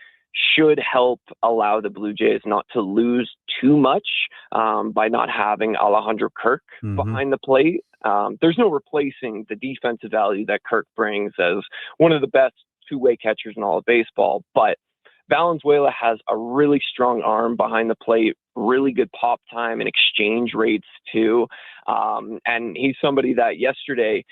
should help allow the Blue Jays not to lose too much by not having Alejandro Kirk behind the plate. There's no replacing the defensive value that Kirk brings as one of the best two-way catchers in all of baseball, but Valenzuela has a really strong arm behind the plate, really good pop time and exchange rates too. And he's somebody that yesterday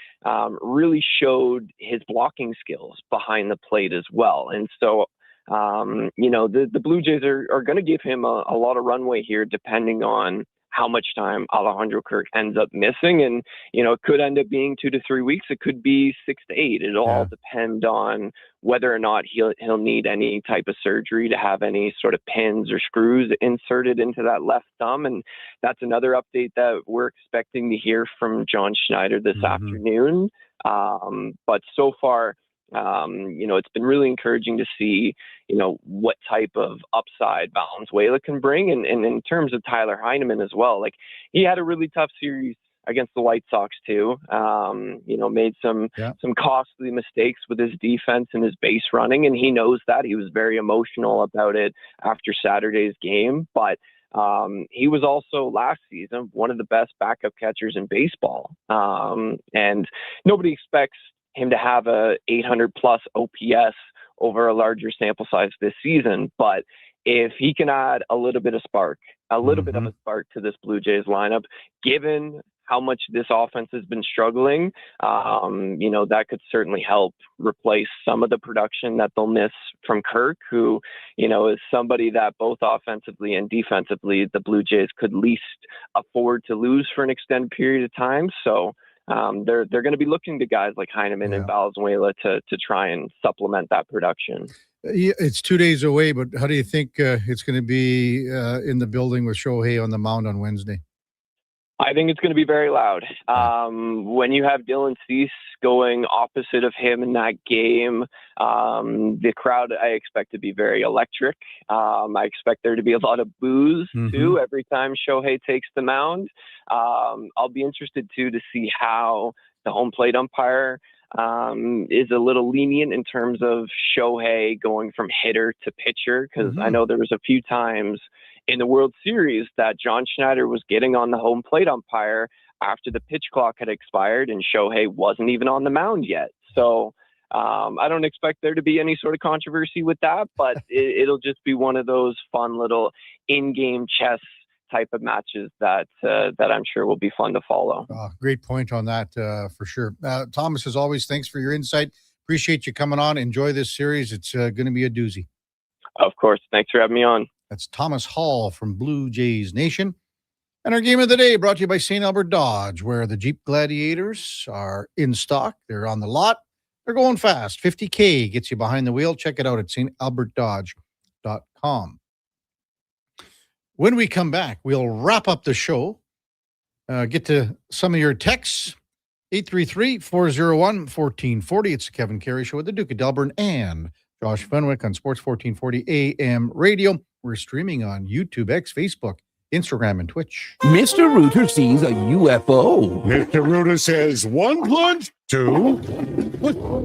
really showed his blocking skills behind the plate as well. And so the Blue Jays are going to give him a lot of runway here, depending on how much time Alejandro Kirk ends up missing. And, it could end up being 2 to 3 weeks. It could be 6 to 8. It'll all depend on whether or not he'll need any type of surgery to have any sort of pins or screws inserted into that left thumb. And that's another update that we're expecting to hear from John Schneider this afternoon. But so far, it's been really encouraging to see, what type of upside Valenzuela can bring. And in terms of Tyler Heineman as well, like he had a really tough series against the White Sox too. Made some costly mistakes with his defense and his base running. And he knows that. He was very emotional about it after Saturday's game, but he was also last season one of the best backup catchers in baseball. And nobody expects him to have a 800 plus OPS over a larger sample size this season. But if he can add a little bit of a spark to this Blue Jays lineup, given how much this offense has been struggling, that could certainly help replace some of the production that they'll miss from Kirk, who, is somebody that both offensively and defensively, the Blue Jays could least afford to lose for an extended period of time. So, they're going to be looking to guys like Heineman and Valenzuela to try and supplement that production. It's 2 days away, but how do you think it's going to be in the building with Shohei on the mound on Wednesday? I think it's going to be very loud. When you have Dylan Cease going opposite of him in that game, the crowd I expect to be very electric. I expect there to be a lot of boos too every time Shohei takes the mound. I'll be interested too to see how the home plate umpire is a little lenient in terms of Shohei going from hitter to pitcher, because I know there was a few times in the World Series that John Schneider was getting on the home plate umpire after the pitch clock had expired and Shohei wasn't even on the mound yet. So I don't expect there to be any sort of controversy with that, but it'll just be one of those fun little in-game chess type of matches that I'm sure will be fun to follow. Great point on that for sure. Thomas, as always, thanks for your insight. Appreciate you coming on. Enjoy this series. It's going to be a doozy. Of course. Thanks for having me on. That's Thomas Hall from Blue Jays Nation. And our game of the day brought to you by St. Albert Dodge, where the Jeep Gladiators are in stock. They're on the lot. They're going fast. $50K gets you behind the wheel. Check it out at stalbertdodge.com. When we come back, we'll wrap up the show, get to some of your texts. 833-401-1440. It's the Kevin Karius Show with the Duke of Delburne and Josh Fenwick on Sports 1440 AM radio. We're streaming on YouTube, X, Facebook, Instagram, and Twitch. Mr. Rooter sees a UFO. Mr. Rooter says 1 plunge, 2.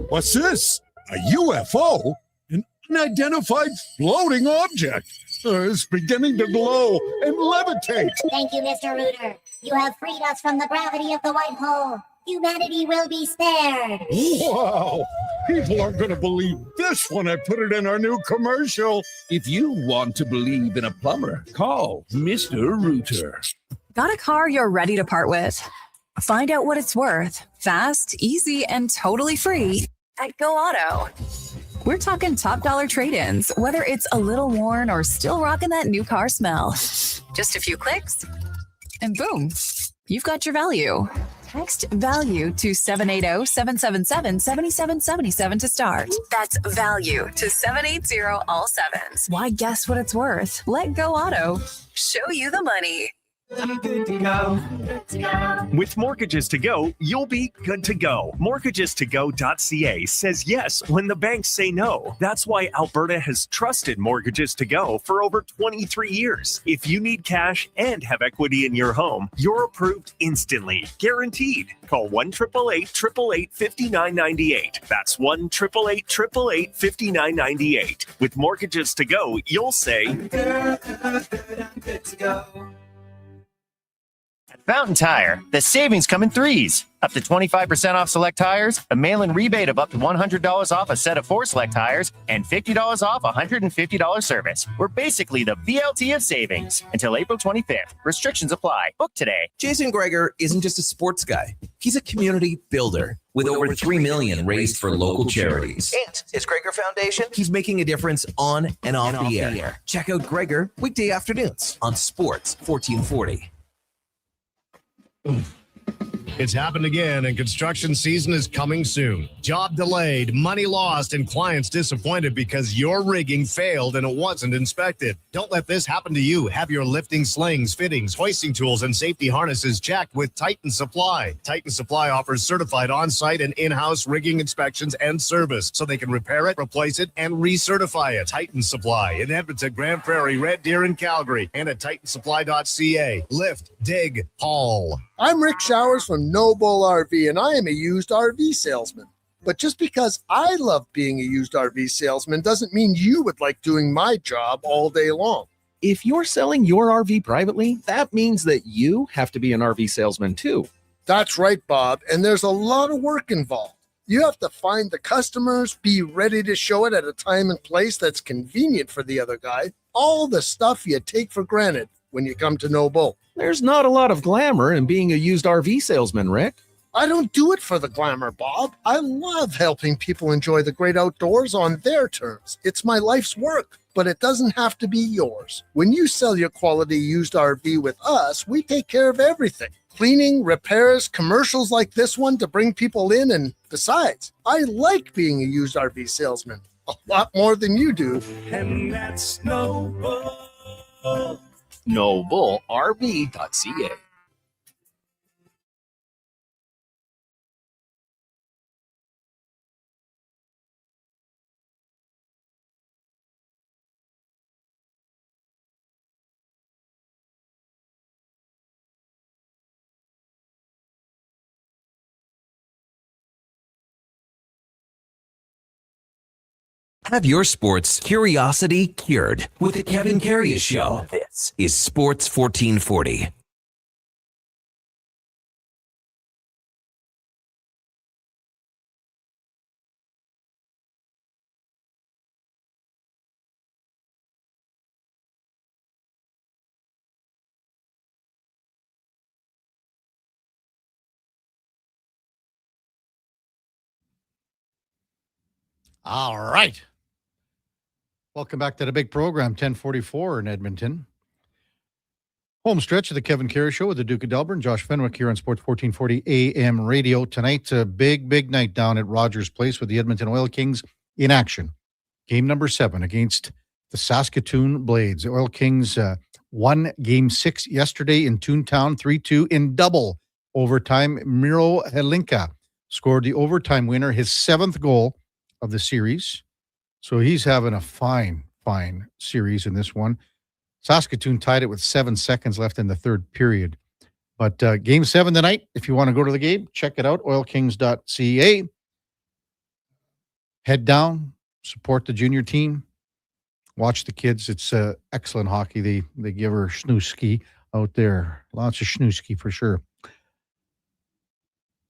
What's this? A UFO? An unidentified floating object. It's beginning to glow and levitate. Thank you, Mr. Rooter. You have freed us from the gravity of the white hole. Humanity will be spared. Wow. People aren't going to believe this when I put it in our new commercial. If you want to believe in a plumber, call Mr. Rooter. Got a car you're ready to part with? Find out what it's worth. Fast, easy, and totally free at Go Auto. We're talking top dollar trade-ins, whether it's a little worn or still rocking that new car smell. Just a few clicks, and boom, you've got your value. Text value to 780-777-7777 to start. That's value to 780 all sevens. Why guess what it's worth? Let Go Auto show you the money. I'm good to go. With Mortgages to Go, you'll be good to go. Mortgagestogo.ca says yes when the banks say no. That's why Alberta has trusted Mortgages to Go for over 23 years. If you need cash and have equity in your home, you're approved instantly, guaranteed. Call 1-888-888-5998. That's 1-888-888-5998. With Mortgages to Go, you'll say, good to go. At Fountain Tire, the savings come in threes. Up to 25% off select tires, a mail-in rebate of up to $100 off a set of 4 select tires, and $50 off $150 service. We're basically the BLT of savings until April 25th. Restrictions apply. Book today. Jason Greger isn't just a sports guy. He's a community builder with over $3 million raised for local charities. And his Greger Foundation, he's making a difference on and off the air. Check out Greger weekday afternoons on Sports 1440. It's happened again, and construction season is coming soon. Job delayed, money lost, and clients disappointed because your rigging failed and it wasn't inspected. Don't let this happen to you. Have your lifting slings, fittings, hoisting tools, and safety harnesses checked with Titan Supply. Titan Supply offers certified on-site and in-house rigging inspections and service, so they can repair it, replace it, and recertify it. Titan Supply in Edmonton, Grand Prairie, Red Deer, and Calgary, and at titansupply.ca. Lift, dig, haul. I'm Rick Showers from No Bull RV, and I am a used RV salesman. But just because I love being a used RV salesman doesn't mean you would like doing my job all day long. If you're selling your RV privately, that means that you have to be an RV salesman too. That's right, Bob, and there's a lot of work involved. You have to find the customers, be ready to show it at a time and place that's convenient for the other guy, all the stuff you take for granted when you come to No Bull. There's not a lot of glamour in being a used RV salesman, Rick. I don't do it for the glamour, Bob. I love helping people enjoy the great outdoors on their terms. It's my life's work, but it doesn't have to be yours. When you sell your quality used RV with us, we take care of everything. Cleaning, repairs, commercials like this one to bring people in, and besides, I like being a used RV salesman a lot more than you do. And that's No Bull. NobleRV.ca. Have your sports curiosity cured with the Kevin Karius Show. This is Sports 1440. All right. Welcome back to the big program, 1044 in Edmonton. Home stretch of the Kevin Karius Show with the Duke of Delburne. Josh Fenwick here on Sports 1440 AM radio. Tonight's a big night down at Rogers Place with the Edmonton Oil Kings in action. Game number 7 against the Saskatoon Blades. The Oil Kings won Game 6 yesterday in Toontown, 3-2 in double overtime. Miro Helinka scored the overtime winner, his 7th goal of the series. So he's having a fine series in this one. Saskatoon tied it with 7 seconds left in the third period. But Game 7 tonight, if you want to go to the game, check it out, oilkings.ca. Head down, support the junior team, watch the kids. It's excellent hockey. They give her snooski out there. Lots of snooski for sure.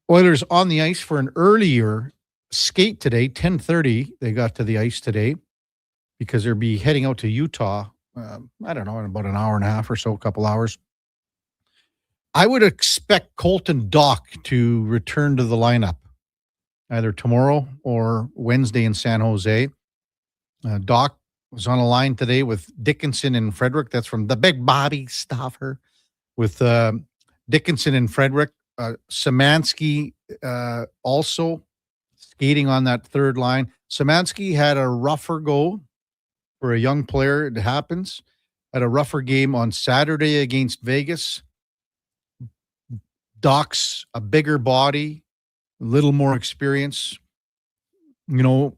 Oilers on the ice for an earlier skate today, 10:30. They got to the ice today because they'll be heading out to Utah. I don't know, in about an hour and a half or so, a couple hours. I would expect Colton Dock to return to the lineup either tomorrow or Wednesday in San Jose. Dock was on a line today with Dickinson and Frederick. That's from the Big Bobby Stauffer with Dickinson and Frederick. Szymanski also skating on that third line. Szymanski had a rougher go for a young player. It happens. Had a rougher game on Saturday against Vegas. Doc's a bigger body, a little more experience. You know,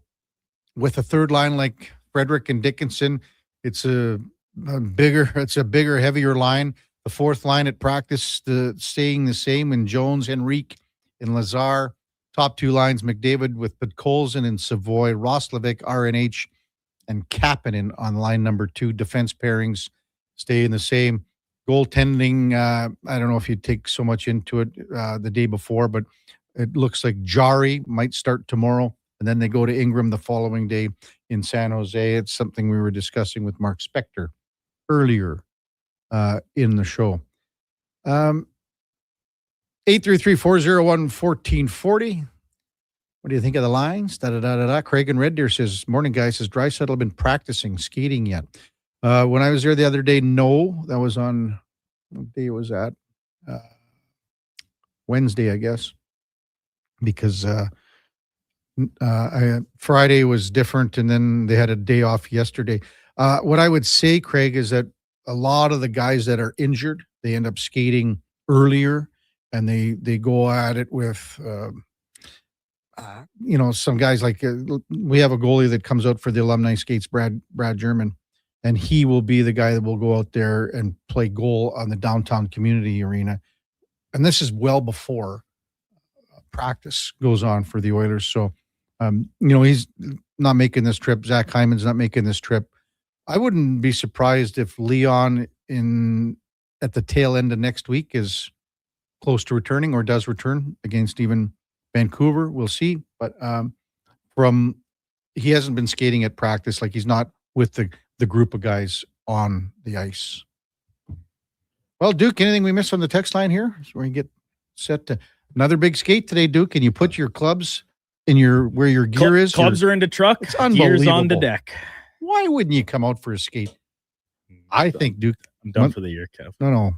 with a third line like Frederick and Dickinson, it's a bigger, heavier line. The fourth line at practice, staying the same in Jones, Henrique, and Lazar. Top two lines, McDavid with Podkolzin and Savoy, Roslovic, RNH, and Kapanen on line number 2. Defense pairings staying the same. Goaltending, I don't know if you take so much into it the day before, but it looks like Jari might start tomorrow, and then they go to Ingram the following day in San Jose. It's something we were discussing with Mark Spector earlier in the show. 833-401-1440. What do you think of the lines? Craig in Red Deer says, morning, guys. Has Draisaitl been practicing skating yet? When I was there the other day, no. That was on, what day was that? Wednesday, I guess. Because Friday was different, and then they had a day off yesterday. What I would say, Craig, is that a lot of the guys that are injured, they end up skating earlier, and they go at it with, some guys like we have a goalie that comes out for the alumni skates, Brad German, and he will be the guy that will go out there and play goal on the downtown community arena. And this is well before practice goes on for the Oilers. So, he's not making this trip. Zach Hyman's not making this trip. I wouldn't be surprised if Leon at the tail end of next week is close to returning or does return against even Vancouver. We'll see. But he hasn't been skating at practice. Like, he's not with the group of guys on the ice. Well, Duke, anything we missed on the text line here? So we get set to another big skate today, Duke. Can you put your clubs in where your gear is? Clubs are in the truck. It's unbelievable. Gear's on the deck. Why wouldn't you come out for a skate? I think, Duke. I'm done for the year, Kev. No.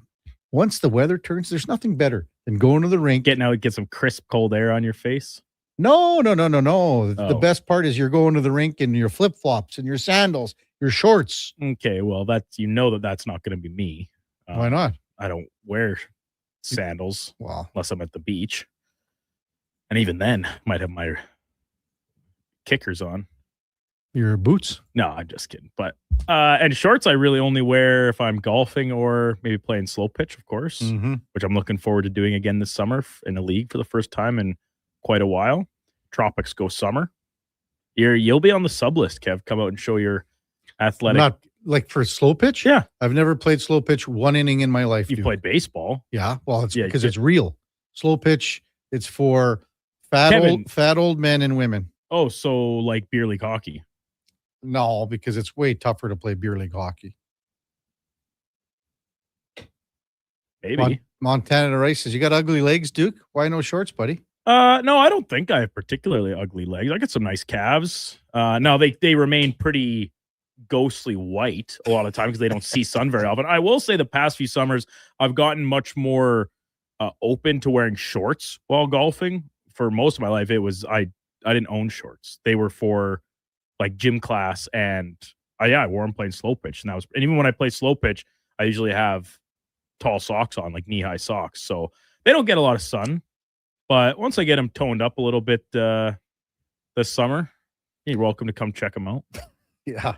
Once the weather turns, there's nothing better than going to the rink. Get some crisp cold air on your face. No. The best part is you're going to the rink in your flip-flops and your sandals, your shorts. Okay, well, that's not going to be me. Why not? I don't wear sandals well, unless I'm at the beach. And even then, might have my kickers on. Your boots? No, I'm just kidding. But and shorts I really only wear if I'm golfing or maybe playing slow pitch, of course, which I'm looking forward to doing again this summer in a league for the first time in quite a while. Tropics go summer. You'll be on the sub list, Kev. Come out and show your athletic. Not like for slow pitch? Yeah. I've never played slow pitch one inning in my life. You played baseball. Yeah. Well, it's because it's real. Slow pitch, it's for fat old men and women. Oh, so like beer league hockey. No, because it's way tougher to play beer league hockey. Maybe. Montana to Rice says, you got ugly legs, Duke? Why no shorts, buddy? No, I don't think I have particularly ugly legs. I got some nice calves. No, they remain pretty ghostly white a lot of times because they don't see sun very often. I will say the past few summers, I've gotten much more open to wearing shorts while golfing. For most of my life, it was I didn't own shorts. They were for like gym class, and I wore them playing slow pitch. And even when I play slow pitch, I usually have tall socks on, like knee-high socks. So they don't get a lot of sun. But once I get them toned up a little bit this summer, you're welcome to come check them out. Yeah.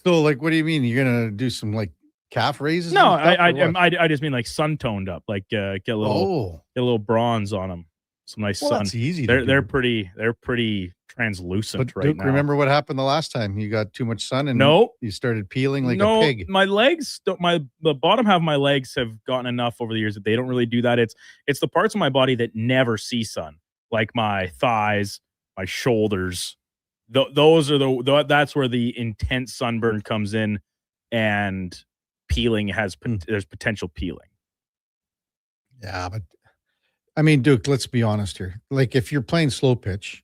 So, like, what do you mean? You're gonna do some like calf raises? No, I just mean like sun toned up, like get a little bronze on them. Some nice sun. That's easy. They're pretty translucent but right Duke, now. remember what happened the last time? You got too much sun and you started peeling like a pig. My legs, the bottom half of my legs have gotten enough over the years that they don't really do that. It's the parts of my body that never see sun, like my thighs, my shoulders. Those are that's where the intense sunburn comes in, and peeling there's potential peeling. Yeah, but I mean, Duke, let's be honest here. Like, if you're playing slow pitch,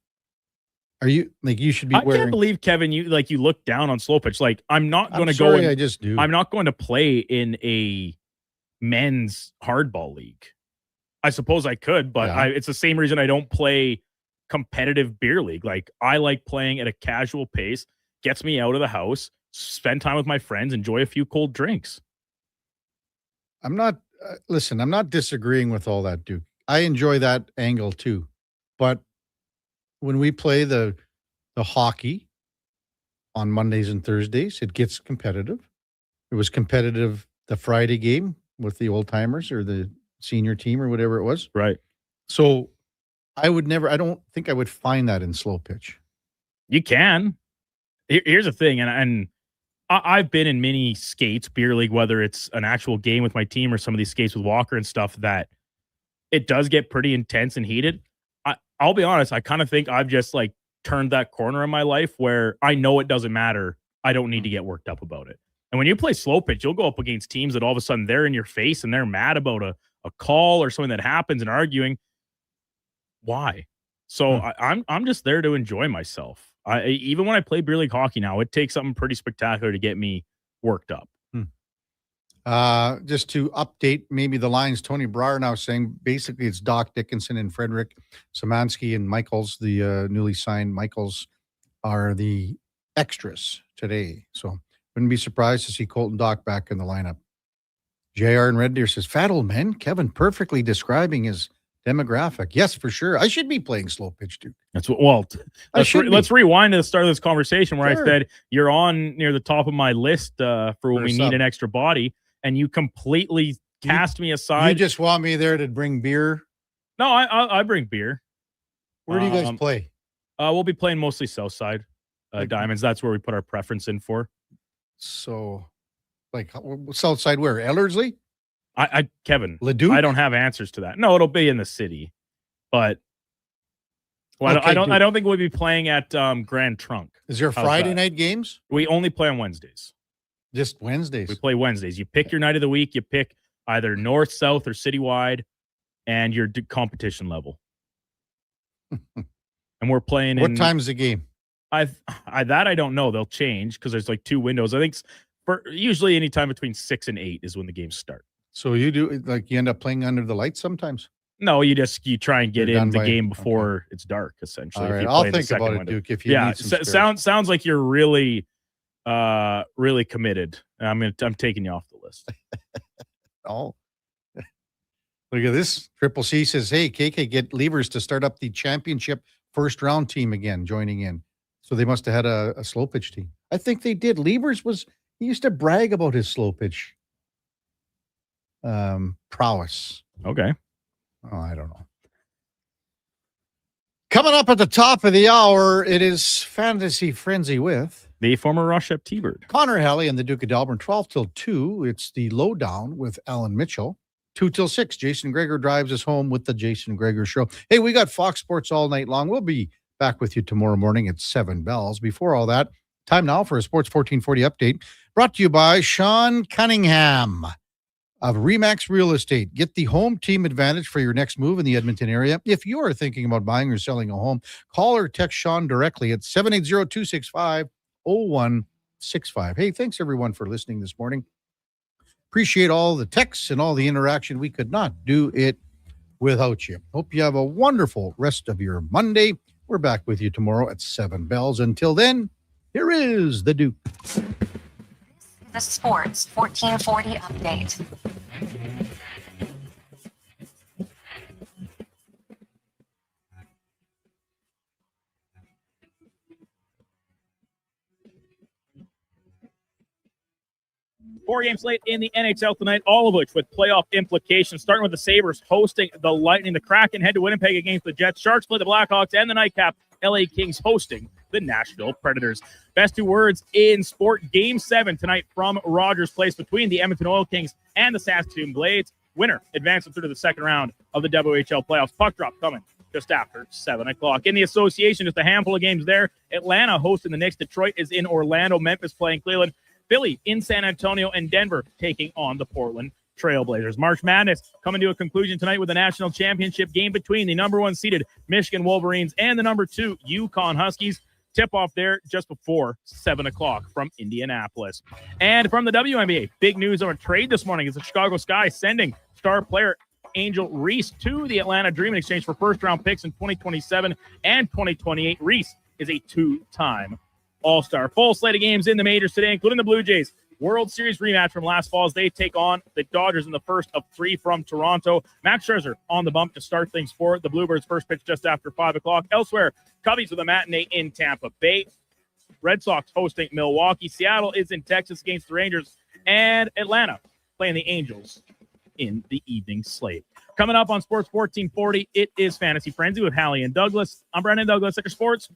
are you like you should be wearing? I can't believe, Kevin, you look down on slow pitch. Like, I'm not going to go. I just do. I'm not going to play in a men's hardball league. I suppose I could, but it's the same reason I don't play competitive beer league. Like, I like playing at a casual pace, gets me out of the house, spend time with my friends, enjoy a few cold drinks. I'm not listen, I'm not disagreeing with all that, Duke. I enjoy that angle too. But when we play the hockey on Mondays and Thursdays, it gets competitive. It was competitive the Friday game with the old timers or the senior team or whatever it was. Right. So I don't think I would find that in slow pitch. You can. Here's the thing, and I've been in many skates, beer league, whether it's an actual game with my team or some of these skates with Walker and stuff, that it does get pretty intense and heated. I'll be honest, I kind of think I've just like turned that corner in my life where I know it doesn't matter. I don't need to get worked up about it. And when you play slow pitch, you'll go up against teams that all of a sudden they're in your face and they're mad about a call or something that happens and arguing. Why? So I'm just there to enjoy myself. Even when I play beer league hockey now, it takes something pretty spectacular to get me worked up. Just to update maybe the lines, Tony Breyer now saying basically it's Doc Dickinson and Frederick Szymanski and Michaels, the newly signed Michaels, are the extras today. So wouldn't be surprised to see Colton Doc back in the lineup. JR and Red Deer says, fat old man, Kevin perfectly describing his demographic. Yes, for sure. I should be playing slow pitch, Duke. That's what, well, let's rewind to the start of this conversation where I said you're on near the top of my list for when we need an extra body, and you completely cast me aside. You just want me there to bring beer? No, I bring beer. Where do you guys play? We'll be playing mostly Southside Diamonds. That's where we put our preference in for. So, like, Southside where? Ellerslie? Kevin, Leduc? I don't have answers to that. No, it'll be in the city, but I don't think we'll be playing at Grand Trunk. Is there Friday night games? We only play on Wednesdays. Just Wednesdays. We play Wednesdays. You pick your night of the week. You pick either north, south, or citywide, and your competition level. And we're playing. What time's the game? I don't know. They'll change because there's like two windows. I think usually anytime between 6 and 8 is when the games start. So you do you end up playing under the lights sometimes? No, you try and get in the game before it's dark. Essentially, all right, I'll think about it, Duke. If you need some sounds like you're really committed. I'm taking you off the list. Oh, look at this. Triple C says, "Hey, KK, get Levers to start up the championship first round team again, joining in." So they must have had a slow pitch team. I think they did. Levers he used to brag about his slow pitch prowess. Okay. Oh, I don't know. Coming up at the top of the hour, it is Fantasy Frenzy with the former Rochep T-Bird, Connor Halley, and the Duke of Delburne. 12 till 2. It's the Lowdown with Alan Mitchell. 2 till 6. Jason Gregor drives us home with the Jason Gregor Show. Hey, we got Fox Sports all night long. We'll be back with you tomorrow morning at 7 bells. Before all that, time now for a Sports 1440 update brought to you by Sean Cunningham of Remax Real Estate. Get the home team advantage for your next move in the Edmonton area. If you're thinking about buying or selling a home, call or text Sean directly at 780-265-0165. Hey, thanks everyone for listening this morning. Appreciate all the texts and all the interaction. We could not do it without you. Hope you have a wonderful rest of your Monday. We're back with you tomorrow at 7 bells. Until then, here is the Duke. The Sports 1440 update. Four-game slate in the NHL tonight, all of which with playoff implications, starting with the Sabres hosting the Lightning. The Kraken head to Winnipeg against the Jets. Sharks play the Blackhawks, and the Nightcap, LA Kings hosting the Nashville Predators. Best two words in sport. Game 7 tonight from Rogers Place between the Edmonton Oil Kings and the Saskatoon Blades. Winner advancing through to the second round of the WHL playoffs. Puck drop coming just after 7 o'clock. In the association, just a handful of games there. Atlanta hosting the Knicks. Detroit is in Orlando. Memphis playing Cleveland. Philly in San Antonio, and Denver taking on the Portland Trailblazers. March Madness coming to a conclusion tonight with the national championship game between the number 1 seeded Michigan Wolverines and the number 2 UConn Huskies. Tip-off there just before 7 o'clock from Indianapolis. And from the WNBA, big news of a trade this morning is the Chicago Sky sending star player Angel Reese to the Atlanta Dream in exchange for first-round picks in 2027 and 2028. Reese is a 2-time All-Star. Full slate of games in the majors today, including the Blue Jays World Series rematch from last fall as they take on the Dodgers in the first of 3 from Toronto. Max Scherzer on the bump to start things for the Bluebirds. First pitch just after 5 o'clock. Elsewhere, Cubbies with a matinee in Tampa Bay. Red Sox hosting Milwaukee. Seattle is in Texas against the Rangers. And Atlanta playing the Angels in the evening slate. Coming up on Sports 1440, it is Fantasy Frenzy with Hallie and Douglas. I'm Brandon Douglas at your Sports